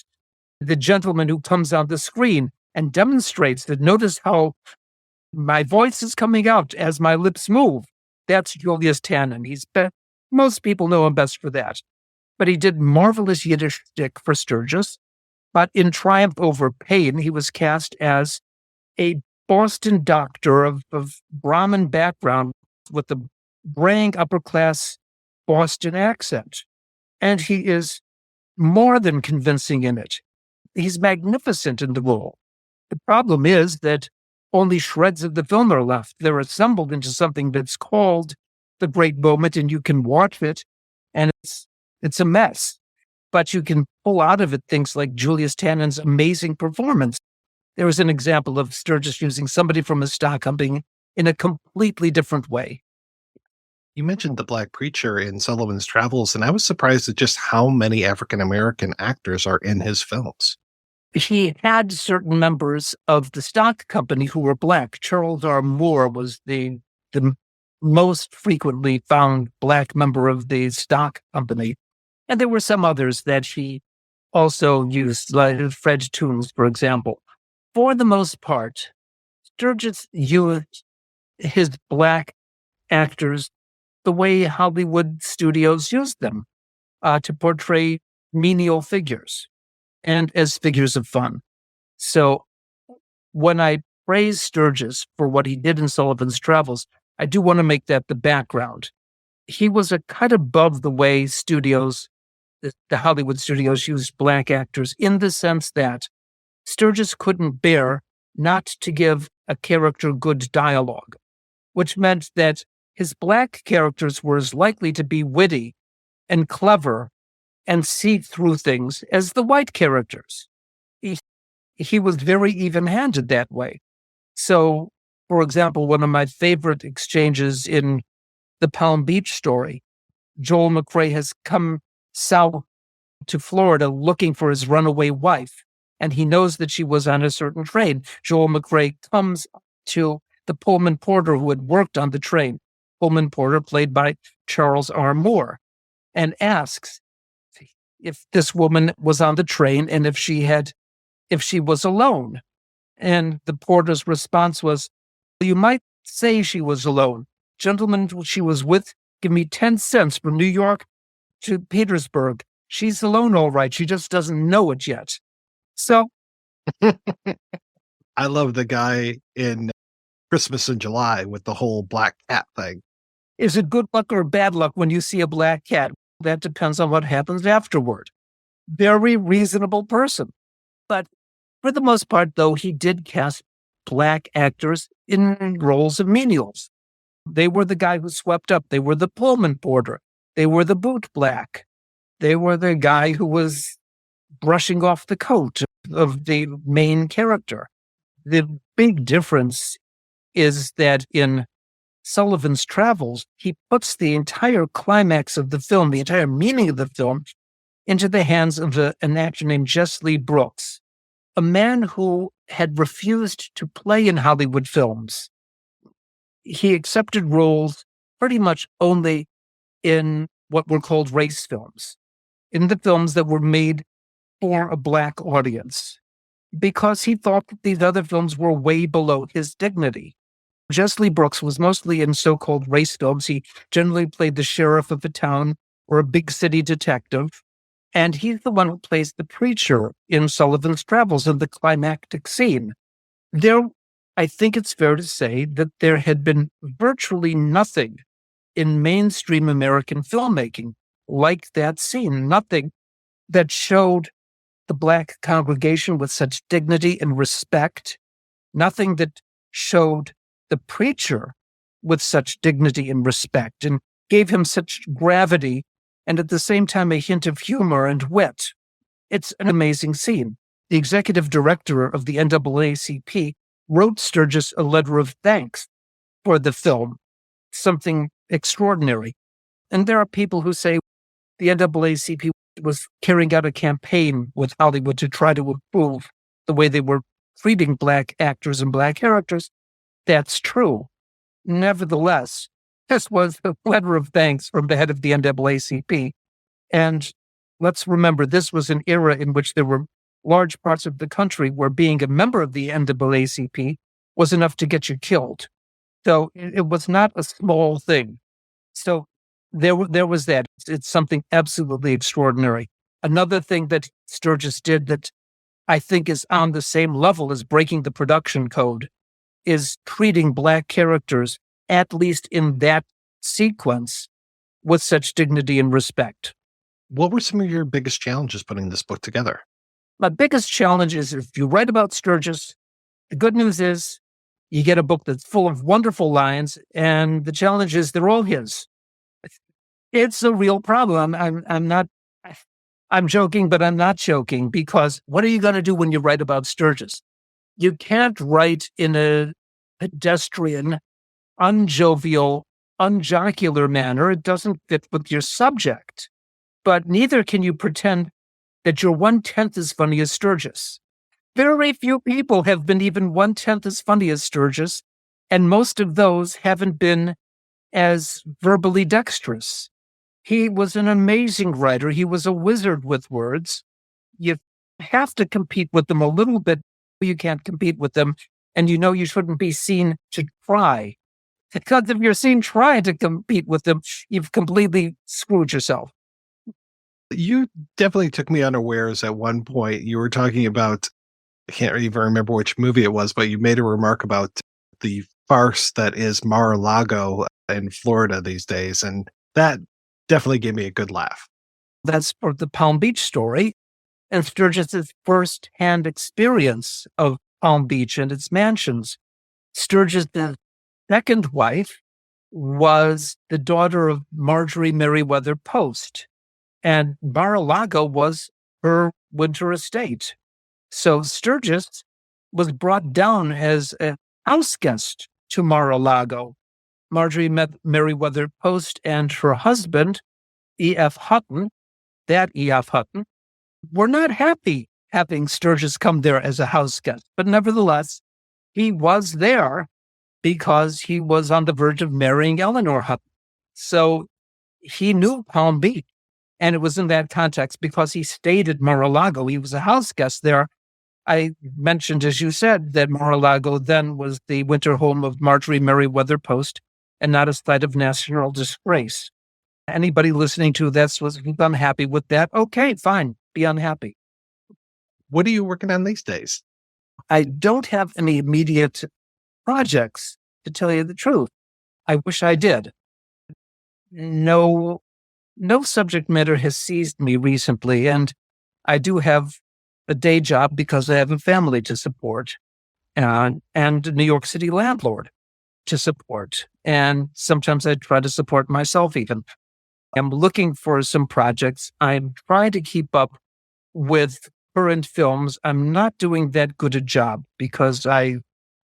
The gentleman who comes on the screen and demonstrates that, notice how my voice is coming out as my lips move. That's Julius Tannen. Most people know him best for that. But he did marvelous Yiddish stick for Sturges. But in Triumph Over Pain, he was cast as a Boston doctor of Brahmin background with a braying upper-class Boston accent. And he is more than convincing in it. He's magnificent in the role. The problem is that only shreds of the film are left. They're assembled into something that's called The Great Moment, and you can watch it, and it's a mess. But you can pull out of it things like Julius Tannen's amazing performance. There was an example of Sturges using somebody from a stock company in a completely different way. You mentioned the Black Preacher in Sullivan's Travels, and I was surprised at just how many African-American actors are in his films. He had certain members of the stock company who were Black. Charles R. Moore was the most frequently found Black member of the stock company. And there were some others that he also used, like Fred Toombs, for example. For the most part, Sturges used his Black actors the way Hollywood studios used them, to portray menial figures and as figures of fun. So when I praise Sturges for what he did in Sullivan's Travels, I do want to make that the background. He was a cut above the way studios, the Hollywood studios, used Black actors, in the sense that Sturges couldn't bear not to give a character good dialogue, which meant that his Black characters were as likely to be witty and clever and see through things as the white characters. He was very even-handed that way. So, for example, one of my favorite exchanges in the Palm Beach story, Joel McCrea has come south to Florida looking for his runaway wife, and he knows that she was on a certain train. Joel McCrea comes to the Pullman porter who had worked on the train, Pullman porter played by Charles R. Moore, and asks if this woman was on the train and if she was alone. And the porter's response was, "You might say she was alone. Gentleman she was with, give me 10 cents from New York to Petersburg. She's alone, all right. She just doesn't know it yet." So I love the guy in Christmas in July with the whole black cat thing. Is it good luck or bad luck when you see a black cat? That depends on what happens afterward. Very reasonable person. But for the most part, though, he did cast Black actors in roles of menials. They were the guy who swept up. They were the Pullman porter. They were the boot black. They were the guy who was brushing off the coat of the main character. The big difference is that in Sullivan's Travels, he puts the entire climax of the film, the entire meaning of the film, into the hands of an actor named Jess Lee Brooks, a man who had refused to play in Hollywood films. He accepted roles pretty much only in what were called race films, in the films that were made for a Black audience, because he thought that these other films were way below his dignity. Jess Lee Brooks was mostly in so-called race films. He generally played the sheriff of a town or a big city detective. And he's the one who plays the preacher in Sullivan's Travels in the climactic scene. I think it's fair to say that there had been virtually nothing in mainstream American filmmaking like that scene, nothing that showed the Black congregation with such dignity and respect, nothing that showed the preacher with such dignity and respect and gave him such gravity and at the same time a hint of humor and wit. It's an amazing scene. The executive director of the NAACP wrote Sturges a letter of thanks for the film, something extraordinary. And there are people who say the NAACP was carrying out a campaign with Hollywood to try to improve the way they were treating Black actors and Black characters. That's true. Nevertheless, this was a letter of thanks from the head of the NAACP. And let's remember, this was an era in which there were large parts of the country where being a member of the NAACP was enough to get you killed. So it was not a small thing. So there was that. It's something absolutely extraordinary. Another thing that Sturges did that I think is on the same level as breaking the production code is treating Black characters, at least in that sequence, with such dignity and respect. What were some of your biggest challenges putting this book together? My biggest challenge is if you write about Sturges, the good news is you get a book that's full of wonderful lines, and the challenge is they're all his. It's a real problem. I'm joking, but I'm not joking, because what are you going to do when you write about Sturges? You can't write in a pedestrian, unjovial, unjocular manner. It doesn't fit with your subject. But neither can you pretend that you're 1/10 as funny as Sturges. Very few people have been even 1/10 as funny as Sturges, and most of those haven't been as verbally dexterous. He was an amazing writer. He was a wizard with words. You have to compete with them a little bit. You can't compete with them, and you know you shouldn't be seen to try. Because if you're seen trying to compete with them, you've completely screwed yourself. You definitely took me unawares at one point. You were talking about, I can't even remember which movie it was, but you made a remark about the farce that is Mar-a-Lago in Florida these days. And that definitely gave me a good laugh. That's for the Palm Beach story. And Sturges' first-hand experience of Palm Beach and its mansions. Sturges' second wife was the daughter of Marjorie Merriweather Post, and Mar-a-Lago was her winter estate. So Sturges was brought down as a house guest to Mar-a-Lago. Marjorie Merriweather Post and her husband, E.F. Hutton, were not happy having Sturges come there as a house guest. But nevertheless, he was there because he was on the verge of marrying Eleanor Hutton. So he knew Palm Beach. And it was in that context, because he stayed at Mar-a-Lago. He was a house guest there. I mentioned, as you said, that Mar-a-Lago then was the winter home of Marjorie Merriweather Post and not a site of national disgrace. Anybody listening to this was unhappy with that. Okay, fine. Be unhappy. What are you working on these days? I don't have any immediate projects, to tell you the truth. I wish I did. No subject matter has seized me recently, and I do have a day job because I have a family to support and a New York City landlord to support. And sometimes I try to support myself even. I'm looking for some projects. I'm trying to keep up with current films. I'm not doing that good a job because I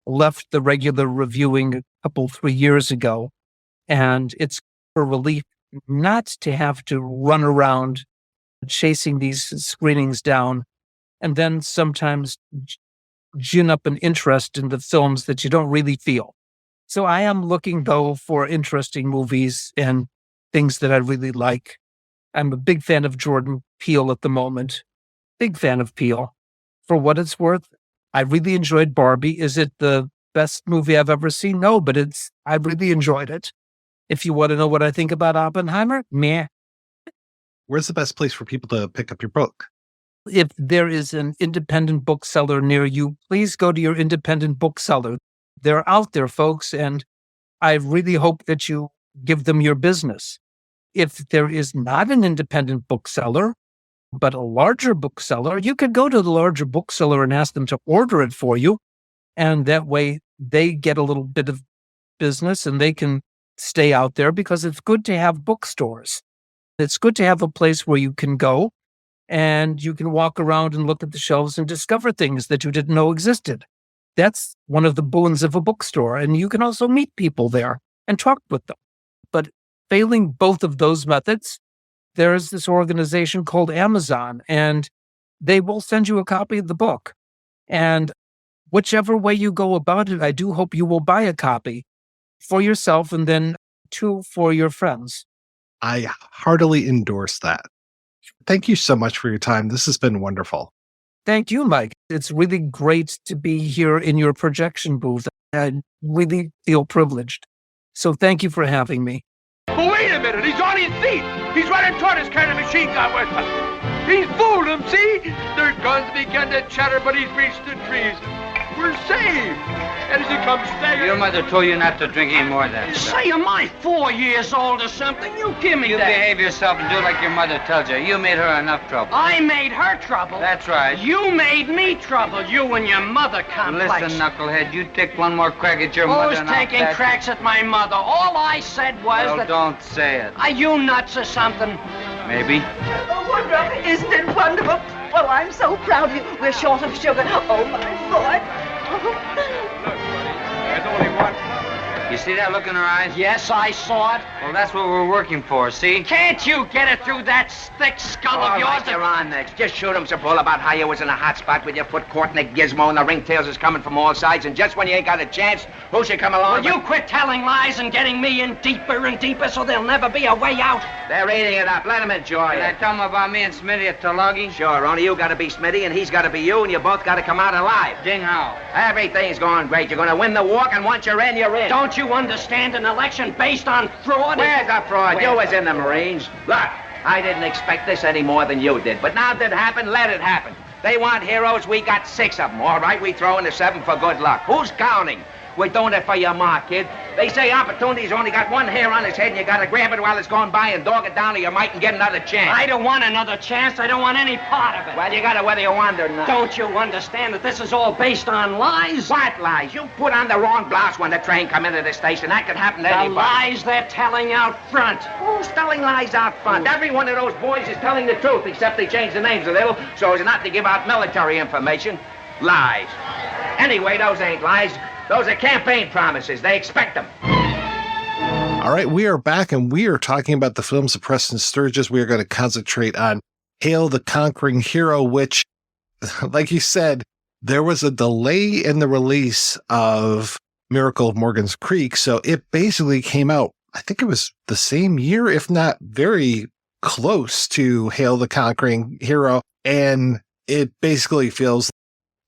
left the regular reviewing couple, 3 years ago. And it's a relief not to have to run around chasing these screenings down and then sometimes gin up an interest in the films that you don't really feel. So I am looking, though, for interesting movies and things that I really like. I'm a big fan of Jordan Peele at the moment. Big fan of Peele. For what it's worth, I really enjoyed Barbie. Is it the best movie I've ever seen? No, but I really enjoyed it. If you want to know what I think about Oppenheimer, meh. Where's the best place for people to pick up your book? If there is an independent bookseller near you, please go to your independent bookseller. They're out there, folks, and I really hope that you give them your business. If there is not an independent bookseller, but a larger bookseller, you could go to the larger bookseller and ask them to order it for you. And that way they get a little bit of business and they can stay out there, because it's good to have bookstores. It's good to have a place where you can go and you can walk around and look at the shelves and discover things that you didn't know existed. That's one of the boons of a bookstore. And you can also meet people there and talk with them. But failing both of those methods, there's this organization called Amazon, and they will send you a copy of the book. And whichever way you go about it, I do hope you will buy a copy for yourself and then 2 for your friends. I heartily endorse that. Thank you so much for your time. This has been wonderful. Thank you, Mike. It's really great to be here in your projection booth. I really feel privileged. So thank you for having me. But wait a minute, he's on his feet. He's running toward us carrying a machine gun with him. He's fooled him, see? Their guns begin to chatter, but he's reached the trees. We're safe. And as he comes staggering... Your mother told you not to drink any more of that stuff. Say, am I 4 years old or something? You give me You that. behave yourself and do like your mother tells you. You made her enough trouble. I made her trouble. That's right. You made me trouble. You and your mother complex. Listen, knucklehead, you take one more crack at your mother Who's and I'll taking bet- cracks at my mother? All I said was Well, that... don't say it. Are you nuts or something? Maybe. Oh, wonderful. Isn't it wonderful? Well, I'm so proud of you. We're short of sugar. Oh, my Lord. There's only one. You see that look in her eyes? Yes, I saw it. Well, that's what we're working for, see? Can't you get it through that thick skull of yours? Right, you're on next. Just shoot him, Bull, about how you was in a hot spot with your foot caught in a gizmo and the ringtails is coming from all sides, and just when you ain't got a chance, who should come along? Will you quit telling lies and getting me in deeper and deeper so there'll never be a way out? They're eating it up. Let them enjoy Can I it. tell them about me and Smitty at Tulagi? Sure, only you gotta be Smitty and he's gotta be you, and you both gotta come out alive. Ding how? Everything's going great. You're gonna win the walk, and once you're in, you're in. Don't you understand an election based on fraud? Where's the fraud? Where? You was in the Marines. Look, I didn't expect this any more than you did, but now that it happened, let it happen. They want heroes, we got 6 of them. All right, we throw in the 7 for good luck. Who's counting? We're doing it for your ma, kid. They say opportunity's only got one hair on his head, and you gotta grab it while it's going by and dog it down to your might and get another chance. I don't want another chance. I don't want any part of it. Well, you got it whether you want it or not. Don't you understand that this is all based on lies? What lies? You put on the wrong blouse when the train come into the station. That could happen to The anybody. lies they're telling out front. Who's telling lies out front? Every one of those boys is telling the truth, except they changed the names a little so as not to give out military information. Lies. Anyway, those ain't lies. Those are campaign promises. They expect them. All right, we are back, and we are talking about the films of Preston Sturges. We are going to concentrate on Hail the Conquering Hero, which, like you said, there was a delay in the release of Miracle of Morgan's Creek, so it basically came out, I think it was the same year, if not very close to Hail the Conquering Hero, and it basically feels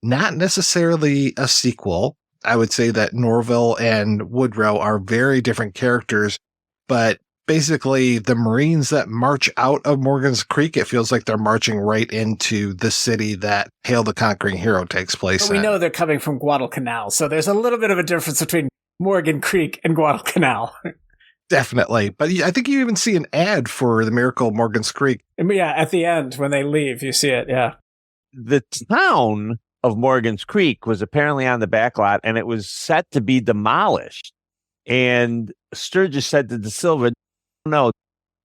not necessarily a sequel. I would say that Norval and Woodrow are very different characters, but basically the Marines that march out of Morgan's Creek, it feels like they're marching right into the city that Hail the Conquering Hero takes place But we in. know they're coming from Guadalcanal, so there's a little bit of a difference between Morgan Creek and Guadalcanal. Definitely. But I think you even see an ad for the Miracle of Morgan's Creek. Yeah, at the end when they leave, you see it, yeah. The town of Morgan's Creek was apparently on the back lot, and it was set to be demolished. And Sturges said to De Silva, no,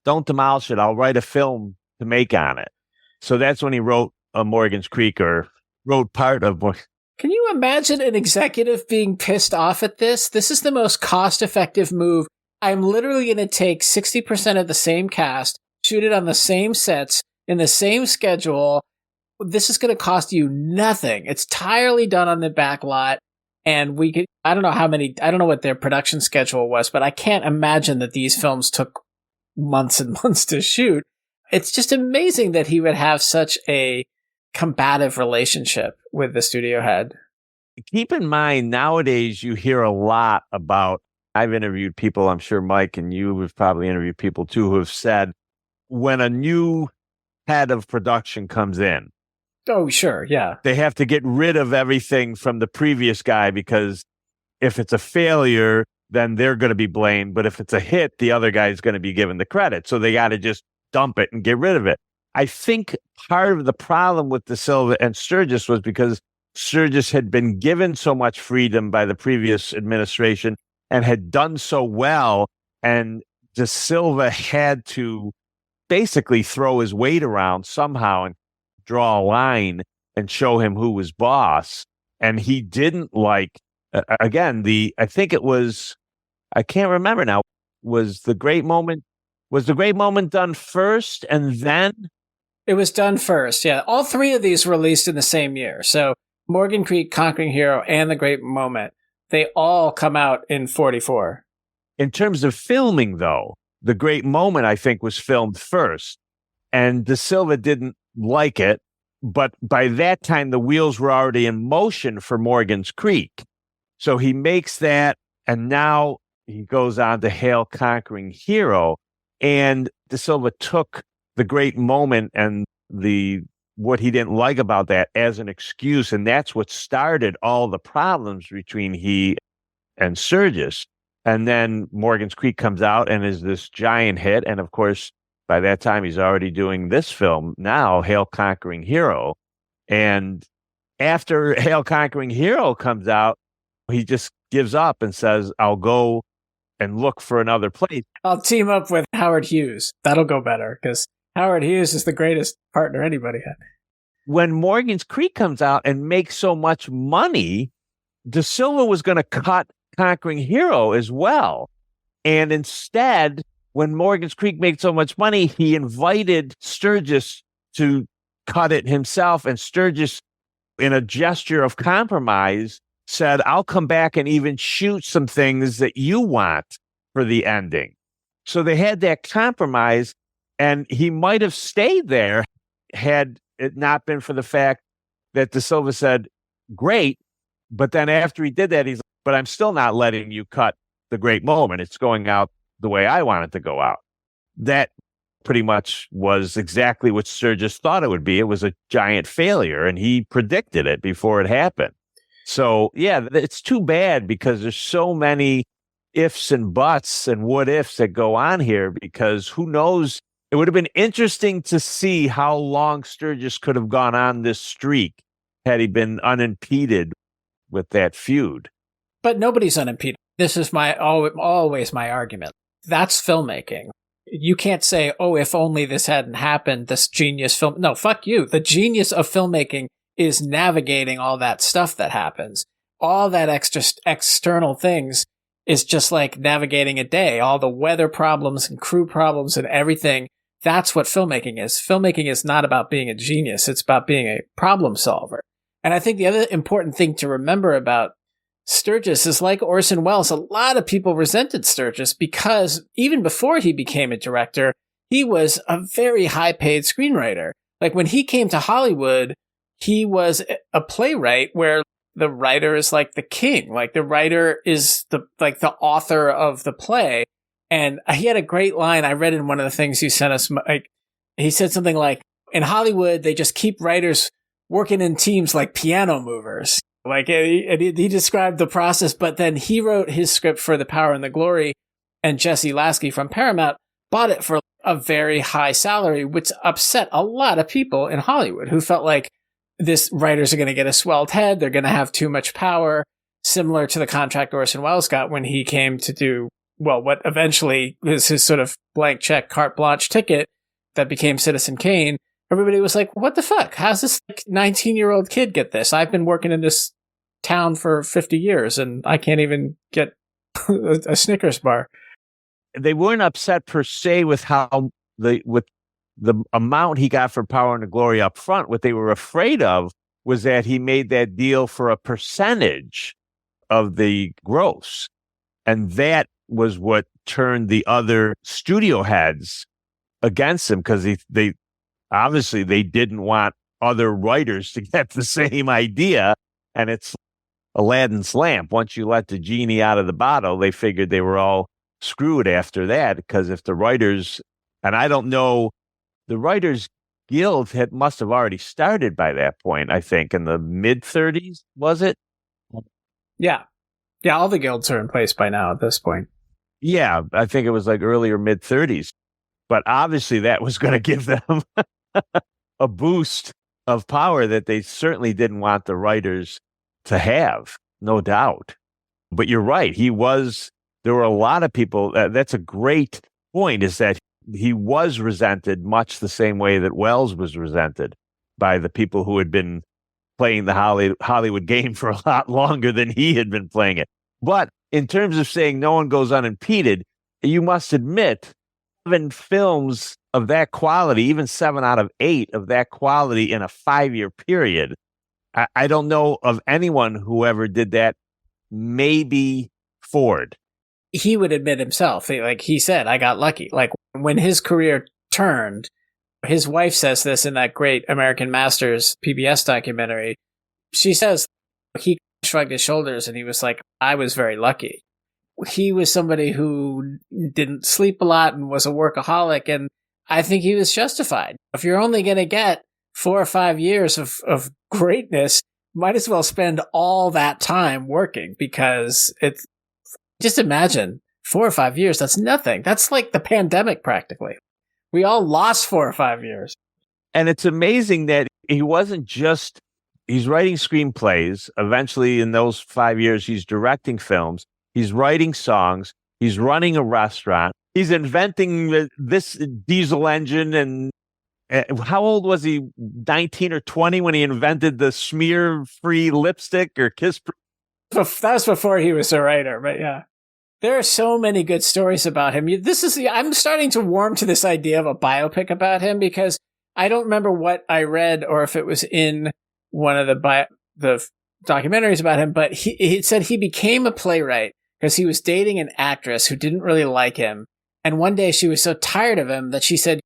don't demolish it. I'll write a film to make on it. So that's when he wrote Morgan's Creek, or wrote part of Can you imagine an executive being pissed off at this? This is the most cost-effective move. I'm literally going to take 60% of the same cast, shoot it on the same sets, in the same schedule. This is going to cost you nothing. It's entirely done on the back lot. And I don't know what their production schedule was, but I can't imagine that these films took months and months to shoot. It's just amazing that he would have such a combative relationship with the studio head. Keep in mind, nowadays you hear a lot about, I've interviewed people, I'm sure Mike and you have probably interviewed people too, who have said when a new head of production comes in, oh, sure, yeah, they have to get rid of everything from the previous guy, because if it's a failure, then they're going to be blamed. But if it's a hit, the other guy's going to be given the credit. So they got to just dump it and get rid of it. I think part of the problem with De Silva and Sturges was because Sturges had been given so much freedom by the previous administration and had done so well, and De Silva had to basically throw his weight around somehow and draw a line and show him who was boss. And he didn't like, again, I think it was, I can't remember now, was the Great Moment done first and then? It was done first, yeah. All three of these released in the same year. So Morgan Creek, Conquering Hero, and The Great Moment, they all come out in 44. In terms of filming, though, The Great Moment, I think, was filmed first. And De Silva didn't like it. But by that time, the wheels were already in motion for Morgan's Creek. So he makes that, and now he goes on to Hail Conquering Hero. And De Silva took The Great Moment and what he didn't like about that as an excuse, and that's what started all the problems between he and Sturges. And then Morgan's Creek comes out and is this giant hit, and of course, by that time, he's already doing this film now, Hail Conquering Hero. And after Hail Conquering Hero comes out, he just gives up and says, I'll go and look for another place. I'll team up with Howard Hughes. That'll go better, because Howard Hughes is the greatest partner anybody had. When Morgan's Creek comes out and makes so much money, De Silva was going to cut Conquering Hero as well. And instead, when Morgan's Creek made so much money, he invited Sturges to cut it himself. And Sturges, in a gesture of compromise, said, I'll come back and even shoot some things that you want for the ending. So they had that compromise, and he might have stayed there had it not been for the fact that De Silva said, great. But then after he did that, he's like, but I'm still not letting you cut The Great Moment. It's going out the way I want it to go out. That pretty much was exactly what Sturges thought it would be. It was a giant failure, and he predicted it before it happened. So, yeah, it's too bad because there's so many ifs and buts and what ifs that go on here, because who knows? It would have been interesting to see how long Sturges could have gone on this streak had he been unimpeded with that feud. But nobody's unimpeded. This is always my argument. That's filmmaking. You can't say, oh, if only this hadn't happened, this genius film. No, fuck you. The genius of filmmaking is navigating all that stuff that happens. All that extra external things is just like navigating a day. All the weather problems and crew problems and everything. That's what filmmaking is. Filmmaking is not about being a genius. It's about being a problem solver. And I think the other important thing to remember about Sturges is, like Orson Welles, a lot of people resented Sturges because even before he became a director, he was a very high-paid screenwriter. Like when he came to Hollywood, he was a playwright where the writer is like the king. Like the writer is the author of the play. And he had a great line I read in one of the things he sent us. Like, he said something like, in Hollywood, they just keep writers working in teams like piano movers. Like he described the process, but then he wrote his script for The Power and the Glory, and Jesse Lasky from Paramount bought it for a very high salary, which upset a lot of people in Hollywood who felt like this writers are going to get a swelled head. They're going to have too much power, similar to the contract Orson Welles got when he came to do, well, what eventually was his sort of blank check, carte blanche ticket that became Citizen Kane. Everybody was like, what the fuck? How's this 19-year-old kid get this? I've been working in this town for 50 years and I can't even get a Snickers bar. They weren't upset per se with with the amount he got for Power and the Glory up front. What they were afraid of was that he made that deal for a percentage of the gross. And that was what turned the other studio heads against him, because they obviously they didn't want other writers to get the same idea. And it's Aladdin's lamp. Once you let the genie out of the bottle, they figured they were all screwed after that, because if the writers, and I don't know, the Writers Guild must have already started by that point, I think, in the mid-30s, was it? Yeah. Yeah, all the guilds are in place by now at this point. Yeah, I think it was like early or mid-30s. But obviously that was going to give them a boost of power that they certainly didn't want the writers to have, no doubt. But you're right. There were a lot of people. That's a great point, is that he was resented much the same way that Wells was resented by the people who had been playing the Hollywood game for a lot longer than he had been playing it. But in terms of saying no one goes unimpeded, you must admit, 7 films of that quality, even 7 out of 8 of that quality in a 5-year period, I don't know of anyone who ever did that. Maybe Ford. He would admit himself, like he said, I got lucky. Like when his career turned, his wife says this in that great American Masters PBS documentary. She says he shrugged his shoulders and he was like, I was very lucky. He was somebody who didn't sleep a lot and was a workaholic, and I think he was justified. If you're only going to get 4 or 5 years of greatness, might as well spend all that time working, because it's, just imagine 4 or 5 years. That's nothing. That's like the pandemic practically. We all lost 4 or 5 years. And it's amazing that he wasn't just, he's writing screenplays. Eventually in those 5 years, he's directing films. He's writing songs. He's running a restaurant. He's inventing this diesel engine. And how old was he? 19 or 20 when he invented the smear-free lipstick or kiss-free? That was before he was a writer, but yeah. There are so many good stories about him. I'm starting to warm to this idea of a biopic about him, because I don't remember what I read or if it was in one of the documentaries about him, but he said he became a playwright because he was dating an actress who didn't really like him. And one day she was so tired of him that she said,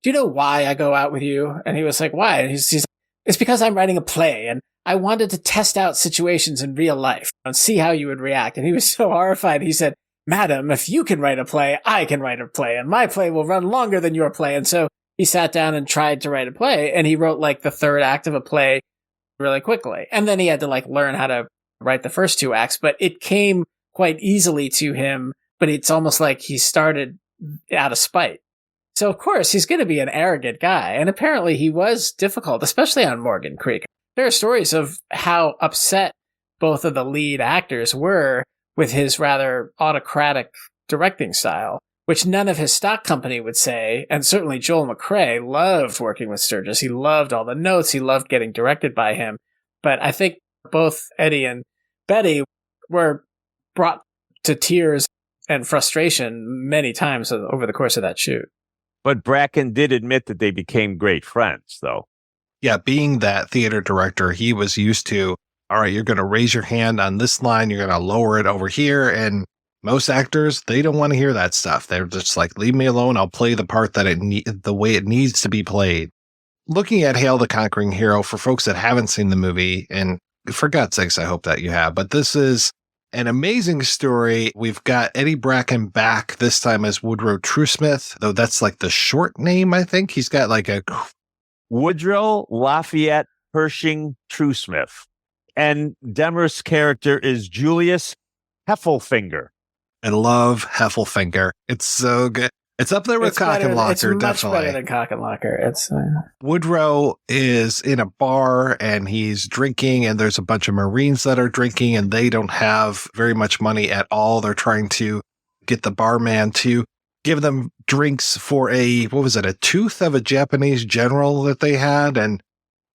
do you know why I go out with you? And he was like, why? And he's like, it's because I'm writing a play and I wanted to test out situations in real life and see how you would react. And he was so horrified. He said, Madam, if you can write a play, I can write a play, and my play will run longer than your play. And so he sat down and tried to write a play, and he wrote like the 3rd act of a play really quickly. And then he had to like learn how to write the first 2 acts, but it came quite easily to him. But it's almost like he started out of spite. So of course he's going to be an arrogant guy. And apparently he was difficult, especially on Morgan Creek. There are stories of how upset both of the lead actors were with his rather autocratic directing style, which none of his stock company would say. And certainly Joel McCrea loved working with Sturges. He loved all the notes. He loved getting directed by him. But I think both Eddie and Betty were brought to tears and frustration many times over the course of that shoot. But Bracken did admit that they became great friends, though. Yeah, being that theater director, he was used to, all right, you're going to raise your hand on this line, you're going to lower it over here. And most actors, they don't want to hear that stuff. They're just like, leave me alone. I'll play the part that the way it needs to be played. Looking at Hail the Conquering Hero, for folks that haven't seen the movie, and for God's sakes, I hope that you have, but this is an amazing story. We've got Eddie Bracken back, this time as Woodrow Truesmith, though that's like the short name, I think. He's got like a... Woodrow Lafayette Pershing Truesmith. And Demer's character is Julius Heffelfinger. I love Heffelfinger. It's so good. It's up there with Kockenlocker, it's much definitely. better than Kockenlocker. It's Woodrow is in a bar and he's drinking, and there's a bunch of Marines that are drinking, and they don't have very much money at all. They're trying to get the barman to give them drinks for a tooth of a Japanese general that they had, and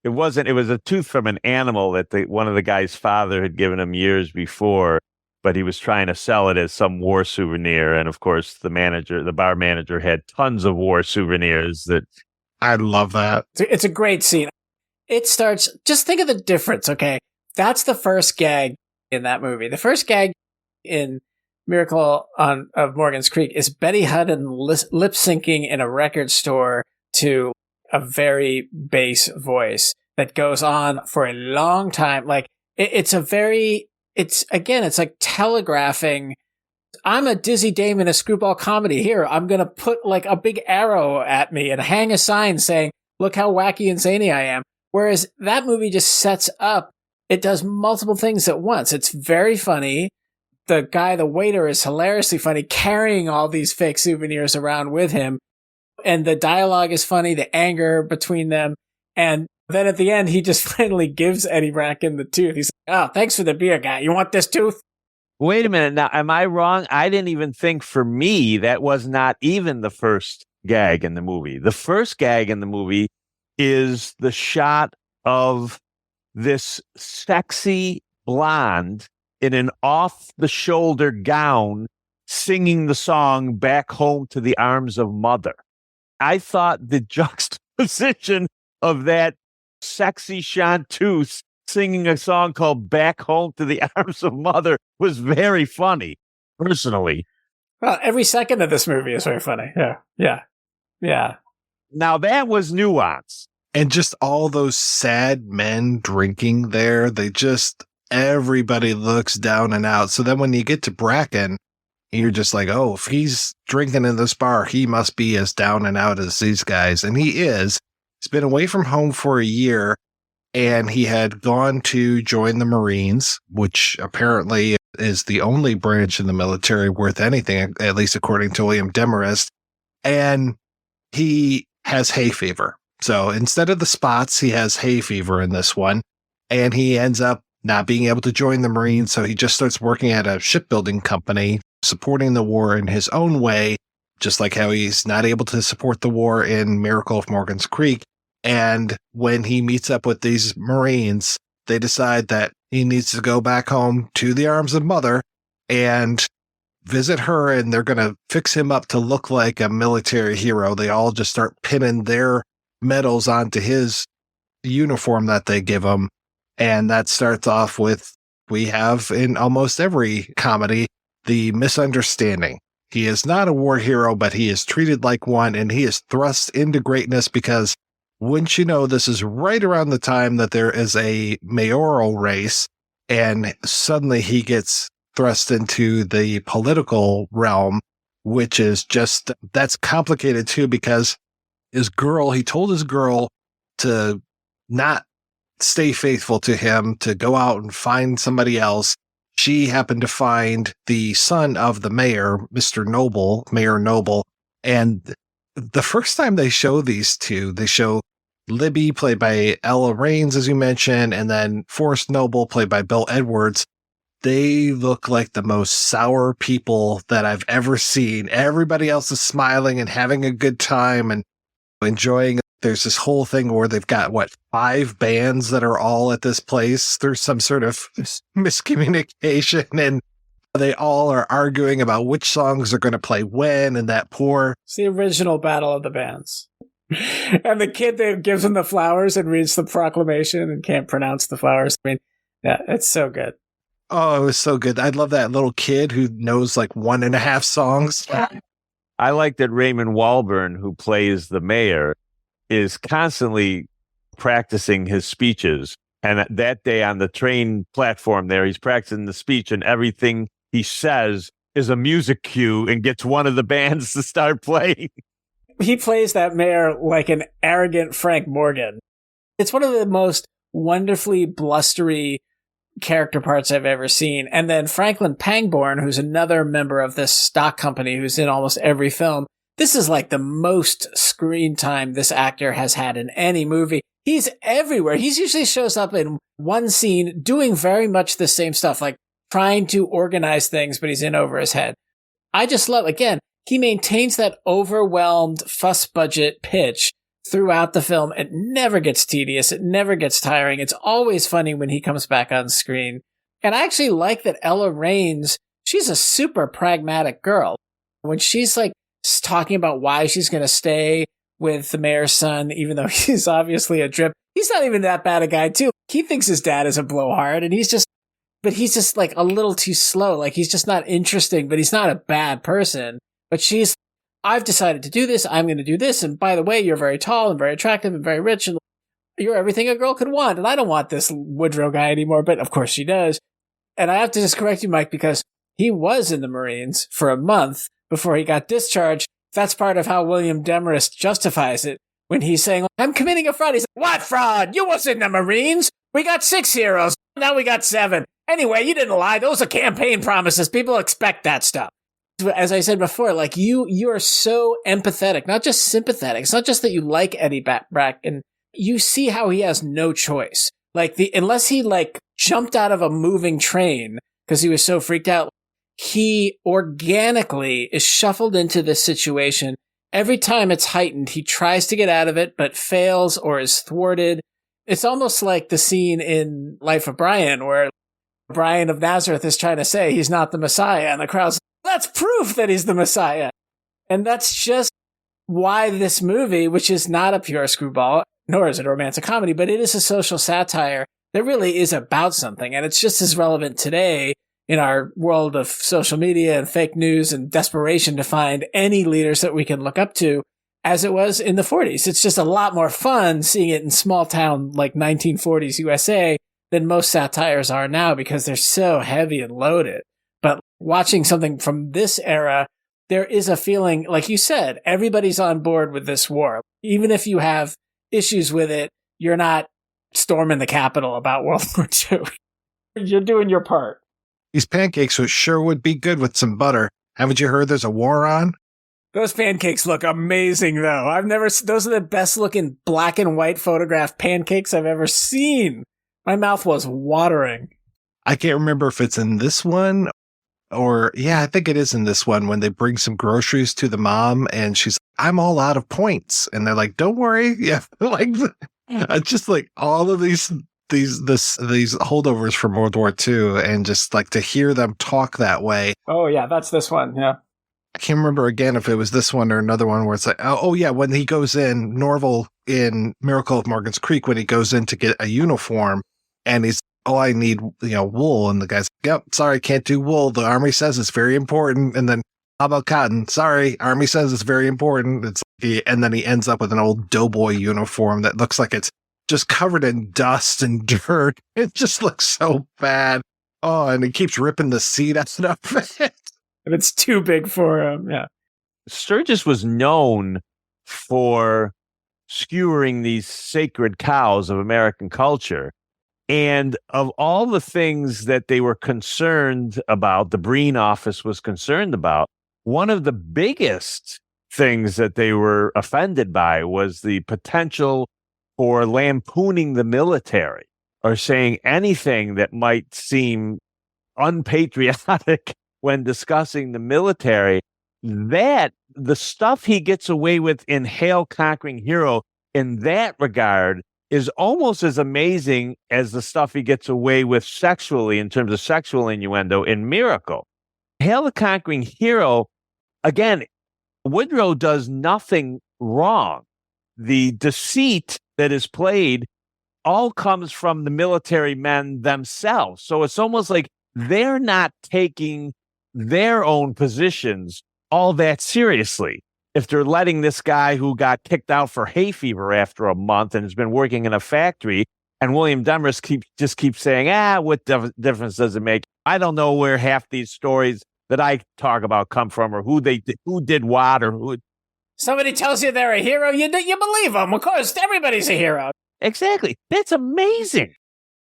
It wasn't. It was a tooth from an animal that one of the guy's father had given him years before, but he was trying to sell it as some war souvenir. And of course, the bar manager, had tons of war souvenirs. That I love that. It's a great scene. It starts. Just think of the difference. Okay, that's the first gag in that movie. The first gag in Miracle of Morgan's Creek is Betty Hutton lip syncing in a record store to a very bass voice that goes on for a long time. Like it's like telegraphing. I'm a dizzy dame in a screwball comedy. Here, I'm going to put like a big arrow at me and hang a sign saying, look how wacky and zany I am. Whereas that movie just sets up, it does multiple things at once. It's very funny. The waiter is hilariously funny, carrying all these fake souvenirs around with him. And the dialogue is funny, the anger between them. And then at the end, he just finally gives Eddie Bracken the tooth. He's like, oh, thanks for the beer, guy. You want this tooth? Wait a minute. Now, am I wrong? I didn't even think, for me, that was not even the first gag in the movie. The first gag in the movie is the shot of this sexy blonde in an off-the-shoulder gown singing the song Back Home to the Arms of Mother. I thought the juxtaposition of that sexy chanteuse singing a song called Back Home to the Arms of Mother was very funny, personally. Well, every second of this movie is very funny. Yeah. Now, that was nuance. And just all those sad men drinking there, everybody looks down and out. So then when you get to Bracken, you're just like, oh, if he's drinking in this bar, he must be as down and out as these guys. And he is. He's been away from home for a year, and he had gone to join the Marines, which apparently is the only branch in the military worth anything, at least according to William Demarest. And he has hay fever. So instead of the spots, he has hay fever in this one. And he ends up not being able to join the Marines. So he just starts working at a shipbuilding company, supporting the war in his own way, just like how he's not able to support the war in Miracle of Morgan's Creek. And when he meets up with these Marines, they decide that he needs to go back home to the arms of Mother and visit her, and they're going to fix him up to look like a military hero. They all just start pinning their medals onto his uniform that they give him. And that starts off with, we have in almost every comedy, the misunderstanding. He is not a war hero, but he is treated like one, and he is thrust into greatness because, wouldn't you know, this is right around the time that there is a mayoral race, and suddenly he gets thrust into the political realm, which is just, that's complicated too, because he told his girl to not stay faithful to him, to go out and find somebody else. She happened to find the son of the mayor, Mayor Noble. And the first time they show these two, they show Libby, played by Ella Raines, as you mentioned, and then Forrest Noble, played by Bill Edwards. They look like the most sour people that I've ever seen. Everybody else is smiling and having a good time and enjoying. There's this whole thing where they've got, 5 bands that are all at this place. There's some sort of miscommunication, and they all are arguing about which songs are going to play when, and that poor... It's the original Battle of the Bands. And the kid that gives him the flowers and reads the proclamation and can't pronounce the flowers. I mean, yeah, it's so good. Oh, it was so good. I love that little kid who knows 1.5 songs. I like that Raymond Walburn, who plays the mayor, is constantly practicing his speeches. And that day on the train platform there, he's practicing the speech, and everything he says is a music cue and gets one of the bands to start playing. He plays that mayor like an arrogant Frank Morgan. It's one of the most wonderfully blustery character parts I've ever seen. And then Franklin Pangborn, who's another member of this stock company who's in almost every film. This is like the most screen time this actor has had in any movie. He's everywhere. He usually shows up in one scene doing very much the same stuff, like trying to organize things, but he's in over his head. I just love, again, he maintains that overwhelmed fuss budget pitch throughout the film. It never gets tedious. It never gets tiring. It's always funny when he comes back on screen. And I actually like that Ella Raines, she's a super pragmatic girl. When she's like talking about why she's going to stay with the mayor's son, even though he's obviously a drip, he's not even that bad a guy too. He thinks his dad is a blowhard, and he's just like a little too slow. Like, he's just not interesting, but he's not a bad person. But she's, I've decided to do this. I'm going to do this. And by the way, you're very tall and very attractive and very rich, and you're everything a girl could want. And I don't want this Woodrow guy anymore, but of course she does. And I have to just correct you, Mike, because he was in the Marines for a month before he got discharged. That's part of how William Demarest justifies it when he's saying, I'm committing a fraud. He's like, what fraud? You was in the Marines. We got 6 heroes. Now we got 7. Anyway, you didn't lie. Those are campaign promises. People expect that stuff. As I said before, like, you are so empathetic, not just sympathetic. It's not just that you like Eddie Bracken. You see how he has no choice. Like, unless he like jumped out of a moving train because he was so freaked out, he organically is shuffled into this situation. Every time it's heightened, he tries to get out of it, but fails or is thwarted. It's almost like the scene in Life of Brian where Brian of Nazareth is trying to say he's not the Messiah, and the crowd's like, that's proof that he's the Messiah. And that's just why this movie, which is not a pure screwball, nor is it a romantic comedy, but it is a social satire that really is about something. And it's just as relevant today in our world of social media and fake news and desperation to find any leaders that we can look up to as it was in the 40s. It's just a lot more fun seeing it in small town like 1940s USA than most satires are now because they're so heavy and loaded. But watching something from this era, there is a feeling, like you said, everybody's on board with this war. Even if you have issues with it, you're not storming the Capitol about World War II. You're doing your part. These pancakes sure would be good with some butter. Haven't you heard there's a war on? Those pancakes look amazing, though. Those are the best looking black and white photographed pancakes I've ever seen. My mouth was watering. I can't remember if it's in this one or, yeah, I think it is in this one when they bring some groceries to the mom and she's, I'm all out of points. And they're like, don't worry. Yeah. Like, just like all of these holdovers from World War II, and just like to hear them talk that way. Oh yeah, that's this one. Yeah. I can't remember again if it was this one or another one where it's like, oh yeah, when he goes in, Norval in Miracle of Morgan's Creek, when he goes in to get a uniform and he's, oh, I need, wool. And the guy's like, yep, sorry, can't do wool. The Army says it's very important. And then how about cotton? Sorry, Army says it's very important. And then he ends up with an old doughboy uniform that looks like it's just covered in dust and dirt. It just looks so bad. Oh, and he keeps ripping the seat out of it. And it's too big for him. Yeah. Sturges was known for skewering these sacred cows of American culture. And of all the things that they were concerned about, the Breen office was concerned about, one of the biggest things that they were offended by was the potential for lampooning the military or saying anything that might seem unpatriotic when discussing the military. That the stuff he gets away with in Hail Conquering Hero in that regard is almost as amazing as the stuff he gets away with sexually in terms of sexual innuendo in Miracle. Hail the Conquering Hero, again, Woodrow does nothing wrong. The deceit that is played all comes from the military men themselves. So it's almost like they're not taking their own positions all that seriously. If they're letting this guy who got kicked out for hay fever after a month and has been working in a factory, and William Demarest keeps saying, what difference does it make? I don't know where half these stories that I talk about come from, or who did what, or who. Somebody tells you they're a hero, you believe them. Of course, everybody's a hero. Exactly. That's amazing.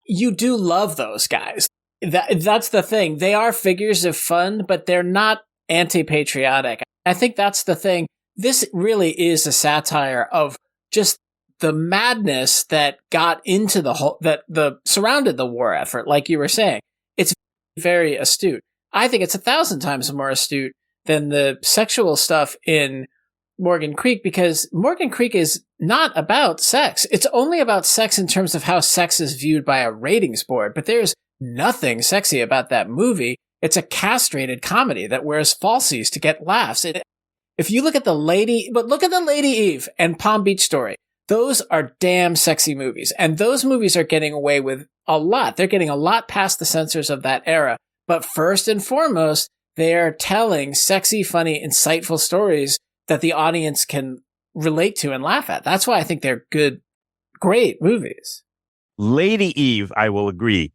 You do love those guys. That's the thing. They are figures of fun, but they're not anti-patriotic. I think that's the thing. This really is a satire of just the madness that got into surrounded the war effort, like you were saying. It's very astute. I think it's 1,000 times more astute than the sexual stuff in Morgan Creek, because Morgan Creek is not about sex. It's only about sex in terms of how sex is viewed by a ratings board, but there's nothing sexy about that movie. It's a castrated comedy that wears falsies to get laughs. If you look at Lady Eve and Palm Beach Story, those are damn sexy movies. And those movies are getting away with a lot. They're getting a lot past the censors of that era. But first and foremost, they're telling sexy, funny, insightful stories that the audience can relate to and laugh at. That's why I think they're good, great movies. Lady Eve, I will agree,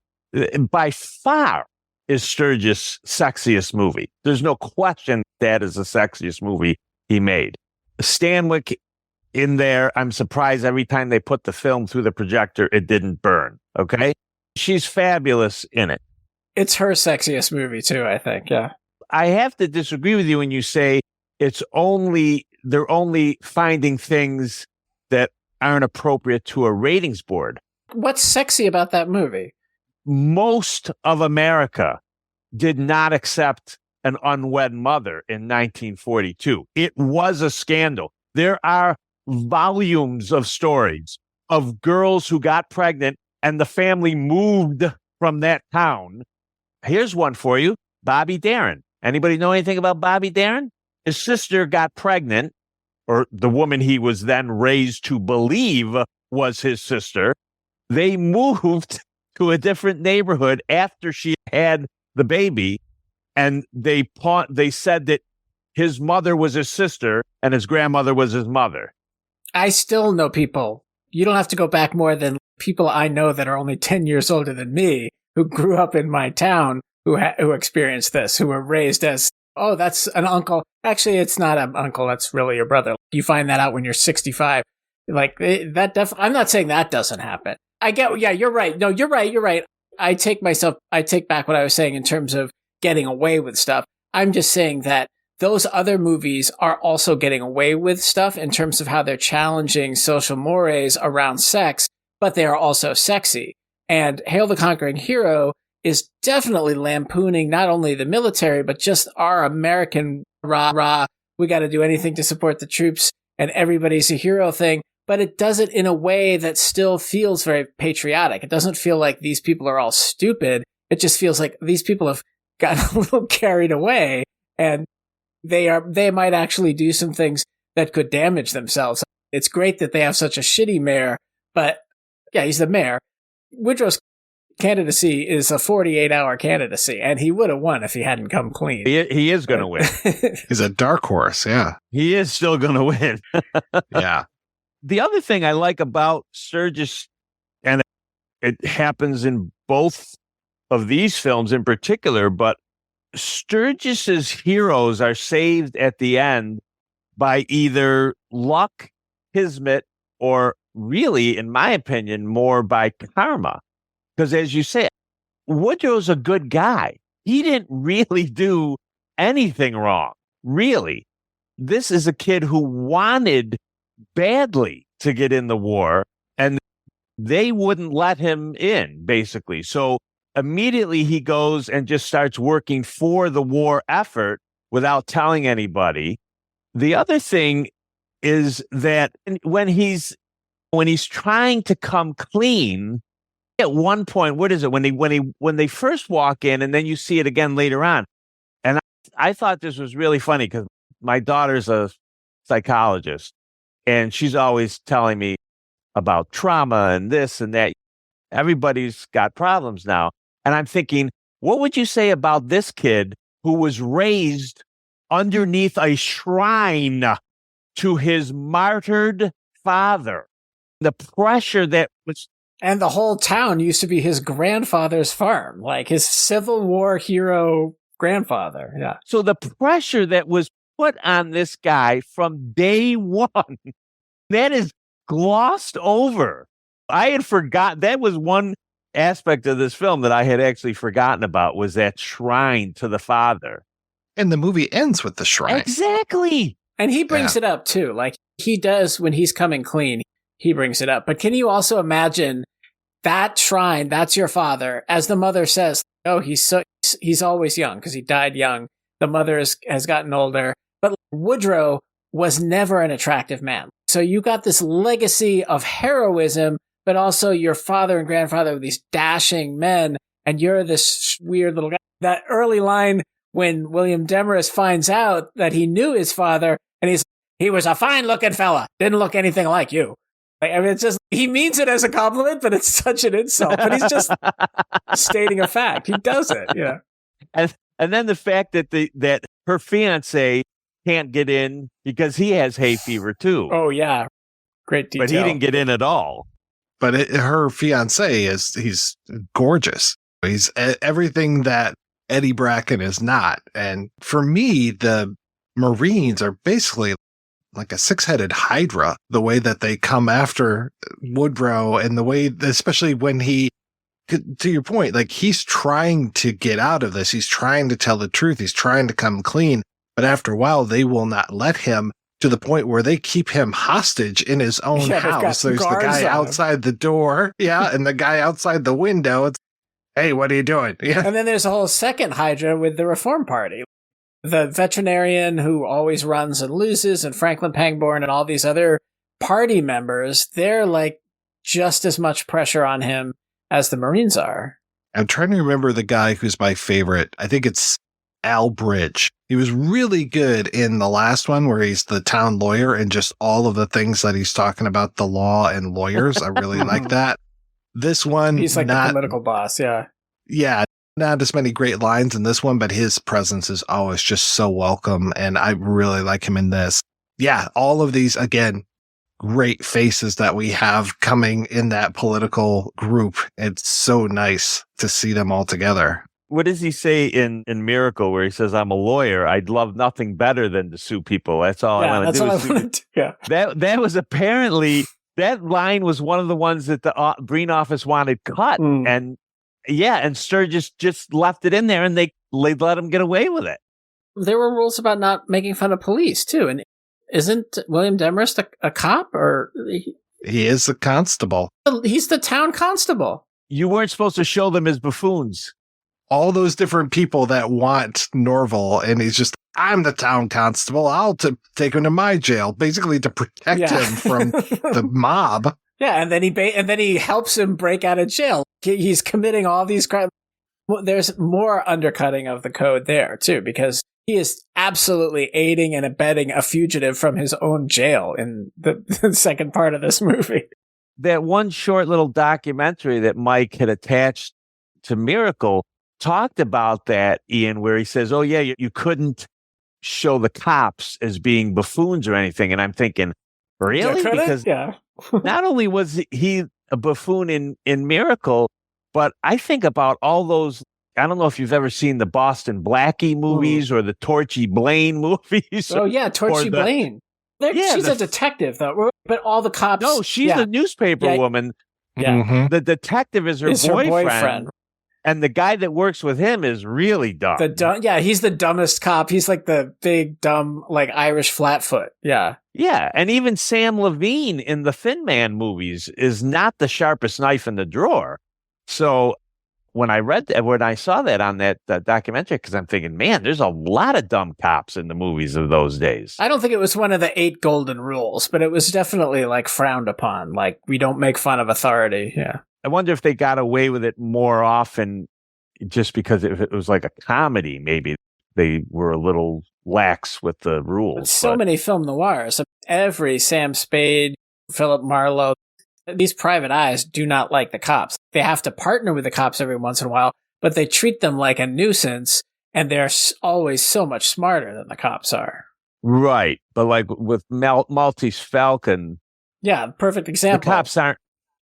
by far is Sturges' sexiest movie. There's no question that is the sexiest movie he made. Stanwyck in there, I'm surprised every time they put the film through the projector, it didn't burn. Okay? She's fabulous in it. It's her sexiest movie too, I think. Yeah. I have to disagree with you when you say they're only finding things that aren't appropriate to a ratings board. What's sexy about that movie? Most of America did not accept an unwed mother in 1942. It was a scandal. There are volumes of stories of girls who got pregnant and the family moved from that town. Here's one for you. Bobby Darin. Anybody know anything about Bobby Darin? His sister got pregnant, or the woman he was then raised to believe was his sister. They moved to a different neighborhood after she had the baby, and they said that his mother was his sister and his grandmother was his mother. I still know people. You don't have to go back more than people I know that are only 10 years older than me who grew up in my town who experienced this, who were raised as, oh, that's an uncle. Actually, it's not an uncle. That's really your brother. You find that out when you're 65. Like I'm not saying that doesn't happen. Yeah, you're right. No, you're right. I take back what I was saying in terms of getting away with stuff. I'm just saying that those other movies are also getting away with stuff in terms of how they're challenging social mores around sex, but they are also sexy. And Hail the Conquering Hero is definitely lampooning not only the military, but just our American rah-rah, we got to do anything to support the troops and everybody's a hero thing. But it does it in a way that still feels very patriotic. It doesn't feel like these people are all stupid. It just feels like these people have gotten a little carried away and they might actually do some things that could damage themselves. It's great that they have such a shitty mayor, but yeah, he's the mayor. Woodrow's candidacy is a 48-hour candidacy, and he would have won if he hadn't come clean. He is going to win. He's a dark horse, yeah. He is still going to win. Yeah. The other thing I like about Sturges, and it happens in both of these films in particular, but Sturgis's heroes are saved at the end by either luck, kismet, or really, in my opinion, more by karma. Because as you say, Woodrow's a good guy. He didn't really do anything wrong, really. This is a kid who wanted badly to get in the war, and they wouldn't let him in, basically. So immediately he goes and just starts working for the war effort without telling anybody. The other thing is that when he's trying to come clean, at one point, what is it? When they first walk in, and then you see it again later on. And I thought this was really funny because my daughter's a psychologist, and she's always telling me about trauma and this and that. Everybody's got problems now. And I'm thinking, what would you say about this kid who was raised underneath a shrine to his martyred father? The pressure that was... And the whole town used to be his grandfather's farm, like his Civil War hero grandfather. Yeah. So the pressure that was put on this guy from day one, that is glossed over. I had forgotten. That was one aspect of this film that I had actually forgotten about, was that shrine to the father. And the movie ends with the shrine. Exactly. And he brings it up too. Like he does when he's coming clean, he brings it up. But can you also imagine that shrine, that's your father, as the mother says, oh, he's always young because he died young. The mother has gotten older. But Woodrow was never an attractive man. So you got this legacy of heroism, but also your father and grandfather were these dashing men, and you're this weird little guy. That early line when William Demarest finds out that he knew his father, and he was a fine-looking fella, didn't look anything like you. I mean, it's just, he means it as a compliment, but it's such an insult. But he's just stating a fact. He does it, yeah. And then the fact that that her fiance can't get in because he has hay fever too. Oh yeah, great detail. But he didn't get in at all. But her fiance he's gorgeous. He's everything that Eddie Bracken is not. And for me, the Marines are basically like a six-headed hydra, the way that they come after Woodrow, and the way, especially when to your point, like he's trying to get out of this. He's trying to tell the truth. He's trying to come clean. But after a while, they will not let him, to the point where they keep him hostage in his own house. There's the guy outside the door. Yeah. And the guy outside the window. It's, hey, what are you doing? Yeah. And then there's a whole second hydra with the Reform Party. The veterinarian who always runs and loses, and Franklin Pangborn and all these other party members, they're like just as much pressure on him as the Marines are. I'm trying to remember the guy who's my favorite. I think it's Al Bridge. He was really good in the last one where he's the town lawyer and just all of the things that he's talking about the law and lawyers. I really like that. This one, he's like the political boss. Yeah. Yeah. Not as many great lines in this one, but his presence is always just so welcome. And I really like him in this. Yeah. All of these, again, great faces that we have coming in that political group. It's so nice to see them all together. What does he say in Miracle where he says, I'm a lawyer. I'd love nothing better than to sue people. That's all I want to do. Yeah. That was apparently, that line was one of the ones that the Green Office wanted cut. And yeah, and Sturges just left it in there, and they let him get away with it. There were rules about not making fun of police, too. And isn't William Demarest a cop? Or he is a constable. He's the town constable. You weren't supposed to show them as buffoons. All those different people that want Norval, and he's just, I'm the town constable. I'll take him to my jail, basically to protect him from the mob. Yeah, and then he helps him break out of jail. He's committing all these crimes. Well, there's more undercutting of the code there too, because he is absolutely aiding and abetting a fugitive from his own jail in the second part of this movie. That one short little documentary that Mike had attached to Miracle talked about that, Ian, where he says, oh yeah, you couldn't show the cops as being buffoons or anything. And I'm thinking, really? Because not only was he a buffoon in Miracle, but I think about all those, I don't know if you've ever seen the Boston Blackie movies or the Torchy Blaine movies. Oh yeah, Torchy Blaine. She's a detective though, but all the cops. No, she's a newspaper woman. Yeah. The detective is her boyfriend. And the guy that works with him is really dumb. He's the dumbest cop. He's like the big, dumb, like Irish flatfoot. Yeah. Yeah. And even Sam Levine in the Thin Man movies is not the sharpest knife in the drawer. So when I saw that on that documentary, because I'm thinking, man, there's a lot of dumb cops in the movies of those days. I don't think it was one of the 8 golden rules, but it was definitely like frowned upon. Like, we don't make fun of authority. Yeah. I wonder if they got away with it more often just because if it was like a comedy, maybe they were a little lax with the rules. So many film noirs. Every Sam Spade, Philip Marlowe, these private eyes do not like the cops. They have to partner with the cops every once in a while, but they treat them like a nuisance, and they're always so much smarter than the cops are. Right. But like with Maltese Falcon. Yeah, perfect example. The cops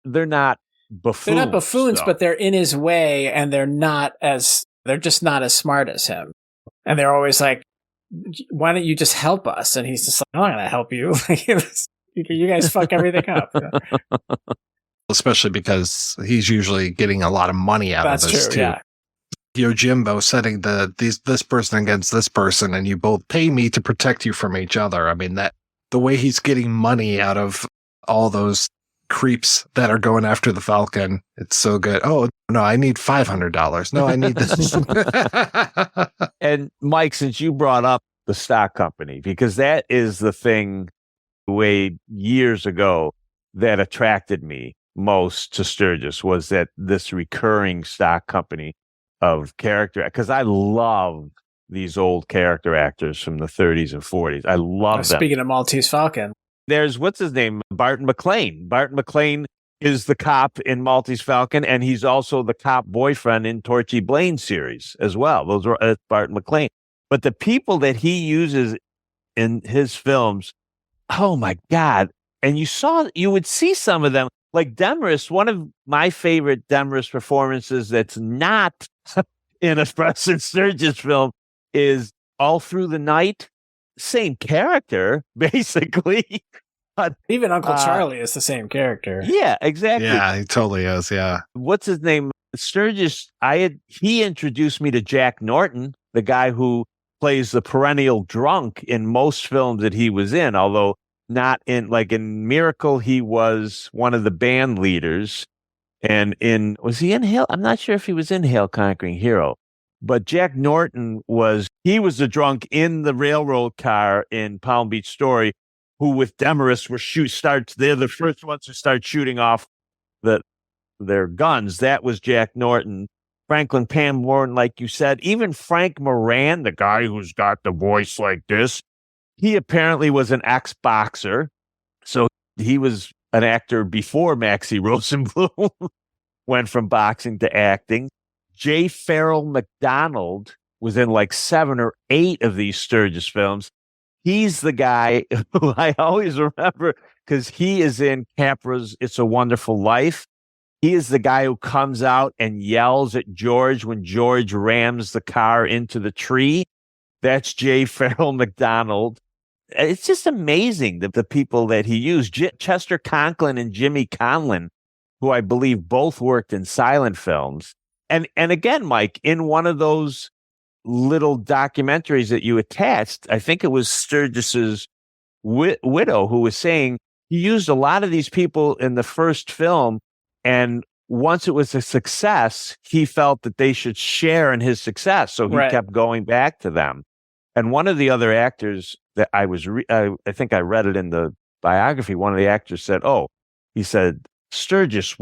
they're not buffoons. They're not buffoons, but they're in his way, and they're just not as smart as him. And they're always like, why don't you just help us? And he's just like, I'm not going to help you. You guys fuck everything up. Especially because he's usually getting a lot of money out of this too. Yeah. Yojimbo setting this person against this person, and you both pay me to protect you from each other. I mean, that the way he's getting money out of all those creeps that are going after the Falcon, it's so good. Oh no, I need $500. No, I need this. And Mike, since you brought up the stock company, because that is the thing way years ago that attracted me most to Sturges was that this recurring stock company of character, because I love these old character actors from the 30s and 40s. I love them. Speaking of Maltese Falcon, there's what's his name, Barton McLean. Barton McLean is the cop in Maltese Falcon, and he's also the cop boyfriend in Torchy Blane series as well. Those are Barton McLean. But the people that he uses in his films, oh my God. And you would see some of them, like Demarest. One of my favorite Demarest performances that's not in a Preston Sturges film is All Through the Night. Same character, basically. But even Uncle Charlie is the same character. Yeah, exactly. Yeah, he totally is. Yeah. What's his name? Sturges, he introduced me to Jack Norton, the guy who plays the perennial drunk in most films that he was in, although not in, like in Miracle, he was one of the band leaders. And was he in Hail? I'm not sure if he was in Hail Conquering Hero, but Jack Norton was the drunk in the railroad car in Palm Beach Story, who with Demarest they're the first ones to start shooting off their guns. That was Jack Norton. Franklin Pamborn, like you said, even Frank Moran, the guy who's got the voice like this, he apparently was an ex-boxer. So he was an actor before Maxie Rosenblum went from boxing to acting. J. Farrell McDonald was in like 7 or 8 of these Sturges films. He's the guy who I always remember because he is in Capra's It's a Wonderful Life. He is the guy who comes out and yells at George when George rams the car into the tree. That's J. Farrell McDonald. It's just amazing the people that he used. Chester Conklin and Jimmy Conlon, who I believe both worked in silent films. And again, Mike, in one of those little documentaries that you attached, I think it was Sturgis's widow who was saying he used a lot of these people in the first film, and once it was a success, he felt that they should share in his success. So he kept going back to them. And one of the other actors that I think I read it in the biography, one of the actors said, he said, Sturges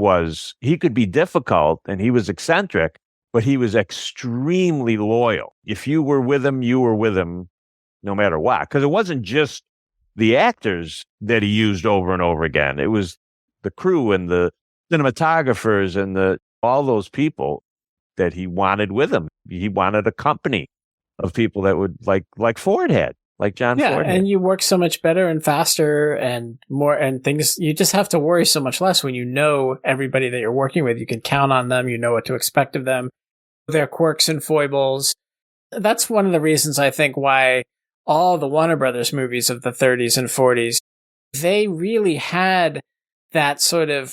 he could be difficult and he was eccentric, but he was extremely loyal. If you were with him, you were with him no matter what. Because it wasn't just the actors that he used over and over again. It was the crew and the cinematographers and all those people that he wanted with him. He wanted a company of people that would like Ford had. Like John Ford. And you work so much better and faster and more, and things, you just have to worry so much less when you know everybody that you're working with. You can count on them. You know what to expect of them, their quirks and foibles. That's one of the reasons I think why all the Warner Brothers movies of the 30s and 40s, they really had that sort of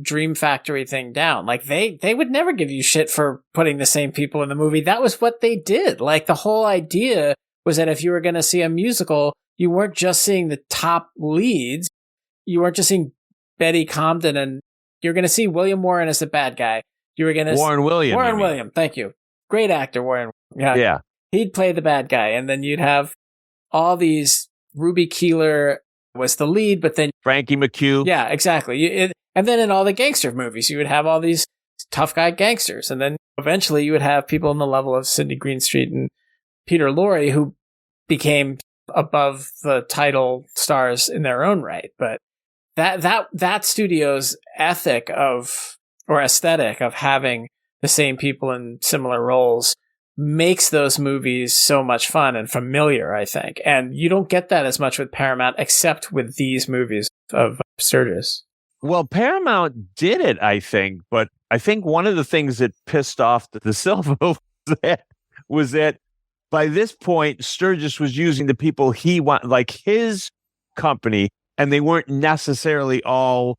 Dream Factory thing down. Like they would never give you shit for putting the same people in the movie. That was what they did. Like the whole idea was that if you were going to see a musical, you weren't just seeing the top leads. You weren't just seeing Betty Comden, and you're going to see William Warren as the bad guy. You were going to Warren William. Warren William. Thank you. Great actor, Warren. Yeah. He'd play the bad guy. And then you'd have all these, Ruby Keeler was the lead, but then Frankie McHugh. Yeah, exactly. And then in all the gangster movies, you would have all these tough guy gangsters. And then eventually you would have people on the level of Sidney Greenstreet and Peter Lorre, who became above the title stars in their own right. But that studio's ethic or aesthetic of having the same people in similar roles makes those movies so much fun and familiar, I think. And you don't get that as much with Paramount, except with these movies of Sturges. Well, Paramount did it, I think. But I think one of the things that pissed off the Silva was that by this point, Sturges was using the people he wanted, like his company, and they weren't necessarily all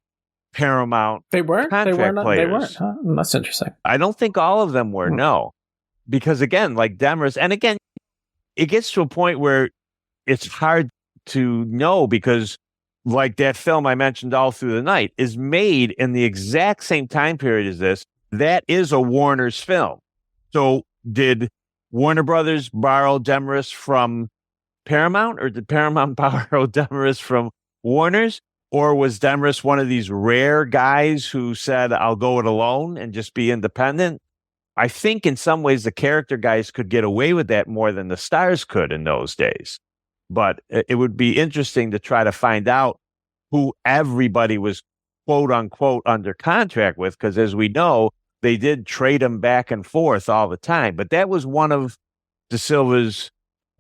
Paramount. They weren't. Contract They weren't. players. They weren't. Huh? That's interesting. I don't think all of them were. No, because again, like Demarest, and again, it gets to a point where it's hard to know because, like that film I mentioned, All Through the Night, is made in the exact same time period as this. That is a Warner's film. So did Warner Brothers borrow Demarest from Paramount, or did Paramount borrow Demarest from Warner's? Or was Demarest one of these rare guys who said, I'll go it alone and just be independent? I think in some ways the character guys could get away with that more than the stars could in those days. But it would be interesting to try to find out who everybody was quote unquote under contract with, because as we know, they did trade them back and forth all the time. But that was one of De Silva's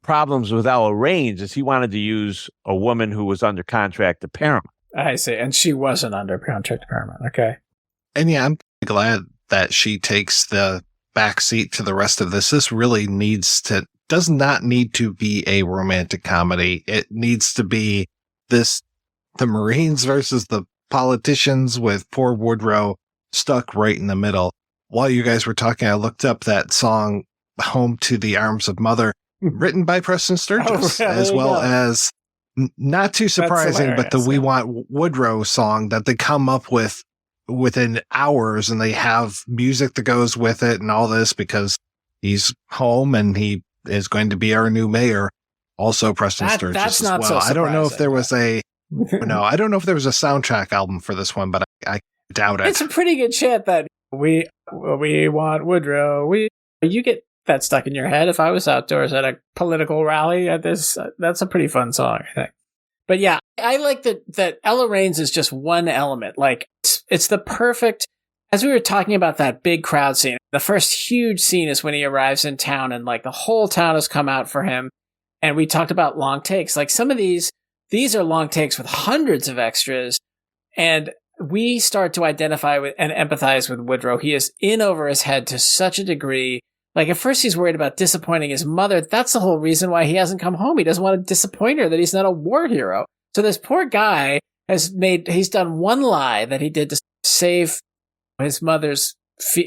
problems with Ella Raines, is he wanted to use a woman who was under contract to Paramount. I see. And she wasn't under contract to Paramount. Okay. And yeah, I'm glad that she takes the back seat to the rest of this. This really does not need to be a romantic comedy. It needs to be the Marines versus the politicians, with poor Woodrow stuck right in the middle. While you guys were talking, I looked up that song, Home to the Arms of Mother, written by Preston Sturges, as well as, not too surprising, but the We Want Woodrow song that they come up with within hours, and they have music that goes with it and all this because he's home and he is going to be our new mayor. Also Preston Sturges that's as not well. so I don't know if there was surprising. I don't know if there was a soundtrack album for this one, but I doubt it. It's a pretty good chant that we want Woodrow. You get that stuck in your head. If I was outdoors at a political rally at this, that's a pretty fun song, I think. But yeah, I like that Ella Raines is just one element. Like it's the perfect, as we were talking about that big crowd scene, the first huge scene is when he arrives in town and like the whole town has come out for him. And we talked about long takes. Like some of these are long takes with hundreds of extras. And we start to identify with and empathize with Woodrow. He is in over his head to such a degree. Like at first he's worried about disappointing his mother. That's the whole reason why he hasn't come home. He doesn't want to disappoint her, that he's not a war hero. So this poor guy he's done one lie that he did to save his mother's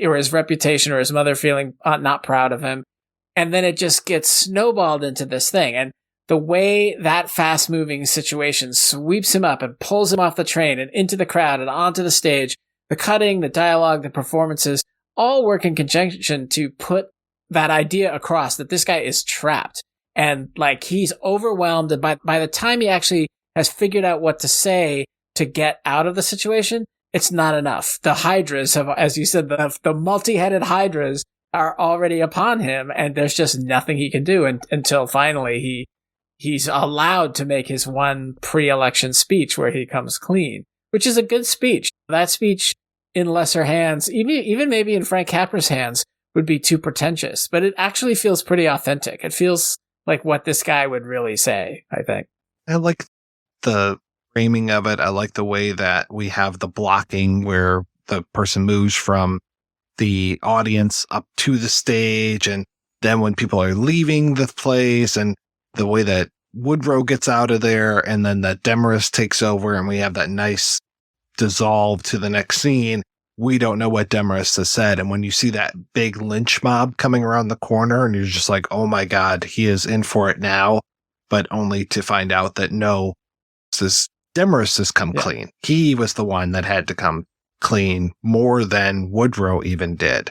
or his reputation, or his mother feeling not proud of him. And then it just gets snowballed into this thing. And the way that fast moving situation sweeps him up and pulls him off the train and into the crowd and onto the stage, the cutting, the dialogue, the performances, all work in conjunction to put that idea across that this guy is trapped and like he's overwhelmed. And by the time he actually has figured out what to say to get out of the situation, it's not enough. The hydras have, as you said, the multi-headed hydras are already upon him, and there's just nothing he can do until finally he's allowed to make his one pre-election speech where he comes clean, which is a good speech. That speech in lesser hands, even maybe in Frank Capra's hands, would be too pretentious, but it actually feels pretty authentic. It feels like what this guy would really say, I think. I like the framing of it. I like the way that we have the blocking where the person moves from the audience up to the stage, and then when people are leaving the place, and the way that Woodrow gets out of there, and then that Demarest takes over, and we have that nice dissolve to the next scene. We don't know what Demarest has said. And when you see that big lynch mob coming around the corner, and you're just like, oh my God, he is in for it now, but only to find out that no, Demarest has come clean. He was the one that had to come clean more than Woodrow even did.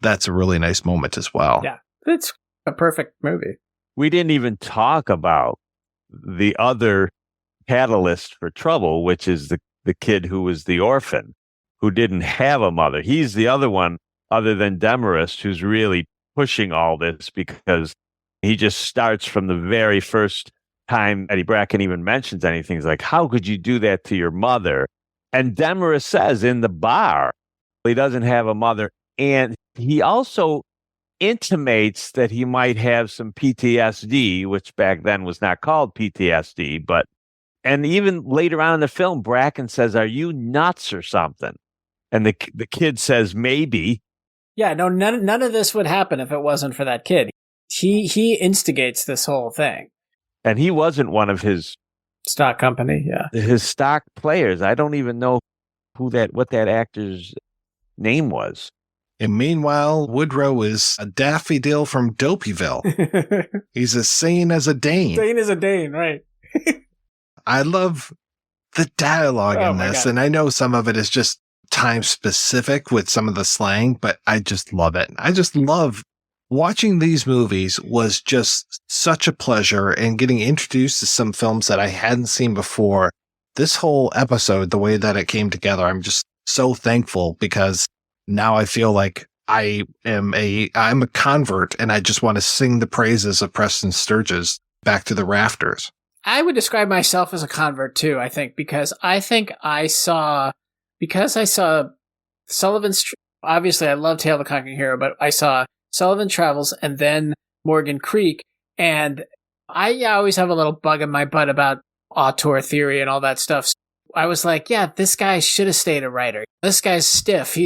That's a really nice moment as well. Yeah, it's a perfect movie. We didn't even talk about the other catalyst for trouble, which is the kid who was the orphan, who didn't have a mother. He's the other one, other than Demarest, who's really pushing all this, because he just starts from the very first time Eddie Bracken even mentions anything. He's like, how could you do that to your mother? And Demarest says in the bar, he doesn't have a mother. And he also intimates that he might have some PTSD, which back then was not called PTSD, and even later on in the film, Bracken says, are you nuts or something? And the kid says, maybe. Yeah, no, none of this would happen if it wasn't for that kid. He instigates this whole thing. And he wasn't one of his stock company, his stock players. I don't even know what that actor's name was. And meanwhile, Woodrow is a daffodil from Dopeyville. He's as sane as a Dane. Sane as a Dane, right. I love the dialogue in this, and I know some of it is just time specific with some of the slang, but I just love it. I just love watching these movies. Was just such a pleasure, and getting introduced to some films that I hadn't seen before this whole episode, the way that it came together, I'm just so thankful because now I feel like I'm a convert and I just want to sing the praises of Preston Sturges back to the rafters. I would describe myself as a convert too, I think, because I saw Sullivan's, obviously I love Tale of the Conquering Hero, but I saw Sullivan Travels and then Morgan Creek, and I always have a little bug in my butt about auteur theory and all that stuff. So I was like, yeah, this guy should have stayed a writer. This guy's stiff.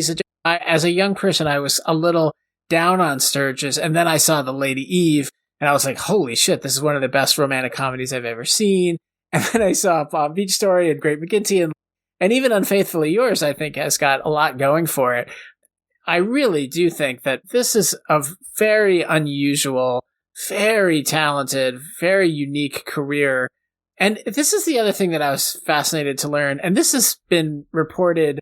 As a young person, I was a little down on Sturges, and then I saw The Lady Eve, and I was like, holy shit, this is one of the best romantic comedies I've ever seen. And then I saw Palm Beach Story and Great McGinty, and even Unfaithfully Yours, I think, has got a lot going for it. I really do think that this is a very unusual, very talented, very unique career. And this is the other thing that I was fascinated to learn, and this has been reported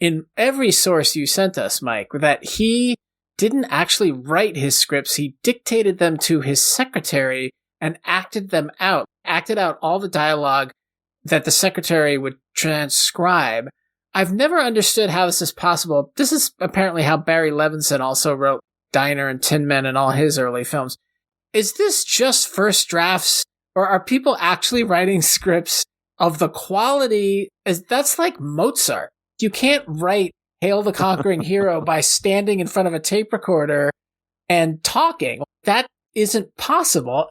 in every source you sent us, Mike, that he didn't actually write his scripts. He dictated them to his secretary and acted out all the dialogue that the secretary would transcribe. I've never understood how this is possible. This is apparently how Barry Levinson also wrote Diner and Tin Men and all his early films. Is this just first drafts, or are people actually writing scripts of the quality? That's like Mozart. You can't write Hail the Conquering Hero by standing in front of a tape recorder and talking. That isn't possible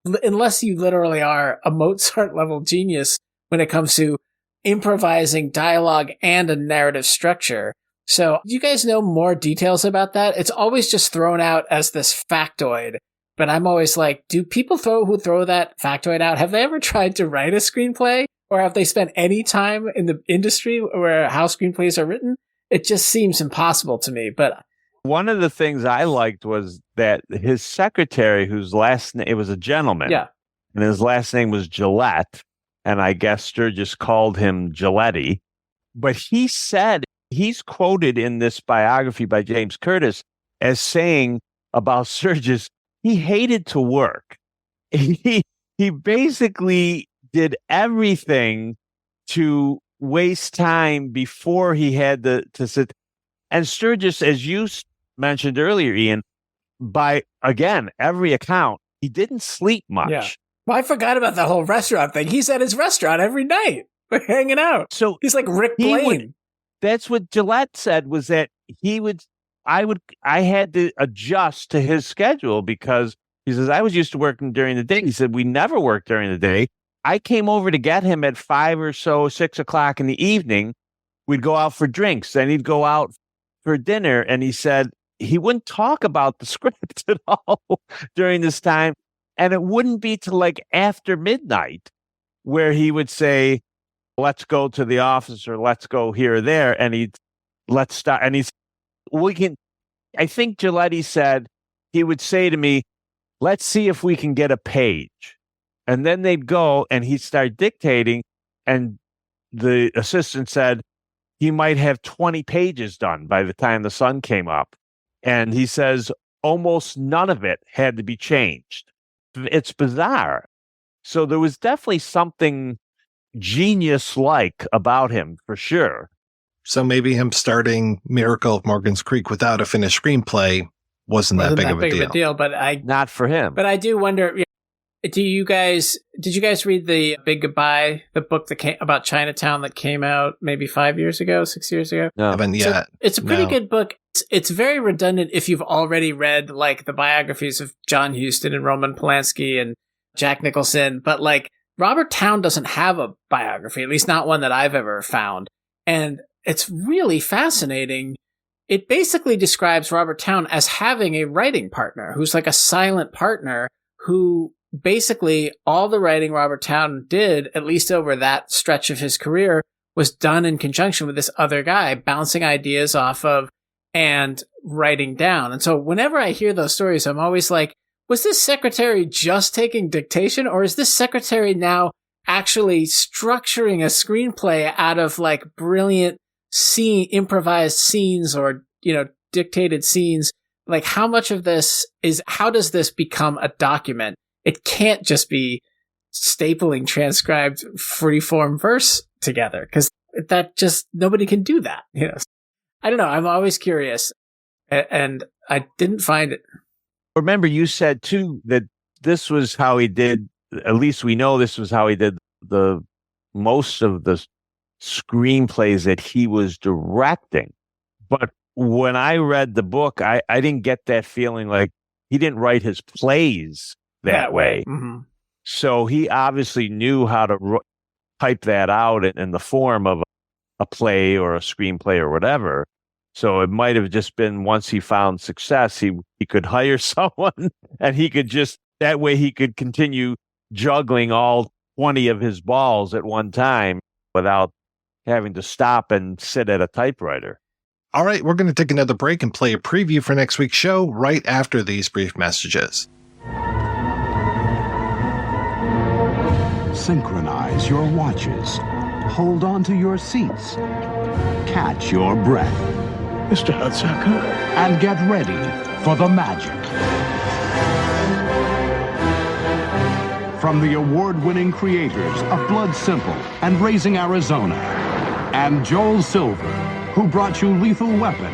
unless you literally are a Mozart-level genius when it comes to improvising dialogue and a narrative structure. So, do you guys know more details about that? It's always just thrown out as this factoid, but I'm always like, do people who throw that factoid out, have they ever tried to write a screenplay? Or have they spent any time in the industry where how screenplays are written? It just seems impossible to me. But one of the things I liked was that his secretary, whose last name, it was a gentleman, and his last name was Gillette, and I guess Sturges called him Gilletti. But he said, he's quoted in this biography by James Curtis as saying about Sturges, he hated to work. He basically did everything to waste time before he had to sit. And Sturges, as you mentioned earlier, Ian, by, again, every account, he didn't sleep much. Yeah. Well, I forgot about the whole restaurant thing. He's at his restaurant every night, hanging out. So he's like Rick Blaine. That's what Gillette said, was that I had to adjust to his schedule because he says, I was used to working during the day. He said, we never worked during the day. I came over to get him at 5 or so, 6 o'clock in the evening. We'd go out for drinks. Then he'd go out for dinner. And he said he wouldn't talk about the script at all during this time. And it wouldn't be till like after midnight where he would say, let's go to the office or let's go here or there. And let's start. And I think Gilletti said he would say to me, let's see if we can get a page. And then they'd go and he'd start dictating. And the assistant said he might have 20 pages done by the time the sun came up. And he says almost none of it had to be changed. It's bizarre. So there was definitely something genius-like about him, for sure. So maybe him starting Miracle of Morgan's Creek without a finished screenplay wasn't that big of a deal. But not for him. But I do wonder, did you guys read The Big Goodbye, the book that came about Chinatown that came out maybe 5 years ago, 6 years ago? No. Haven't yet. It's a pretty good book. It's very redundant if you've already read like the biographies of John Huston and Roman Polanski and Jack Nicholson, but like Robert Towne doesn't have a biography, at least not one that I've ever found. And it's really fascinating. It basically describes Robert Towne as having a writing partner who's like a silent partner who basically all the writing Robert Towne did, at least over that stretch of his career, was done in conjunction with this other guy, bouncing ideas off of and writing down. And so whenever I hear those stories, I'm always like, was this secretary just taking dictation, or is this secretary now actually structuring a screenplay out of like brilliant improvised scenes or, dictated scenes? Like how much of this how does this become a document? It can't just be stapling transcribed free-form verse together, because that just, nobody can do that. You know, I don't know. I'm always curious, and I didn't find it. Remember, you said too that this was how he did. At least we know this was how he did the most of the screenplays that he was directing. But when I read the book, I didn't get that feeling like he didn't write his plays that way. Mm-hmm. So he obviously knew how to type that out in the form of a play or a screenplay or whatever. So it might have just been once he found success, he could hire someone and he could just, that way he could continue juggling all 20 of his balls at one time without having to stop and sit at a typewriter. All right, we're going to take another break and play a preview for next week's show right after these brief messages. Synchronize your watches. Hold on to your seats. Catch your breath. Mr. Hudsucker. And get ready for the magic. From the award-winning creators of Blood Simple and Raising Arizona, and Joel Silver, who brought you Lethal Weapon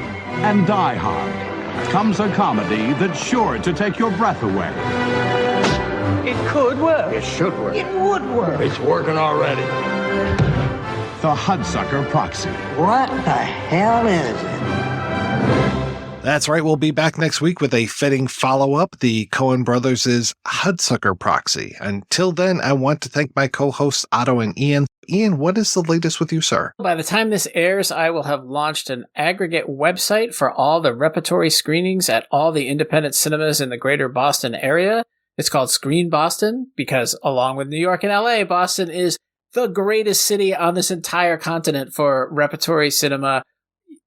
and Die Hard, comes a comedy that's sure to take your breath away. It could work. It should work. It would work. It's working already. The Hudsucker Proxy. What the hell is it? That's right. We'll be back next week with a fitting follow-up, the Coen Brothers' Hudsucker Proxy. Until then, I want to thank my co-hosts Otto and Ian. Ian, what is the latest with you, sir? By the time this airs, I will have launched an aggregate website for all the repertory screenings at all the independent cinemas in the greater Boston area. It's called Screen Boston because, along with New York and LA, Boston is the greatest city on this entire continent for repertory cinema.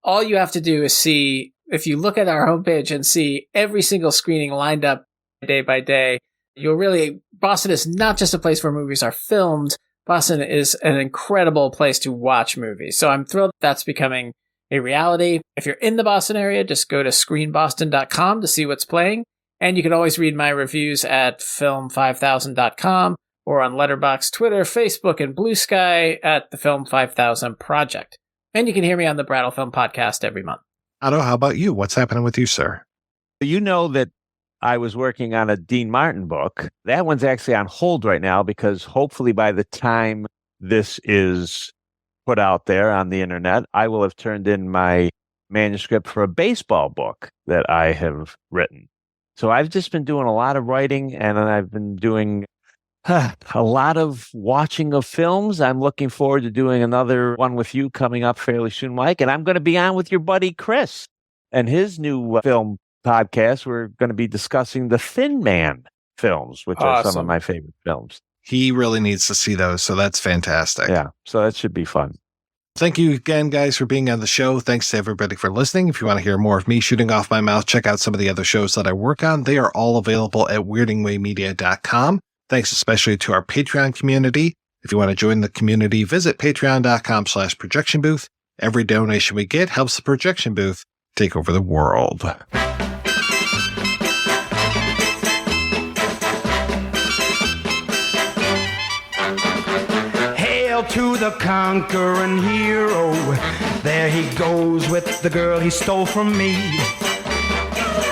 All you have to do is see, if you look at our homepage and see every single screening lined up day by day, Boston is not just a place where movies are filmed. Boston is an incredible place to watch movies. So I'm thrilled that's becoming a reality. If you're in the Boston area, just go to screenboston.com to see what's playing. And you can always read my reviews at film5000.com or on Letterboxd, Twitter, Facebook, and Blue Sky at the Film 5000 Project. And you can hear me on the Brattle Film Podcast every month. Otto, how about you? What's happening with you, sir? You know that I was working on a Dean Martin book. That one's actually on hold right now because hopefully by the time this is put out there on the internet, I will have turned in my manuscript for a baseball book that I have written. So I've just been doing a lot of writing, and I've been doing a lot of watching of films. I'm looking forward to doing another one with you coming up fairly soon, Mike. And I'm going to be on with your buddy Chris and his new film podcast. We're going to be discussing the Thin Man films, which are some of my favorite films. He really needs to see those, so that's fantastic. Yeah, so that should be fun. Thank you again, guys, for being on the show. Thanks to everybody for listening. If you want to hear more of me shooting off my mouth, check out some of the other shows that I work on. They are all available at weirdingwaymedia.com. Thanks especially to our Patreon community. If you want to join the community, visit patreon.com/projection booth. Every donation we get helps the projection booth take over the world. Hail to the conquering hero. There he goes with the girl he stole from me.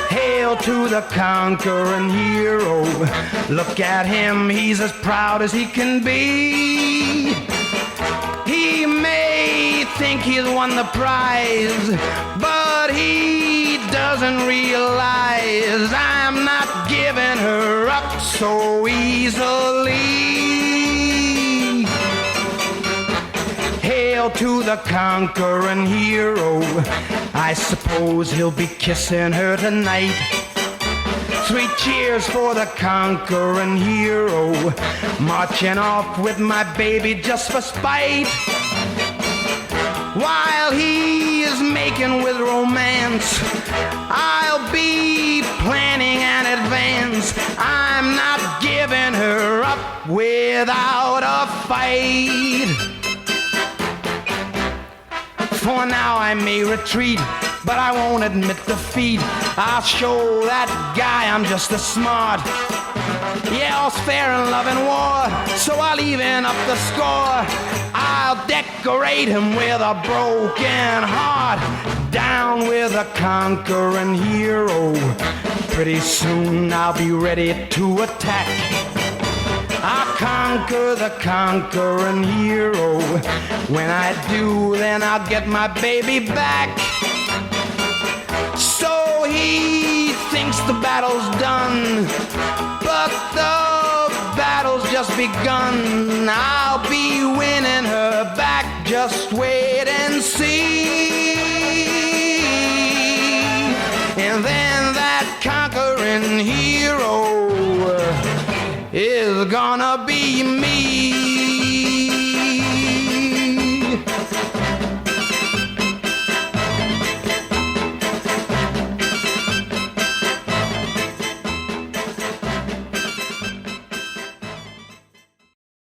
Hail to the conquering hero. Look at him, he's as proud as he can be. He may think he's won the prize, but he doesn't realize I'm not giving her up so easily. Hail to the conquering hero. I suppose he'll be kissing her tonight. 3 cheers for the conquering hero. Marching off with my baby just for spite. While he is making with romance, I'll be planning an advance. I'm not giving her up without a fight. For now I may retreat, but I won't admit defeat. I'll show that guy I'm just as smart Yeah, all's fair in love and war, so I'll even up the score. I'll decorate him with a broken heart. Down with a conquering hero. Pretty soon I'll be ready to attack. I'll conquer the conquering hero. When I do, then I'll get my baby back. So he thinks the battle's done, but the battle's just begun. I'll be winning her back, just wait and see. And then that conquering hero is gonna be